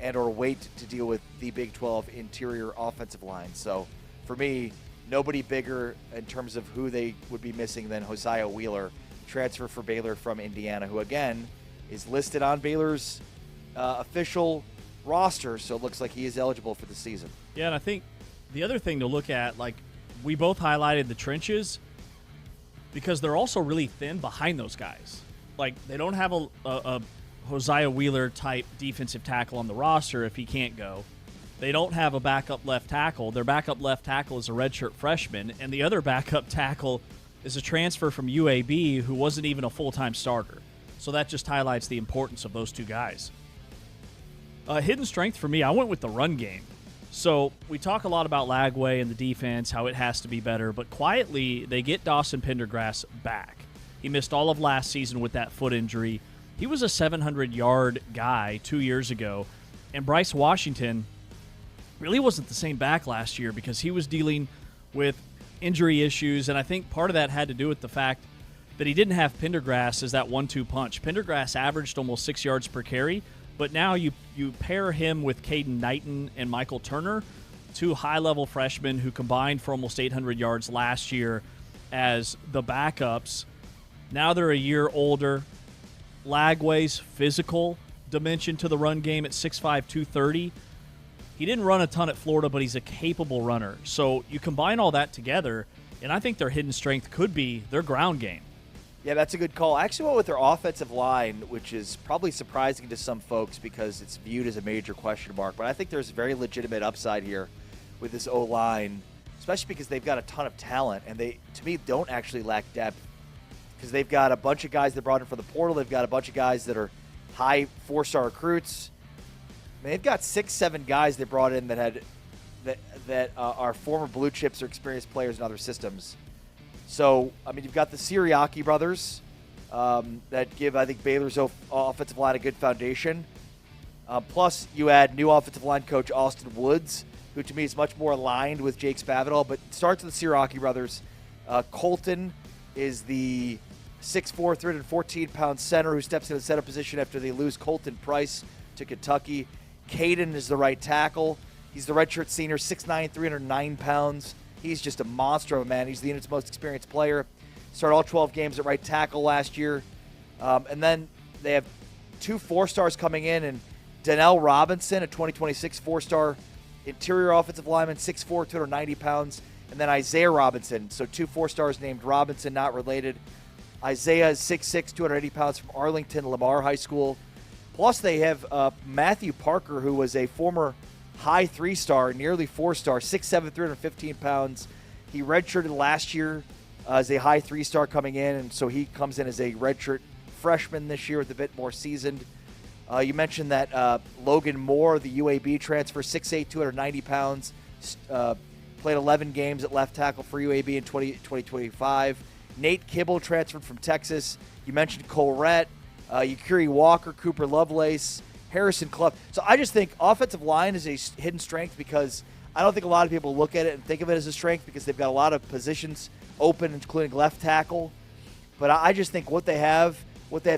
and or weight to deal with the Big 12 interior offensive line. So for me, nobody bigger in terms of who they would be missing than Hosea Wheeler, transfer for Baylor from Indiana, who again is listed on Baylor's official roster, so it looks like he is eligible for the season. Yeah, and I think the other thing to look at, like we both highlighted the trenches, because they're also really thin behind those guys. Like they don't have a Hosea Wheeler type defensive tackle on the roster if he can't go. They don't have a backup left tackle. Their backup left tackle is a redshirt freshman, and the other backup tackle is a transfer from UAB who wasn't even a full-time starter. So that just highlights the importance of those two guys. Hidden strength for me, I went with the run game. So we talk a lot about Lagway and the defense, how it has to be better, but quietly they get Dawson Pendergrass back. He missed all of last season with that foot injury. He was a 700-yard guy 2 years ago, and Bryce Washington really wasn't the same back last year because he was dealing with injury issues, and I think part of that had to do with the fact that he didn't have Pendergrass as that 1-2 punch. Pendergrass averaged almost 6 yards per carry, but now you pair him with Caden Knighton and Michael Turner, two high-level freshmen who combined for almost 800 yards last year as the backups. Now they're a year older. Lagway's physical dimension to the run game at 6'5", 230. He didn't run a ton at Florida, but he's a capable runner. So you combine all that together, and I think their hidden strength could be their ground game. Yeah, that's a good call. I actually went with their offensive line, which is probably surprising to some folks because it's viewed as a major question mark. But I think there's very legitimate upside here with this O-line, especially because they've got a ton of talent, and they, to me, don't actually lack depth because they've got a bunch of guys that brought in for the portal. They've got a bunch of guys that are high four-star recruits. I mean, they've got 6-7 guys they brought in that are former blue chips or experienced players in other systems. So, I mean, you've got the Siriaki brothers that give, I think, Baylor's offensive line a good foundation. Plus, you add new offensive line coach Austin Woods, who to me is much more aligned with Jake Spavital. But it starts with the Siriaki brothers. Colton is the 6'4", 314-pound center who steps into the center position after they lose Colton Price to Kentucky. Caden is the right tackle. He's the redshirt senior, 6'9", 309 pounds. He's just a monster of a man. He's the unit's most experienced player. Started all 12 games at right tackle last year. And then they have 2 4-stars coming in, and Donnell Robinson, a 2026 4-star interior offensive lineman, 6'4", 290 pounds. And then Isaiah Robinson, so 2 4-stars named Robinson, not related. Isaiah is 6'6", 280 pounds from Arlington Lamar High School. Plus they have Matthew Parker, who was a former high 3-star, nearly 4-star, 6'7", 315 pounds. He redshirted last year as a high 3-star coming in, and so he comes in as a redshirt freshman this year with a bit more seasoned. You mentioned that Logan Moore, the UAB transfer, 6'8", 290 pounds, played 11 games at left tackle for UAB in 2025. Nate Kibble transferred from Texas. You mentioned Colrett, Yakiri Walker, Cooper Lovelace, Harrison Clough. So I just think offensive line is a hidden strength because I don't think a lot of people look at it and think of it as a strength because they've got a lot of positions open, including left tackle. But I just think what they have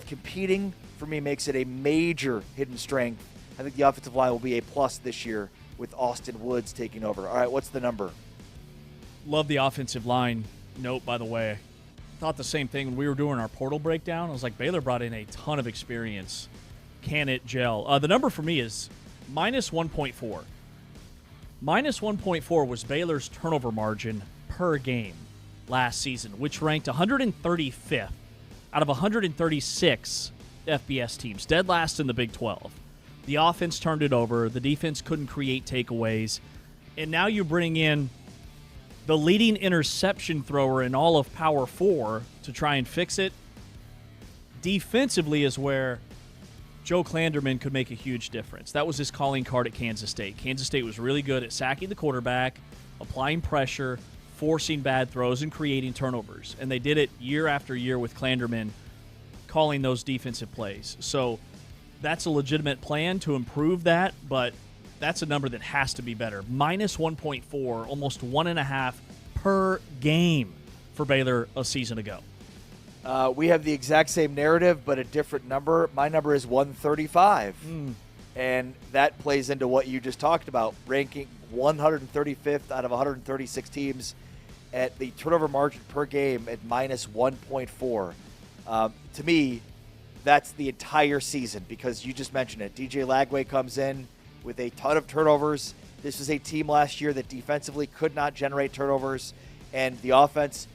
competing for me makes it a major hidden strength. I think the offensive line will be a plus this year with Austin Woods taking over. All right, what's the number? Love the offensive line note, by the way. Thought the same thing when we were doing our portal breakdown. I was like, Baylor brought in a ton of experience. Can it gel? The number for me is minus 1.4. Minus 1.4 was Baylor's turnover margin per game last season, which ranked 135th out of 136 FBS teams, dead last in the Big 12. The offense turned it over. The defense couldn't create takeaways. And now you bring in the leading interception thrower in all of Power 4 to try and fix it. Defensively is where Joe Klanderman could make a huge difference. That was his calling card at Kansas State. Kansas State was really good at sacking the quarterback, applying pressure, forcing bad throws, and creating turnovers. And they did it year after year with Klanderman calling those defensive plays. So that's a legitimate plan to improve that, but that's a number that has to be better. Minus 1.4, almost 1.5 per game for Baylor a season ago. We have the exact same narrative, but a different number. My number is 135. And that plays into what you just talked about, ranking 135th out of 136 teams at the turnover margin per game at minus 1.4. To me, that's the entire season because you just mentioned it. DJ Lagway comes in with a ton of turnovers. This was a team last year that defensively could not generate turnovers, and the offense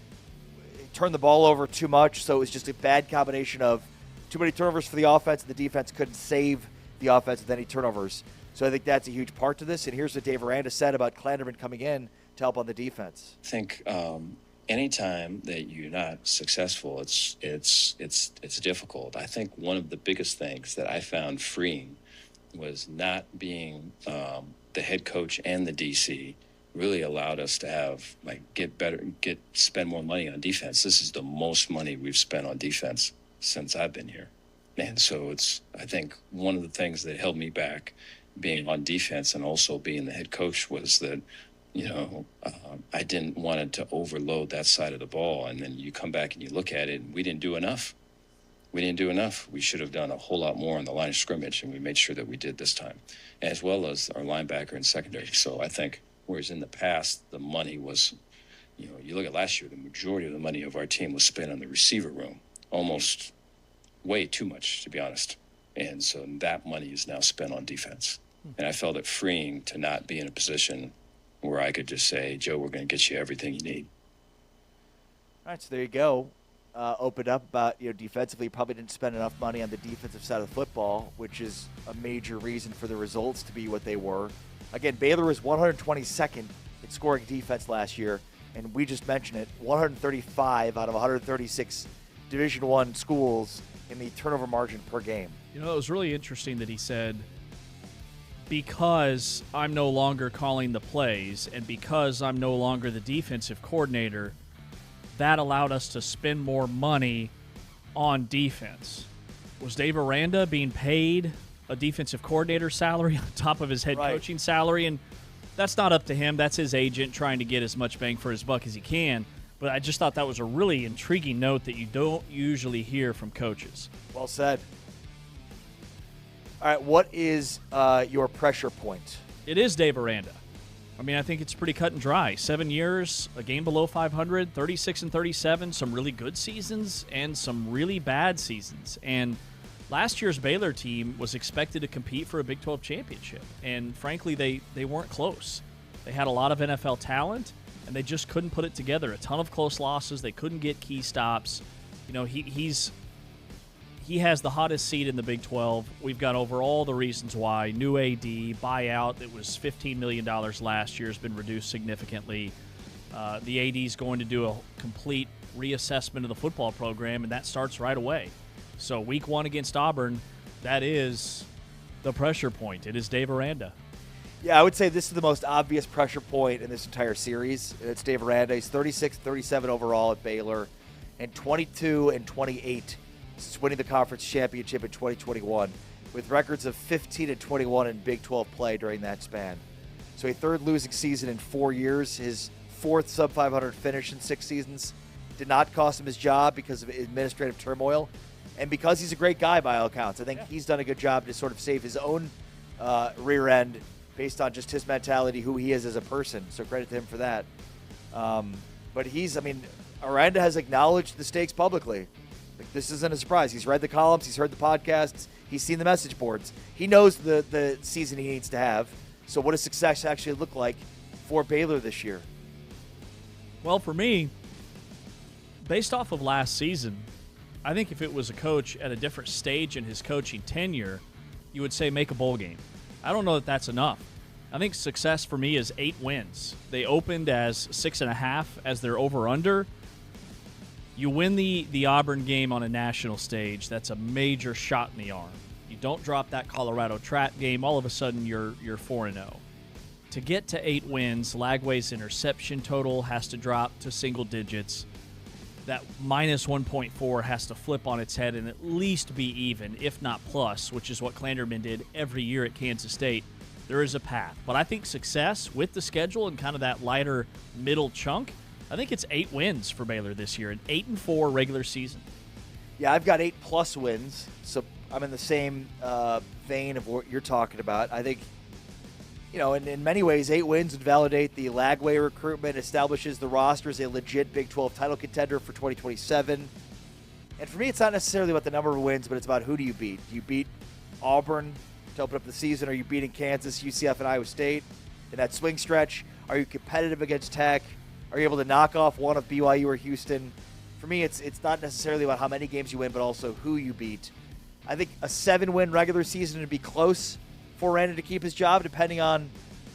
turned the ball over too much, so it was just a bad combination of too many turnovers for the offense, and the defense couldn't save the offense with any turnovers. So I think that's a huge part to this, and here's what Dave Aranda said about Klanderman coming in to help on the defense. I think anytime that you're not successful, it's difficult. I think one of the biggest things that I found freeing was not being the head coach and the DC really allowed us to have, like, spend more money on defense. This is the most money we've spent on defense since I've been here. And so I think one of the things that held me back being on defense and also being the head coach was that, I didn't want it to overload that side of the ball. And then you come back and you look at it, and we didn't do enough. We should have done a whole lot more on the line of scrimmage, and we made sure that we did this time, as well as our linebacker and secondary. So I think, whereas in the past, the money was, you look at last year, the majority of the money of our team was spent on the receiver room, almost way too much, to be honest. And so that money is now spent on defense. And I felt it freeing to not be in a position where I could just say, Joe, we're going to get you everything you need. All right, so there you go. Opened up about, defensively, probably didn't spend enough money on the defensive side of the football, which is a major reason for the results to be what they were. Again, Baylor was 122nd in scoring defense last year, and we just mentioned it, 135 out of 136 Division I schools in the turnover margin per game. It was really interesting that he said, because I'm no longer calling the plays and because I'm no longer the defensive coordinator, that allowed us to spend more money on defense. Was Dave Aranda being paid a defensive coordinator salary on top of his head coaching salary? And that's not up to him. That's his agent trying to get as much bang for his buck as he can. But I just thought that was a really intriguing note that you don't usually hear from coaches. Well said. All right, what is your pressure point? It is Dave Aranda. I mean, I think it's pretty cut and dry. 7 years, a game below 500, 36-37, some really good seasons and some really bad seasons. And last year's Baylor team was expected to compete for a Big 12 championship. And frankly, they weren't close. They had a lot of NFL talent, and they just couldn't put it together. A ton of close losses. They couldn't get key stops. He has the hottest seat in the Big 12. We've gone over all the reasons why. New AD, buyout that was $15 million last year has been reduced significantly. The AD is going to do a complete reassessment of the football program, and that starts right away. So week 1 against Auburn, that is the pressure point. It is Dave Aranda. Yeah, I would say this is the most obvious pressure point in this entire series. It's Dave Aranda. He's 36-37 overall at Baylor and 22-28 since winning the conference championship in 2021, with records of 15-21 in Big 12 play during that span. So a third losing season in 4 years. His fourth sub-500 finish in 6 seasons did not cost him his job because of administrative turmoil, and because he's a great guy by all accounts. I think he's done a good job to sort of save his own rear end based on just his mentality, who he is as a person. So credit to him for that. But Aranda has acknowledged the stakes publicly. Like, this isn't a surprise. He's read the columns. He's heard the podcasts. He's seen the message boards. He knows the season he needs to have. So what does success actually look like for Baylor this year? Well, for me, based off of last season, I think if it was a coach at a different stage in his coaching tenure, you would say make a bowl game. I don't know that that's enough. I think success for me is 8 wins. They opened as 6.5 as their over-under. You win the Auburn game on a national stage, that's a major shot in the arm. You don't drop that Colorado trap game, all of a sudden you're 4-0. To get to 8 wins, Lagway's interception total has to drop to single digits. That minus 1.4 has to flip on its head and at least be even, if not plus, which is what Clanderman did every year at Kansas State. There is a path. But I think success with the schedule and kind of that lighter middle chunk, I think it's 8 wins for Baylor this year, an 8-4 regular season. Yeah, I've got 8+ wins, so I'm in the same vein of what you're talking about. I think, in many ways, 8 wins would validate the Lagway recruitment, establishes the roster as a legit Big 12 title contender for 2027. And for me, it's not necessarily about the number of wins, but it's about who do you beat. Do you beat Auburn to open up the season? Are you beating Kansas, UCF, and Iowa State in that swing stretch? Are you competitive against Tech? Are you able to knock off one of BYU or Houston? For me, it's not necessarily about how many games you win, but also who you beat. I think a 7-win regular season would be close for Aranda to keep his job, depending on,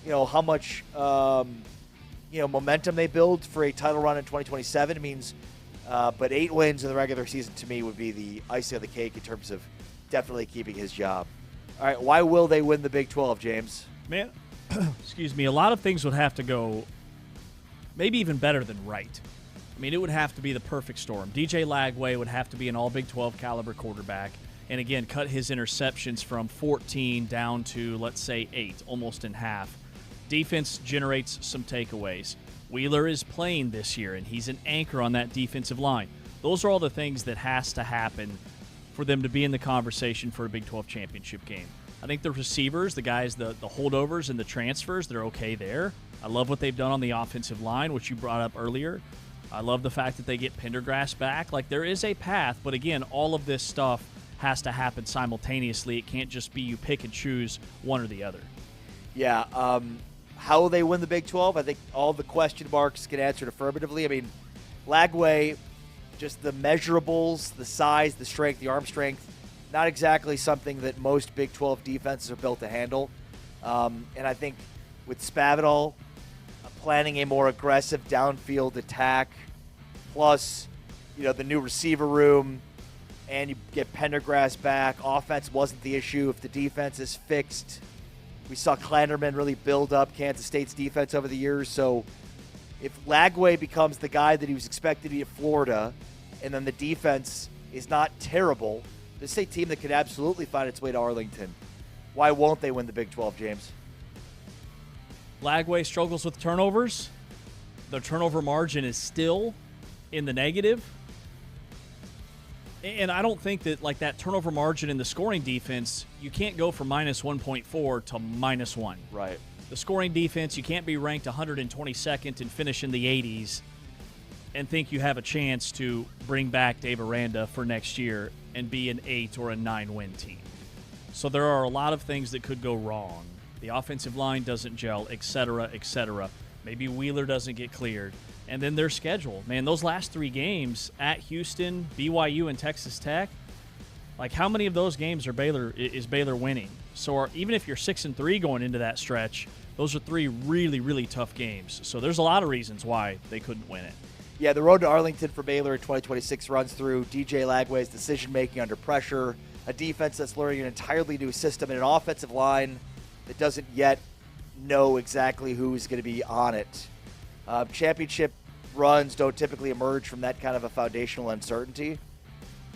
how much, momentum they build for a title run in 2027. It means, but 8 wins in the regular season to me would be the icing on the cake in terms of definitely keeping his job. All right, why will they win the Big 12, James? Man, excuse me, a lot of things would have to go maybe even better than right. I mean, it would have to be the perfect storm. DJ Lagway would have to be an all Big 12 caliber quarterback. And again, cut his interceptions from 14 down to, let's say, 8, almost in half. Defense generates some takeaways. Wheeler is playing this year, and he's an anchor on that defensive line. Those are all the things that has to happen for them to be in the conversation for a Big 12 championship game. I think the receivers, the guys, the holdovers and the transfers, they're okay there. I love what they've done on the offensive line, which you brought up earlier. I love the fact that they get Pendergrass back. Like, there is a path, but again, all of this stuff has to happen simultaneously. It can't just be you pick and choose one or the other. Yeah, how will they win the Big 12? I think all the question marks get answered affirmatively. I mean, Lagway, just the measurables, the size, the strength, the arm strength, not exactly something that most Big 12 defenses are built to handle. And I think with Spavital planning a more aggressive downfield attack, plus, the new receiver room, and you get Pendergrass back. Offense wasn't the issue if the defense is fixed. We saw Klanderman really build up Kansas State's defense over the years. So if Lagway becomes the guy that he was expected to be at Florida, and then the defense is not terrible, this is a team that could absolutely find its way to Arlington. Why won't they win the Big 12, James? Lagway struggles with turnovers. The turnover margin is still in the negative. And I don't think that, like, that turnover margin in the scoring defense, you can't go from minus 1.4 to minus 1. Right. The scoring defense, you can't be ranked 122nd and finish in the 80s and think you have a chance to bring back Dave Aranda for next year and be an 8 or a 9-win team. So there are a lot of things that could go wrong. The offensive line doesn't gel, et cetera, et cetera. Maybe Wheeler doesn't get cleared. And then their schedule. Man, those last 3 games at Houston, BYU, and Texas Tech, like, how many of those games is Baylor winning? So even if you're 6-3 going into that stretch, those are 3 really, really tough games. So there's a lot of reasons why they couldn't win it. Yeah, the road to Arlington for Baylor in 2026 runs through DJ Lagway's decision-making under pressure, a defense that's learning an entirely new system, and an offensive line that doesn't yet know exactly who's going to be on it. Championship runs don't typically emerge from that kind of a foundational uncertainty.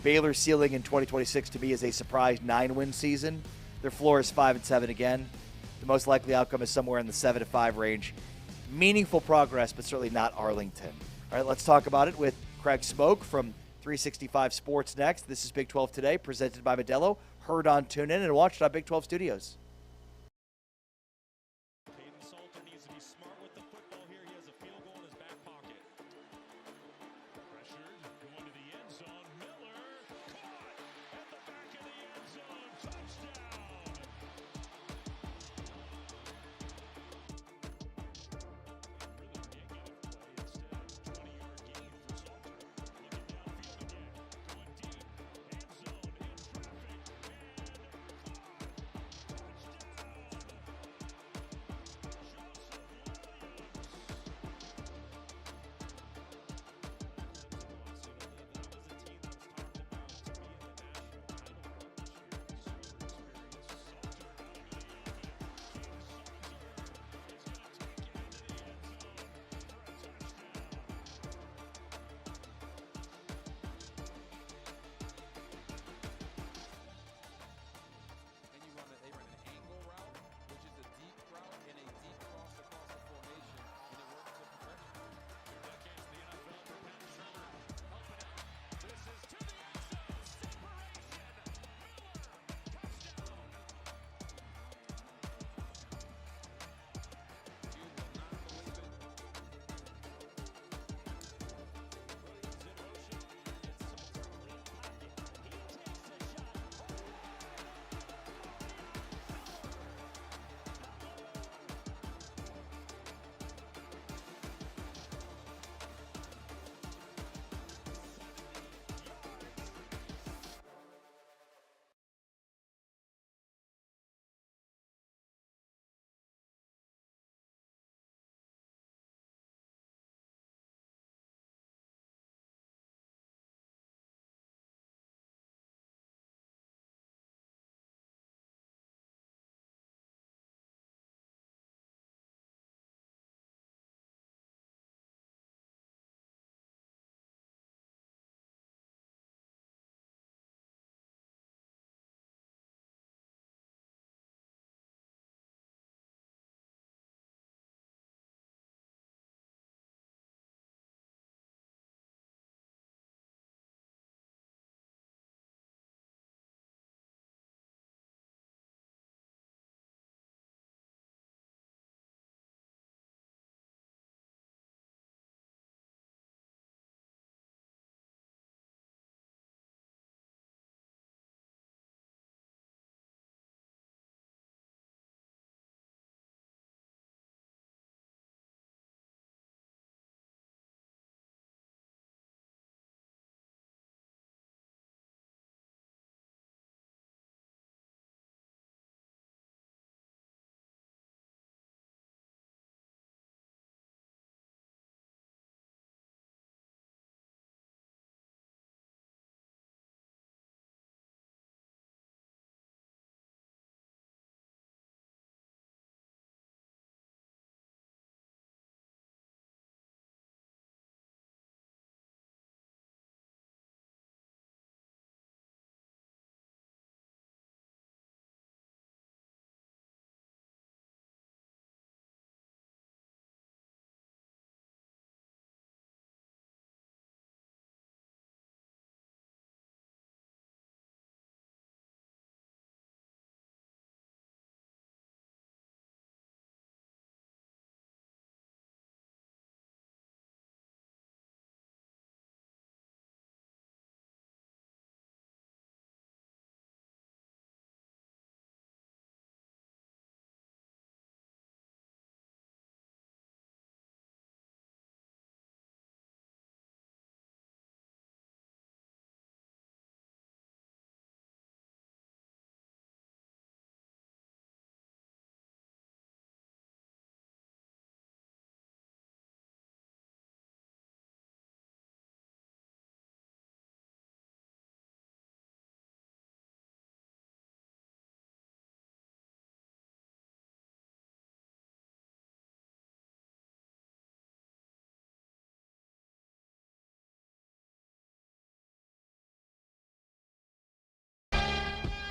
Baylor's ceiling in 2026 to me is a surprise 9-win season. Their floor is 5-7 again. The most likely outcome is somewhere in the 7-5 range. Meaningful progress, but certainly not Arlington. All right, let's talk about it with Craig Smoke from 365 Sports next. This is Big 12 Today, presented by Modelo. Heard on TuneIn and watched on Big 12 Studios.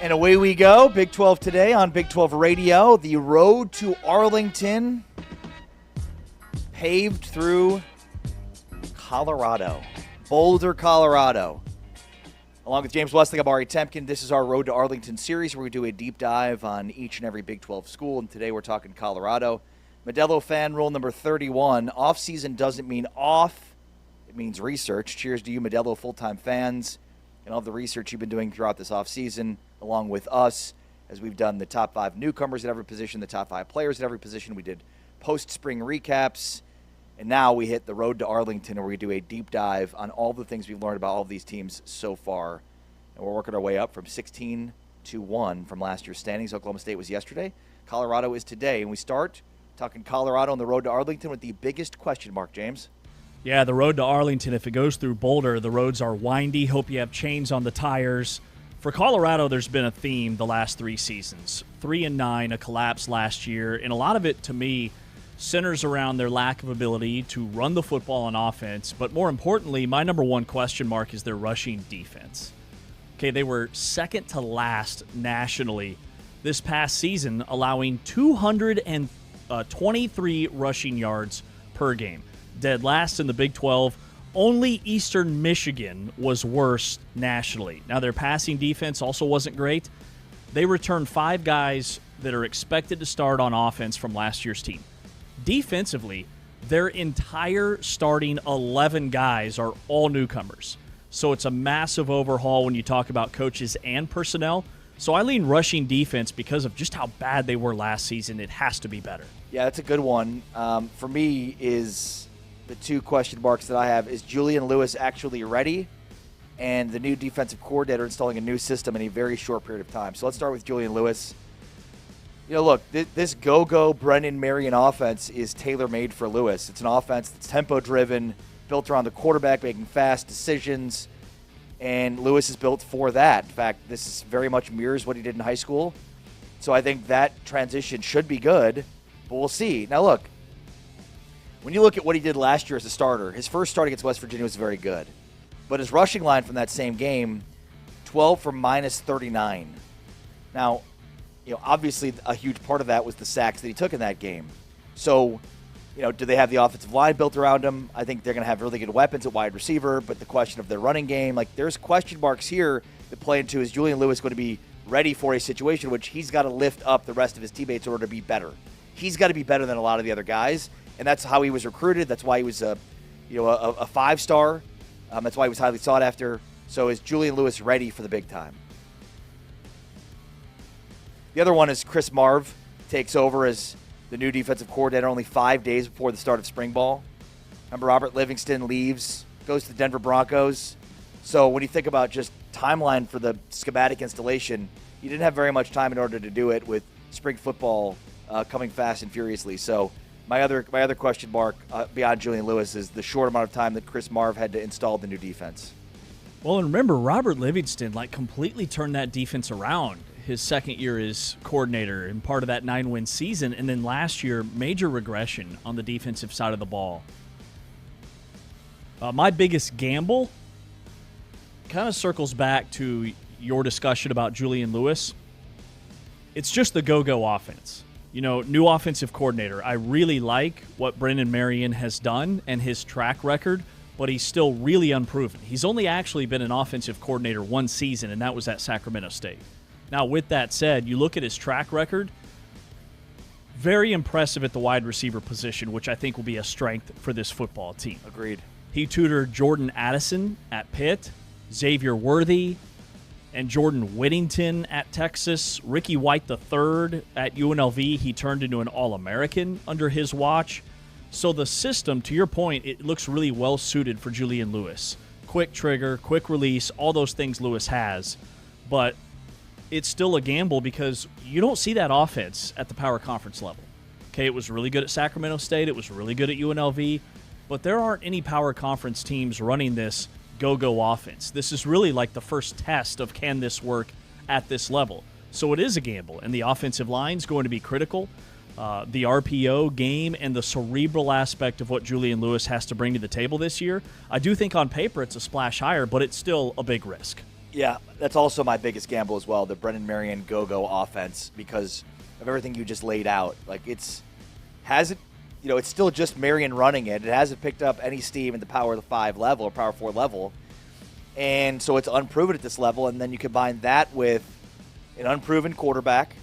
And away we go. Big 12 today on Big 12 Radio. The road to Arlington, paved through Colorado. Boulder, Colorado. Along with James Westling, I'm Ari Temkin. This is our Road to Arlington series where we do a deep dive on each and every Big 12 school. And today we're talking Colorado. Modelo fan rule number 31. Off-season doesn't mean off. It means research. Cheers to you, Modelo full-time fans, and all the research you've been doing throughout this offseason, along with us, as we've done the top 5 newcomers at every position, the top 5 players at every position. We did post-spring recaps, and now we hit the road to Arlington, where we do a deep dive on all the things we've learned about all of these teams so far. And we're working our way up from 16 to 1 from last year's standings. Oklahoma State was yesterday. Colorado is today. And we start talking Colorado on the road to Arlington with the biggest question mark, James. Yeah, the road to Arlington, if it goes through Boulder, the roads are windy. Hope you have chains on the tires. For Colorado, there's been a theme the last 3 seasons. 3-9, a collapse last year. And a lot of it, to me, centers around their lack of ability to run the football on offense. But more importantly, my number one question mark is their rushing defense. Okay, they were second to last nationally this past season, allowing 223 rushing yards per game. Dead last in the Big 12. Only Eastern Michigan was worse nationally. Now, their passing defense also wasn't great. They returned 5 guys that are expected to start on offense from last year's team. Defensively, their entire starting 11 guys are all newcomers. So it's a massive overhaul when you talk about coaches and personnel. So I lean rushing defense because of just how bad they were last season. It has to be better. Yeah, that's a good one. For me, is the 2 question marks that I have. Is Julian Lewis actually ready? And the new defensive coordinator installing a new system in a very short period of time. So let's start with Julian Lewis. You know, look, this go-go Brennan Marion offense is tailor-made for Lewis. It's an offense that's tempo-driven, built around the quarterback, making fast decisions, and Lewis is built for that. In fact, this is very much mirrors what he did in high school. So I think that transition should be good, but we'll see. Now, look, when you look at what he did last year as a starter, his first start against West Virginia was very good. But his rushing line from that same game, 12 for minus 39. Now, you know, obviously a huge part of that was the sacks that he took in that game. So, you know, do they have the offensive line built around him? I think they're going to have really good weapons at wide receiver, but the question of their running game, like there's question marks here that play into, is Julian Lewis going to be ready for a situation which he's got to lift up the rest of his teammates in order to be better. He's got to be better than a lot of the other guys, and that's how he was recruited. That's why he was a 5-star. That's why he was highly sought after. So is Julian Lewis ready for the big time? The other one is Chris Marve takes over as the new defensive coordinator only 5 days before the start of spring ball. Remember, Robert Livingston leaves, goes to the Denver Broncos. So when you think about just timeline for the schematic installation, you didn't have very much time in order to do it with spring football coming fast and furiously. So my other question mark beyond Julian Lewis is the short amount of time that Chris Marve had to install the new defense. Well, and remember, Robert Livingston completely turned that defense around his second year as coordinator and part of that 9-win season. And then last year, major regression on the defensive side of the ball. My biggest gamble kind of circles back to your discussion about Julian Lewis. It's just the go-go offense. You know, new offensive coordinator. I really like what Brennan Marion has done and his track record, but he's still really unproven. He's only actually been an offensive coordinator 1 season, and that was at Sacramento State. Now, with that said, you look at his track record, very impressive at the wide receiver position, which I think will be a strength for this football team. Agreed. He tutored Jordan Addison at Pitt, Xavier Worthy, and Jordan Whittington at Texas. Ricky White III at UNLV, he turned into an All-American under his watch. So the system, to your point, it looks really well-suited for Julian Lewis. Quick trigger, quick release, all those things Lewis has. But it's still a gamble because you don't see that offense at the power conference level. Okay, it was really good at Sacramento State. It was really good at UNLV. But there aren't any power conference teams running this go-go offense. This is really like the first test of can this work at this level. So it is a gamble, and the offensive line is going to be critical. The RPO game and the cerebral aspect of what Julian Lewis has to bring to the table this year, I do think on paper it's a splash higher, but it's still a big risk. Yeah, that's also my biggest gamble as well, the Brendan Marion go-go offense, because of everything you just laid out. Like, it's still just Marion running it. It hasn't picked up any steam at the Power 5 level or Power 4 level. And so it's unproven at this level, and then you combine that with an unproven quarterback,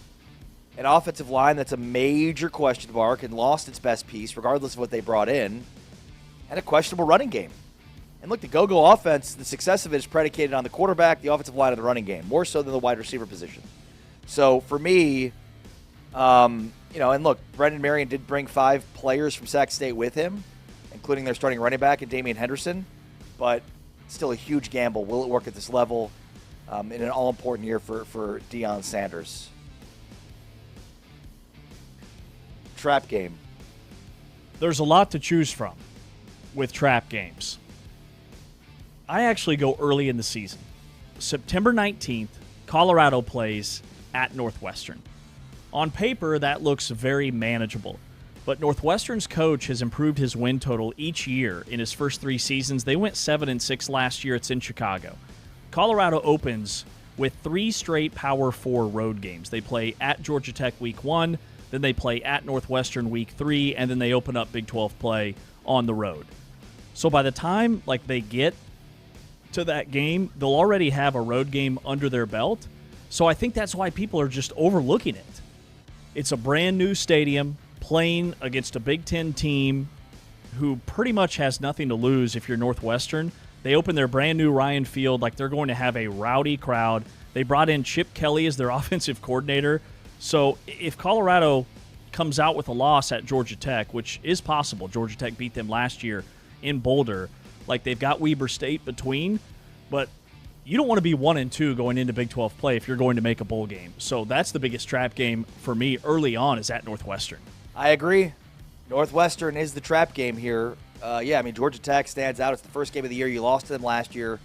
an offensive line that's a major question mark and lost its best piece, regardless of what they brought in, and a questionable running game. And look, the go-go offense, the success of it is predicated on the quarterback, the offensive line, and the running game, more so than the wide receiver position. So for me, and look, Brendan Marion did bring 5 players from Sac State with him, including their starting running back and Damian Henderson, but still a huge gamble. Will it work at this level in an all-important year for Deion Sanders? Trap game. There's a lot to choose from with trap games. I actually go early in the season. September 19th, Colorado plays at Northwestern. On paper, that looks very manageable, but Northwestern's coach has improved his win total each year in his first 3 seasons. They went 7-6 last year. It's in Chicago. Colorado opens with 3 straight Power 4 road games. They play at Georgia Tech week 1, then they play at Northwestern week 3, and then they open up Big 12 play on the road. So by the time they get to that game, they'll already have a road game under their belt. So I think that's why people are just overlooking it. It's a brand new stadium playing against a Big Ten team who pretty much has nothing to lose if you're Northwestern. They open their brand new Ryan Field like they're going to have a rowdy crowd. They brought in Chip Kelly as their offensive coordinator. So if Colorado comes out with a loss at Georgia Tech, which is possible, Georgia Tech beat them last year in Boulder, they've got Weber State between, but you don't want to be 1-2 going into Big 12 play if you're going to make a bowl game. So that's the biggest trap game for me early on, is at Northwestern. I agree. Northwestern is the trap game here. Georgia Tech stands out. It's the first game of the year. You lost to them last year.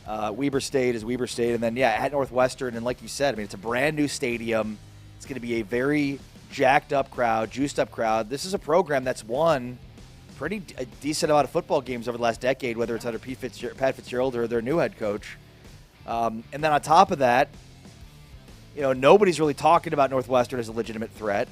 Weber State is Weber State. And then, at Northwestern, and like you said, it's a brand new stadium. It's going to be a very jacked up crowd, juiced up crowd. This is a program that's won a decent amount of football games over the last decade, whether it's under Pat Fitzgerald or their new head coach. And then on top of that, nobody's really talking about Northwestern as a legitimate threat.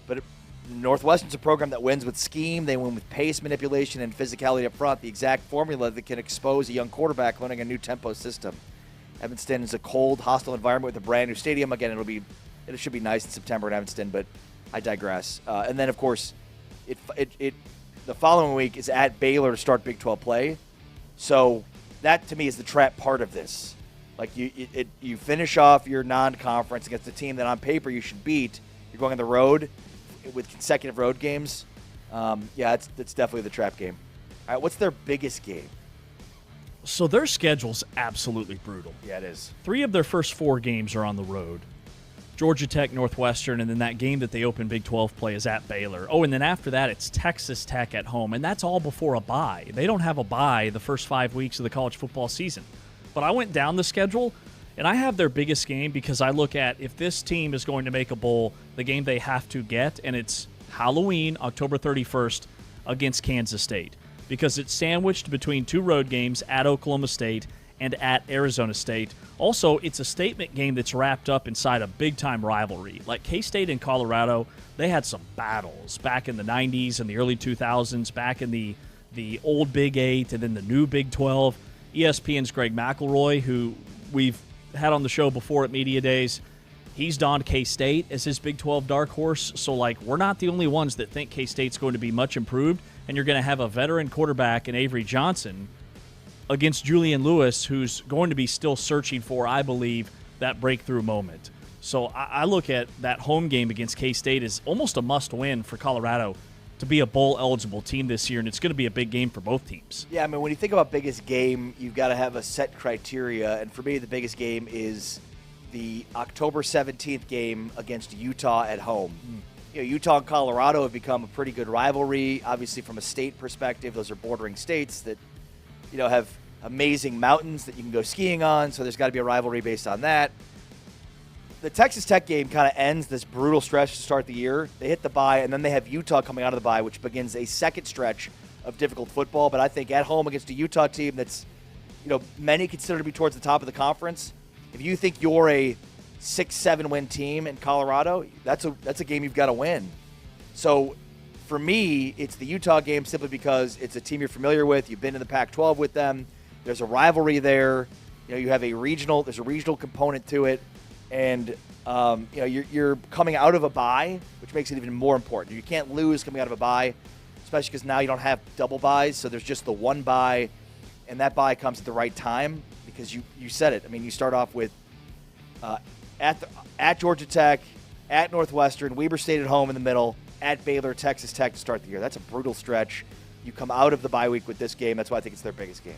But Northwestern's a program that wins with scheme. They win with pace manipulation and physicality up front, the exact formula that can expose a young quarterback learning a new tempo system. Evanston is a cold, hostile environment with a brand new stadium. Again, it should be nice in September in Evanston, but I digress. And then, of course, the following week is at Baylor to start Big 12 play. So that, to me, is the trap part of this. You finish off your non-conference against a team that on paper you should beat. You're going on the road with consecutive road games. It's definitely the trap game. All right, what's their biggest game? So their schedule's absolutely brutal. Yeah, it is. 3 of their first 4 games are on the road. Georgia Tech, Northwestern, and then that game that they open Big 12 play is at Baylor. Oh, and then after that, it's Texas Tech at home, and that's all before a bye. They don't have a bye the first 5 weeks of the college football season. But I went down the schedule, and I have their biggest game because I look at, if this team is going to make a bowl, the game they have to get, and it's Halloween, October 31st, against Kansas State, because it's sandwiched between 2 road games at Oklahoma State and at Arizona State. Also, it's a statement game that's wrapped up inside a big-time rivalry. Like K-State and Colorado, they had some battles back in the 90s and the early 2000s, back in the old Big 8 and then the new Big 12. ESPN's Greg McElroy, who we've had on the show before at Media Days, he's donned K-State as his Big 12 dark horse. So, we're not the only ones that think K-State's going to be much improved, and you're going to have a veteran quarterback in Avery Johnson against Julian Lewis, who's going to be still searching for, I believe, that breakthrough moment. So I look at that home game against K-State as almost a must-win for Colorado to be a bowl-eligible team this year, and it's going to be a big game for both teams. Yeah, when you think about biggest game, you've got to have a set criteria, and for me, the biggest game is the October 17th game against Utah at home. Utah and Colorado have become a pretty good rivalry. Obviously, from a state perspective, those are bordering states that have amazing mountains that you can go skiing on, so there's got to be a rivalry based on that. The Texas Tech game kind of ends this brutal stretch to start the year. They hit the bye, and then they have Utah coming out of the bye, which begins a second stretch of difficult football. But I think at home against a Utah team that's many consider to be towards the top of the conference. If you think you're a 6-7 win team in Colorado, that's a game you've got to win. So for me, it's the Utah game simply because it's a team you're familiar with. You've been in the Pac-12 with them. There's a rivalry there. You have there's a regional component to it, and you're coming out of a bye, which makes it even more important. You can't lose coming out of a bye, especially because now you don't have double byes. So there's just the one bye, and that bye comes at the right time because you said it. I mean, you start off with at Georgia Tech, at Northwestern, Weber State at home in the middle, at Baylor, Texas Tech to start the year. That's a brutal stretch. You come out of the bye week with this game. That's why I think it's their biggest game.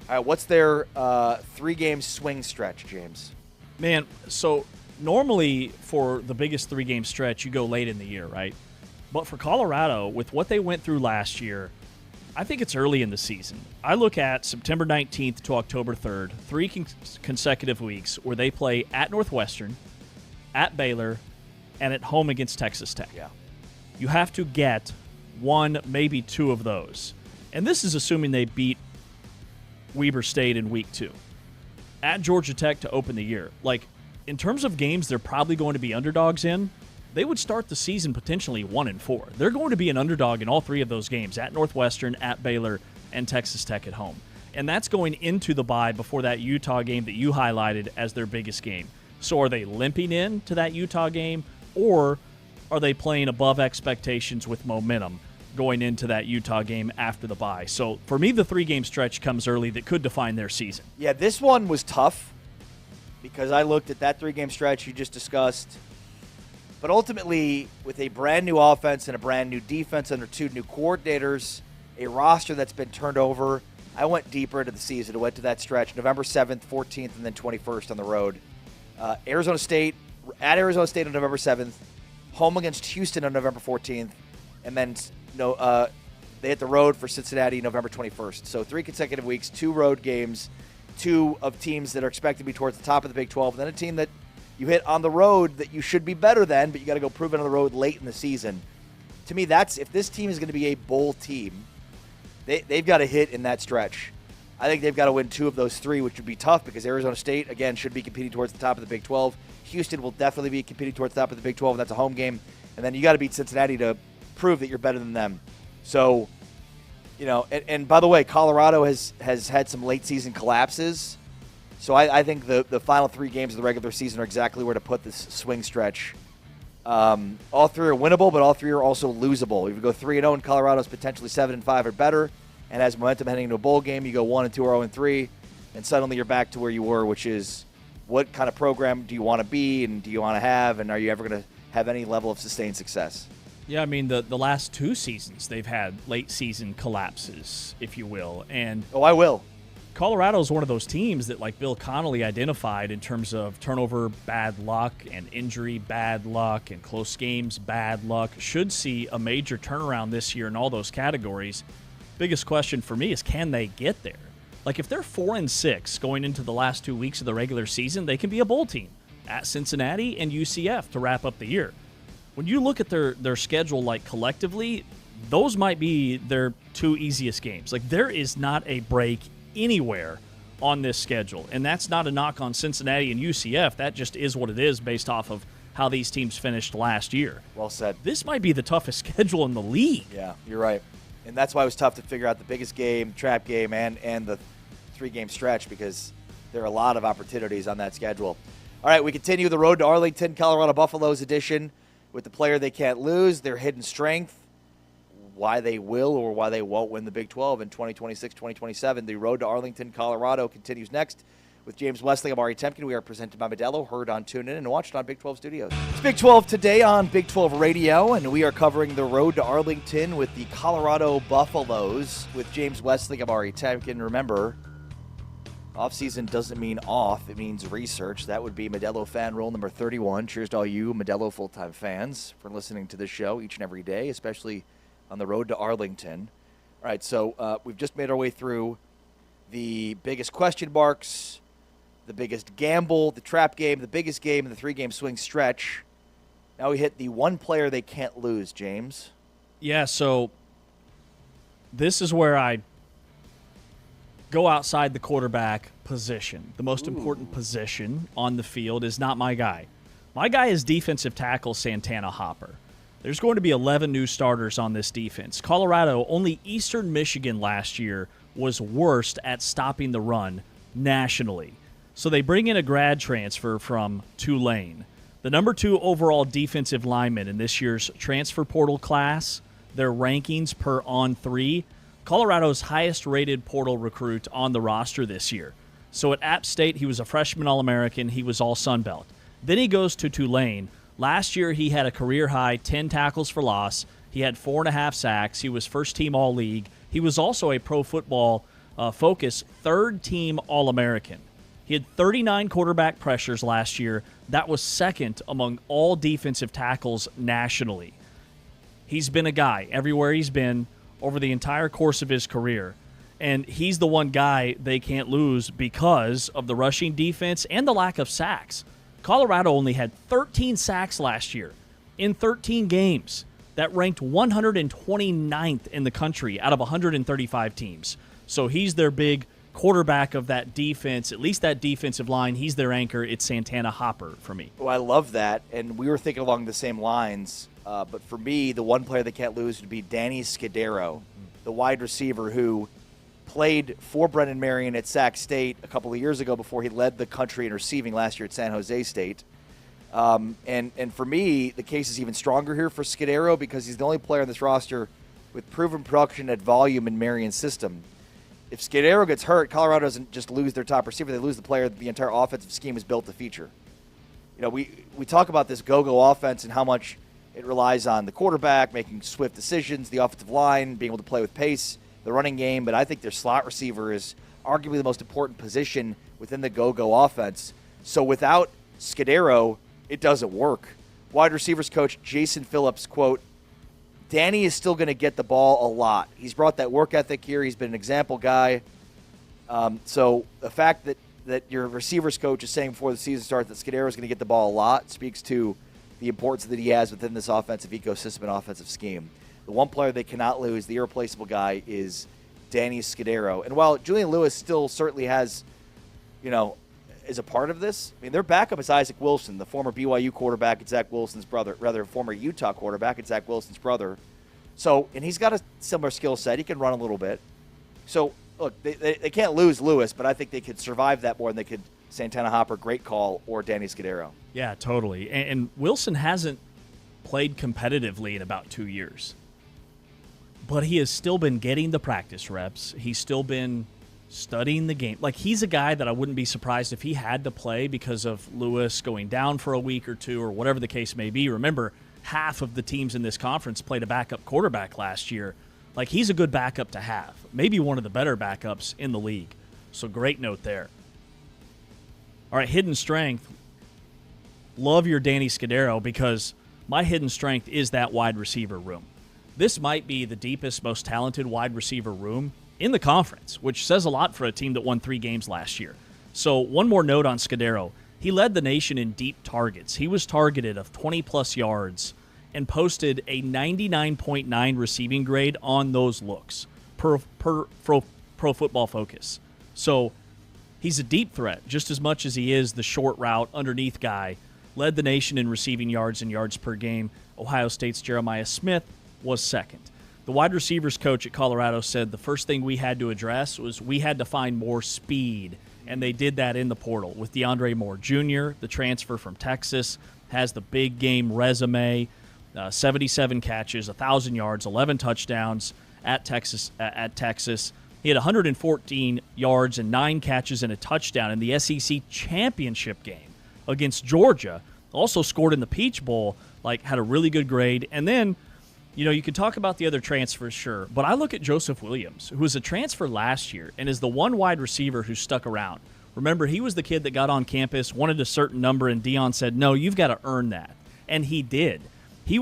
All right, what's their 3-game swing stretch, James? Man, so normally for the biggest 3-game stretch, you go late in the year, right? But for Colorado, with what they went through last year, I think it's early in the season. I look at September 19th to October 3rd, 3 consecutive weeks where they play at Northwestern, at Baylor, and at home against Texas Tech. Yeah. You have to get 1, maybe 2 of those. And this is assuming they beat Weber State in week 2. At Georgia Tech to open the year. Like, in terms of games they're probably going to be underdogs in, they would start the season potentially 1-4. They're going to be an underdog in all 3 of those games, at Northwestern, at Baylor, and Texas Tech at home. And that's going into the bye before that Utah game that you highlighted as their biggest game. So are they limping in to that Utah game, or are they playing above expectations with momentum going into that Utah game after the bye? So for me, the 3-game stretch comes early that could define their season. Yeah, this one was tough because I looked at that 3-game stretch you just discussed. But ultimately, with a brand new offense and a brand new defense under 2 new coordinators, a roster that's been turned over, I went deeper into the season. I went to that stretch, November 7th, 14th, and then 21st on the road. Arizona State, at Arizona State on November 7th, home against Houston on November 14th, and then they hit the road for Cincinnati November 21st. So 3 consecutive weeks, 2 road games, 2 of teams that are expected to be towards the top of the Big 12, and then a team that you hit on the road that you should be better than, but you got to go prove it on the road late in the season. To me, if this team is going to be a bowl team, they've got to hit in that stretch. I think they've got to win 2 of those 3, which would be tough because Arizona State, again, should be competing towards the top of the Big 12. Houston will definitely be competing towards the top of the Big 12, and that's a home game. And then you got to beat Cincinnati to prove that you're better than them. So, and by the way, Colorado has had some late season collapses. So I think the final 3 games of the regular season are exactly where to put this swing stretch. All 3 are winnable, but all 3 are also losable. If you go 3-0 and Colorado's potentially 7-5 or better and has momentum heading into a bowl game, you go 1-2 or 0-3, and suddenly you're back to where you were, which is what kind of program do you want to be and do you want to have, and are you ever going to have any level of sustained success? Yeah, I mean, the last 2 seasons, they've had late season collapses, if you will. And I will. Colorado is one of those teams that, like Bill Connolly identified in terms of turnover, bad luck, and injury, bad luck, and close games, bad luck, should see a major turnaround this year in all those categories. Biggest question for me is, can they get there? Like, if they're 4-6 going into the last 2 weeks of the regular season, they can be a bowl team at Cincinnati and UCF to wrap up the year. When you look at their schedule, like, collectively, those might be their 2 easiest games. Like, there is not a break anywhere on this schedule, and that's not a knock on Cincinnati and UCF. That just is what it is based off of how these teams finished last year. Well said. This might be the toughest schedule in the league. Yeah, you're right. And that's why it was tough to figure out the biggest game, trap game, and the 3-game stretch, because there are a lot of opportunities on that schedule. All right, we continue the Road to Arlington, Colorado Buffaloes edition with the player they can't lose, their hidden strength, why they will or why they won't win the Big 12 in 2026-2027. The Road to Arlington, Colorado continues next with James Wesley. I'm Ari Temkin. We are presented by Modelo, heard on TuneIn and watched on Big 12 Studios. It's Big 12 today on Big 12 Radio, and we are covering the Road to Arlington with the Colorado Buffaloes with James Wesley. I'm Ari Temkin. Remember, off-season doesn't mean off. It means research. That would be Modelo fan rule number 31. Cheers to all you Modelo full-time fans for listening to this show each and every day, especially on the Road to Arlington. All right, so we've just made our way through the biggest question marks, the biggest gamble, the trap game, the biggest game, and the 3-game swing stretch. Now we hit the one player they can't lose, James. Yeah, so this is where I go outside the quarterback position. The most important position on the field is not my guy. My guy is defensive tackle Santana Hopper. There's going to be 11 new starters on this defense. Colorado, only Eastern Michigan last year was worst at stopping the run nationally. So they bring in a grad transfer from Tulane. The number 2 overall defensive lineman in this year's transfer portal class, their rankings per On3, Colorado's highest-rated portal recruit on the roster this year. So at App State, he was a freshman All-American. He was all Sun Belt. Then he goes to Tulane. Last year, he had a career-high 10 tackles for loss. He had 4.5 sacks. He was first-team All-League. He was also a Pro Football Focus third-team All-American. He had 39 quarterback pressures last year. That was second among all defensive tackles nationally. He's been a guy everywhere he's been over the entire course of his career. And he's the one guy they can't lose because of the rushing defense and the lack of sacks. Colorado only had 13 sacks last year in 13 games. That ranked 129th in the country out of 135 teams. So he's their big quarterback of that defense, at least that defensive line. He's their anchor. It's Santana Hopper for me. Well, I love that. And we were thinking along the same lines. But for me, the one player they can't lose would be Danny Scudero, the wide receiver who played for Brennan Marion at Sac State a couple of years ago before he led the country in receiving last year at San Jose State. And for me, the case is even stronger here for Scudero because he's the only player on this roster with proven production at volume in Marion's system. If Scudero gets hurt, Colorado doesn't just lose their top receiver, they lose the player that the entire offensive scheme is built to feature. You know, we talk about this go-go offense and how much it relies on the quarterback making swift decisions, the offensive line being able to play with pace, the running game, but I think their slot receiver is arguably the most important position within the go-go offense. So without Scudero, it doesn't work. Wide receivers coach Jason Phillips, quote, Danny is still going to get the ball a lot. He's brought that work ethic here. He's been an example guy. So the fact that your receivers coach is saying before the season starts that Scudero is going to get the ball a lot speaks to the importance that he has within this offensive ecosystem and offensive scheme. The one player they cannot lose, the irreplaceable guy, is Danny Scudero. And while Julian Lewis still certainly has, is a part of this, I mean, their backup is Isaac Wilson, the former BYU quarterback and Zach Wilson's brother, rather former Utah quarterback and Zach Wilson's brother. So, and he's got a similar skill set. He can run a little bit. So, look, they can't lose Lewis, but I think they could survive that more than they could Santana Hopper, great call, or Danny Scudero. Yeah, totally. And Wilson hasn't played competitively in about 2 years. But he has still been getting the practice reps. He's still been studying the game. Like, he's a guy that I wouldn't be surprised if he had to play because of Lewis going down for a week or two or whatever the case may be. Remember, half of the teams in this conference played a backup quarterback last year. Like, he's a good backup to have. Maybe one of the better backups in the league. So great note there. All right, hidden strength. Love your Danny Scudero because my hidden strength is that wide receiver room. This might be the deepest, most talented wide receiver room in the conference, which says a lot for a team that won 3 games last year. So one more note on Scudero. He led the nation in deep targets. He was targeted of 20-plus yards and posted a 99.9 receiving grade on those looks per Pro Football Focus. So he's a deep threat just as much as he is the short route underneath guy. Led the nation in receiving yards and yards per game. Ohio State's Jeremiah Smith was second. The wide receivers coach at Colorado said the first thing we had to address was we had to find more speed, and they did that in the portal with DeAndre Moore Jr., the transfer from Texas, has the big game resume, 77 catches, 1,000 yards, 11 touchdowns at Texas. He had 114 yards and 9 catches and a touchdown in the SEC championship game against Georgia. Also scored in the Peach Bowl, had a really good grade. And then, you could talk about the other transfers, sure, but I look at Joseph Williams, who was a transfer last year and is the one wide receiver who stuck around. Remember, he was the kid that got on campus, wanted a certain number, and Deion said, no, you've got to earn that. And he did. He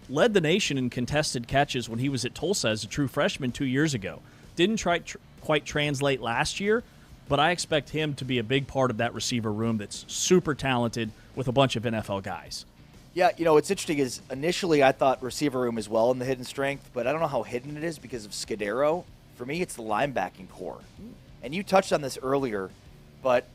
led the nation in contested catches when he was at Tulsa as a true freshman 2 years ago. Didn't quite translate last year, but I expect him to be a big part of that receiver room that's super talented with a bunch of NFL guys. Yeah, what's interesting is initially I thought receiver room as well in the hidden strength, but I don't know how hidden it is because of Scudero. For me, it's the linebacking core. And you touched on this earlier, but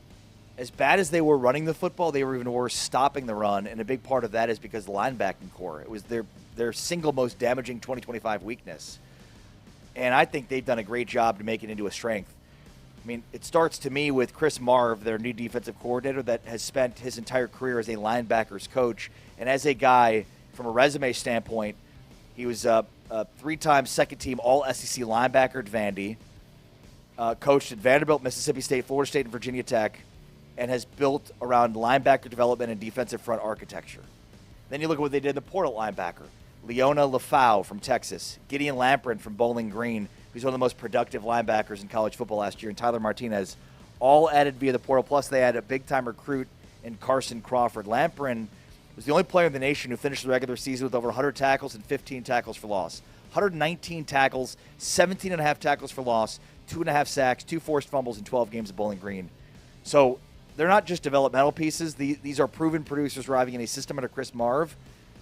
as bad as they were running the football, they were even worse stopping the run, and a big part of that is because of the linebacking core. It was their single most damaging 2025 weakness. And I think they've done a great job to make it into a strength. I mean, it starts to me with Chris Marv, their new defensive coordinator that has spent his entire career as a linebackers coach. And as a guy, from a resume standpoint, he was a three-time second-team All-SEC linebacker at Vandy, coached at Vanderbilt, Mississippi State, Florida State, and Virginia Tech, and has built around linebacker development and defensive front architecture. Then you look at what they did in the portal linebacker. Leona Lafau from Texas, Gideon Lamprin from Bowling Green, who's one of the most productive linebackers in college football last year, and Tyler Martinez, all added via the portal. Plus, they had a big-time recruit in Carson Crawford. Lamprin was the only player in the nation who finished the regular season with over 100 tackles and 15 tackles for loss. 119 tackles, 17.5 tackles for loss, 2.5 sacks, 2 forced fumbles in 12 games at Bowling Green. So they're not just developmental pieces. These are proven producers arriving in a system under Chris Marv,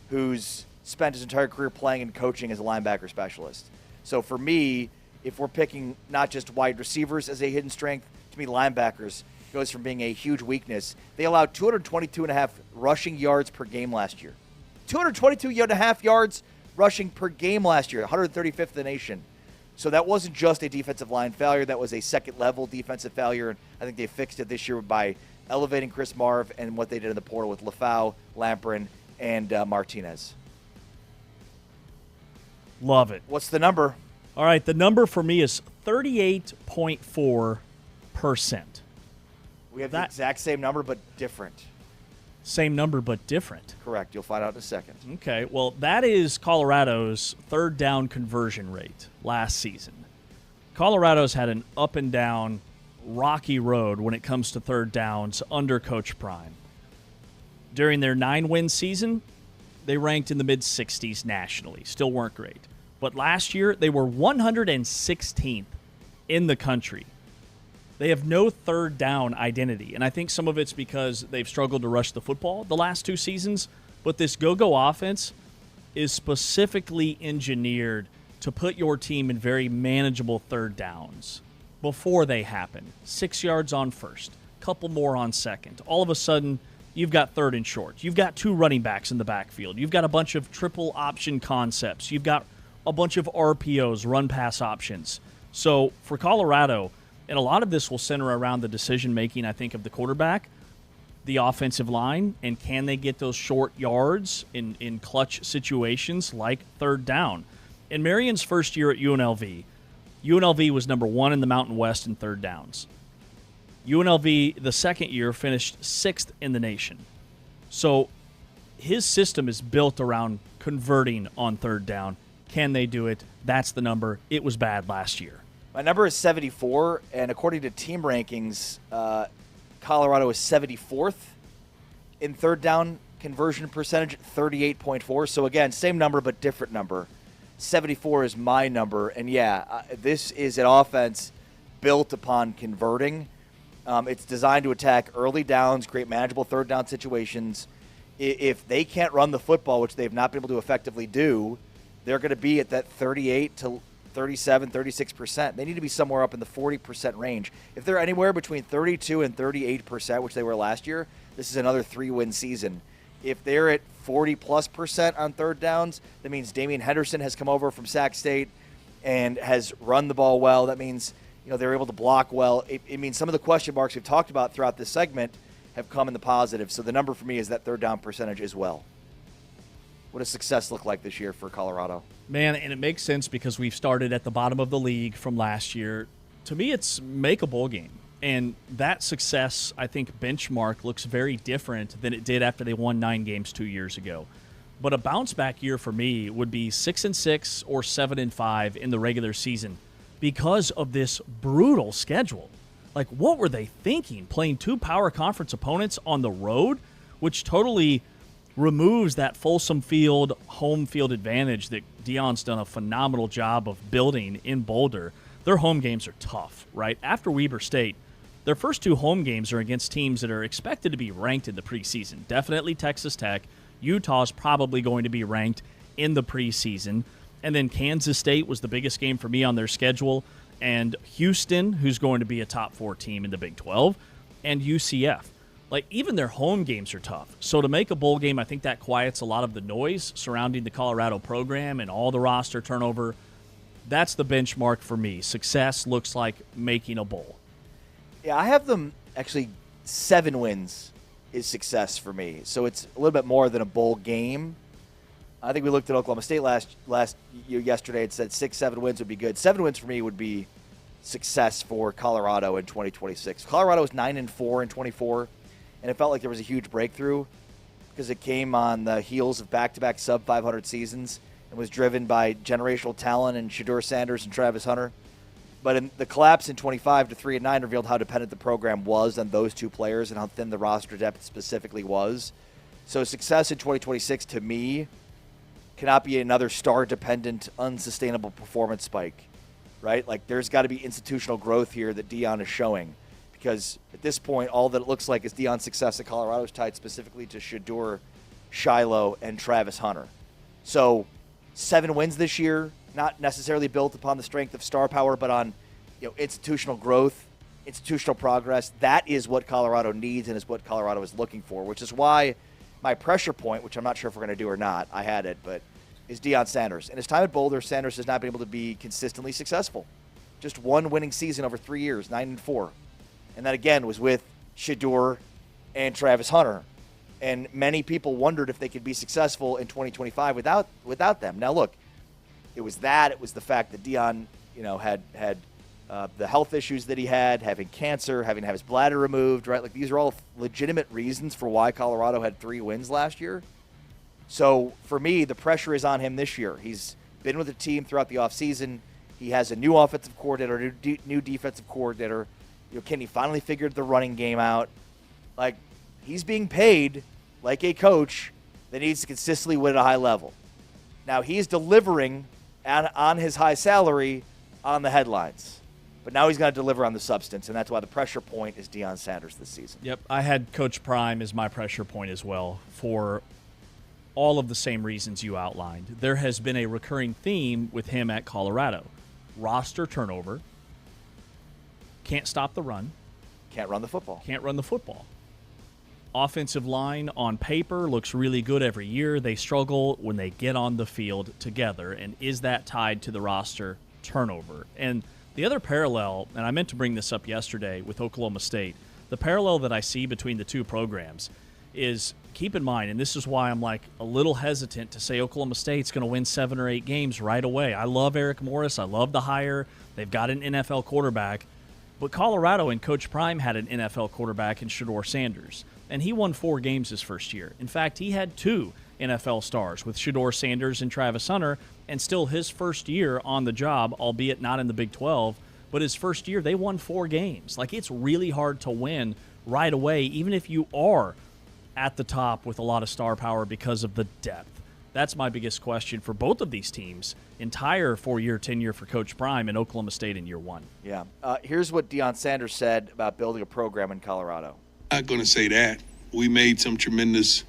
who's spent his entire career playing and coaching as a linebacker specialist. So for me, if we're picking not just wide receivers as a hidden strength, to me linebackers goes from being a huge weakness. They allowed 222.5 rushing yards per game last year. 222.5 yards rushing per game last year, 135th in the nation. So that wasn't just a defensive line failure. That was a second-level defensive failure. And I think they fixed it this year by elevating Chris Marv and what they did in the portal with Lafau, Lamprin, and Martinez. Love it. What's the number? All right, the number for me is 38.4%. We have the exact same number, but different. Same number, but different. Correct. You'll find out in a second. Okay, well, that is Colorado's third down conversion rate last season. Colorado's had an up and down, rocky road when it comes to third downs under Coach Prime. During their 9-win season, they ranked in the mid-60s nationally. Still weren't great. But last year, they were 116th in the country. They have no third down identity, and I think some of it's because they've struggled to rush the football the last 2 seasons, but this go-go offense is specifically engineered to put your team in very manageable third downs before they happen. 6 yards on first, couple more on second. All of a sudden, you've got third and short. You've got 2 running backs in the backfield. You've got a bunch of triple option concepts. You've got a bunch of RPOs, run-pass options. So for Colorado, and a lot of this will center around the decision-making, I think, of the quarterback, the offensive line, and can they get those short yards in clutch situations like third down. In Marion's first year at UNLV was number 1 in the Mountain West in third downs. UNLV, the second year, finished 6th in the nation. So his system is built around converting on third down. Can they do it? That's the number. It was bad last year. My number is 74, and according to team rankings, Colorado is 74th in third down conversion percentage, 38.4. So again, same number but different number. 74 is my number, and this is an offense built upon converting. It's designed to attack early downs, create manageable third down situations. If they can't run the football, which they've not been able to effectively do, they're going to be at that 38 to 37, 36%. They need to be somewhere up in the 40% range. If they're anywhere between 32 and 38%, which they were last year, this is another 3-win season. If they're at 40+% on third downs, that means Damian Henderson has come over from Sac State and has run the ball well. That means they're able to block well. It means some of the question marks we've talked about throughout this segment have come in the positive. So the number for me is that third down percentage as well. What does success look like this year for Colorado? Man, and it makes sense because we've started at the bottom of the league from last year. To me, it's make a bowl game. And that success, I think, benchmark looks very different than it did after they won 9 games 2 years ago. But a bounce-back year for me would be 6-6 or 7-5 in the regular season because of this brutal schedule. Like, what were they thinking? Playing 2 power conference opponents on the road, which totally removes that Folsom Field home field advantage that Deion's done a phenomenal job of building in Boulder. Their home games are tough, right? After Weber State, their first 2 home games are against teams that are expected to be ranked in the preseason. Definitely Texas Tech. Utah's probably going to be ranked in the preseason. And then Kansas State was the biggest game for me on their schedule. and Houston, who's going to be a top 4 team in the Big 12, and UCF. Like, even their home games are tough. So to make a bowl game, I think that quiets a lot of the noise surrounding the Colorado program and all the roster turnover. That's the benchmark for me. Success looks like making a bowl. Yeah, I have them actually 7 wins is success for me. So it's a little bit more than a bowl game. I think we looked at Oklahoma State yesterday and said 6-7 wins would be good. 7 wins for me would be success for Colorado in 2026. Colorado was 9-4 in 24, and it felt like there was a huge breakthrough because it came on the heels of back-to-back sub-500 seasons and was driven by generational talent and Shedeur Sanders and Travis Hunter. But in the collapse in 25 to 3-9 revealed how dependent the program was on those 2 players and how thin the roster depth specifically was. So success in 2026 to me cannot be another star-dependent, unsustainable performance spike, right? Like, there's got to be institutional growth here that Deion is showing, because at this point, all that it looks like is Deion's success at Colorado is tied specifically to Shedeur, Shiloh, and Travis Hunter. So 7 wins this year, not necessarily built upon the strength of star power, but on institutional growth, institutional progress. That is what Colorado needs and is what Colorado is looking for, which is why my pressure point, which I'm not sure if we're going to do or not, I had it, but is Deion Sanders. In his time at Boulder, Sanders has not been able to be consistently successful. Just 1 winning season over 3 years, 9-4. And that, again, was with Shedeur and Travis Hunter. And many people wondered if they could be successful in 2025 without them. Now, look, it was the fact that Deion, had the health issues that he had, having cancer, having to have his bladder removed, right? Like, these are all legitimate reasons for why Colorado had 3 wins last year. So for me, the pressure is on him this year. He's been with the team throughout the offseason. He has a new offensive coordinator, new defensive coordinator. Can he finally figure the running game out? Like, he's being paid like a coach that needs to consistently win at a high level. Now, he's delivering on his high salary on the headlines. But now he's going to deliver on the substance, and that's why the pressure point is Deion Sanders this season. Yep, I had Coach Prime as my pressure point as well for all of the same reasons you outlined. There has been a recurring theme with him at Colorado. Roster turnover. Can't stop the run. Can't run the football. Offensive line on paper looks really good every year. They struggle when they get on the field together. And is that tied to the roster turnover? And the other parallel, and I meant to bring this up yesterday with Oklahoma State, the parallel that I see between the 2 programs is, keep in mind, and this is why I'm like a little hesitant to say Oklahoma State's going to win 7 or 8 games right away. I love Eric Morris. I love the hire. They've got an NFL quarterback. But Colorado and Coach Prime had an NFL quarterback in Shedeur Sanders, and he won 4 games his first year. In fact, he had 2 NFL stars with Shedeur Sanders and Travis Hunter, and still his first year on the job, albeit not in the Big 12, but his first year, they won 4 games. Like, it's really hard to win right away, even if you are at the top with a lot of star power because of the depth. That's my biggest question for both of these teams. Entire 4-year tenure for Coach Prime in Oklahoma State in year 1. Yeah. Here's what Deion Sanders said about building a program in Colorado. I'm not going to say that. We made some tremendous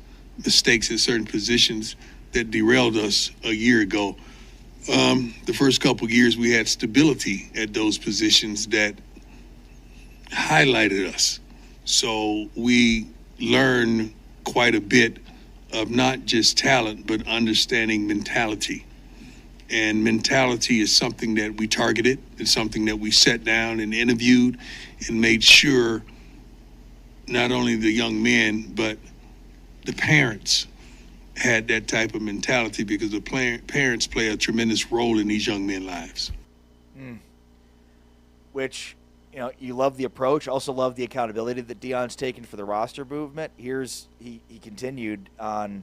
mistakes at certain positions that derailed us a year ago. The first couple years we had stability at those positions that highlighted us. So we learned quite a bit of not just talent, but understanding mentality. And mentality is something that we targeted. It's something that we sat down and interviewed and made sure not only the young men, but the parents had that type of mentality, because the parents play a tremendous role in these young men's lives. Which, you love the approach, also love the accountability that Deion's taken for the roster movement. He continued on,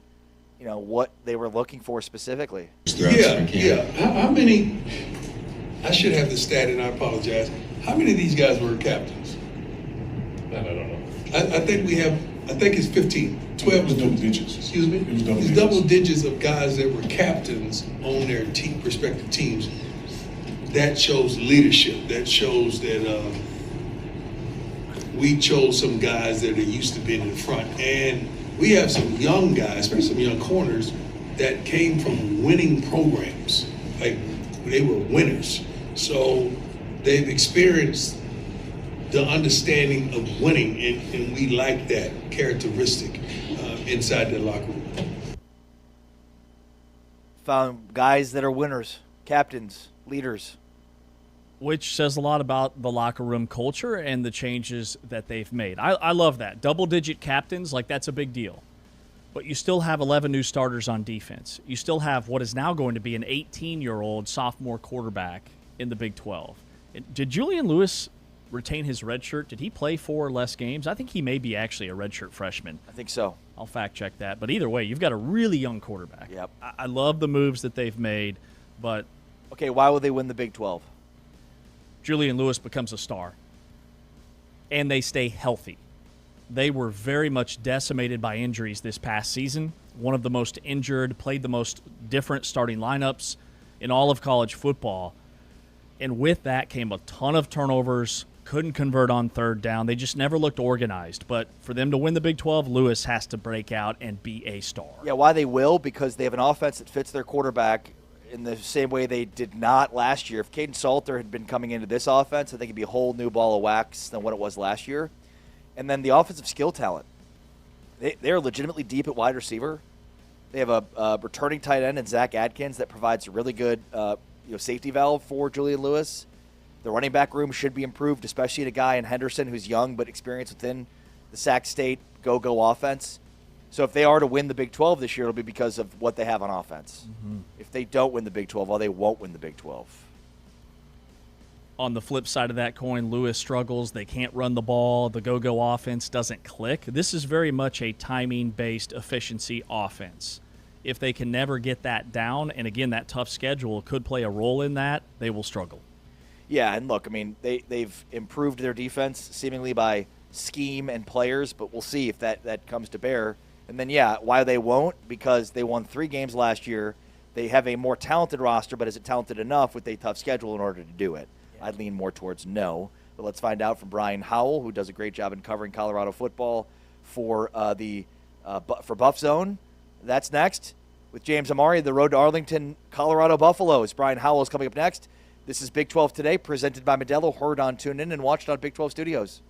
what they were looking for specifically. Yeah. How many, I should have the stat and I apologize. How many of these guys were captains? I don't know. I think it's 15. 12 it was double digits. Excuse me? It was double it's digits. Double digits of guys that were captains on their respective teams. That shows leadership. That shows that we chose some guys that are used to being in the front. And we have some young guys, especially some young corners, that came from winning programs. Like, they were winners. So They've experienced the understanding of winning, and we like that characteristic inside the locker room. Found guys that are winners, captains, leaders. Which says a lot about the locker room culture and the changes that they've made. I love that. Double-digit captains, like that's a big deal. But you still have 11 new starters on defense. You still have what is now going to be an 18-year-old sophomore quarterback in the Big 12. Did Julian Lewis retain his red shirt? Did he play 4 or less games? I think he may be actually a redshirt freshman. I think so. I'll fact check that. But either way, you've got a really young quarterback. Yep. I love the moves that they've made, but okay, why would they win the Big 12? Julian Lewis becomes a star, and they stay healthy. They were very much decimated by injuries this past season. One of the most injured, played the most different starting lineups in all of college football. And with that came a ton of turnovers, couldn't convert on third down. They just never looked organized. But for them to win the Big 12, Lewis has to break out and be a star. Yeah, why they will? Because they have an offense that fits their quarterback in the same way they did not last year. If Caden Salter had been coming into this offense, I think it'd be a whole new ball of wax than what it was last year. And then the offensive skill talent. They're legitimately deep at wide receiver. They have a returning tight end in Zach Adkins that provides a really good safety valve for Julian Lewis. The running back room should be improved, especially in a guy in Henderson who's young but experienced within the Sac State go-go offense. So if they are to win the Big 12 this year, it'll be because of what they have on offense. Mm-hmm. If they don't win the Big 12, well, they won't win the Big 12. On the flip side of that coin, Lewis struggles. They can't run the ball. The go-go offense doesn't click. This is very much a timing-based efficiency offense. If they can never get that down, and again, that tough schedule could play a role in that, they will struggle. Yeah, and look, I mean, they've improved their defense seemingly by scheme and players, but we'll see if that comes to bear. And then, yeah, why they won't? Because they won 3 games last year. They have a more talented roster, but is it talented enough with a tough schedule in order to do it? Yeah. I'd lean more towards no. But let's find out from Brian Howell, who does a great job in covering Colorado football for for Buff Zone. That's next. With James Amari, the road to Arlington, Colorado Buffaloes. Brian Howell is coming up next. This is Big 12 Today, presented by Modelo, heard on TuneIn and watched on Big 12 Studios.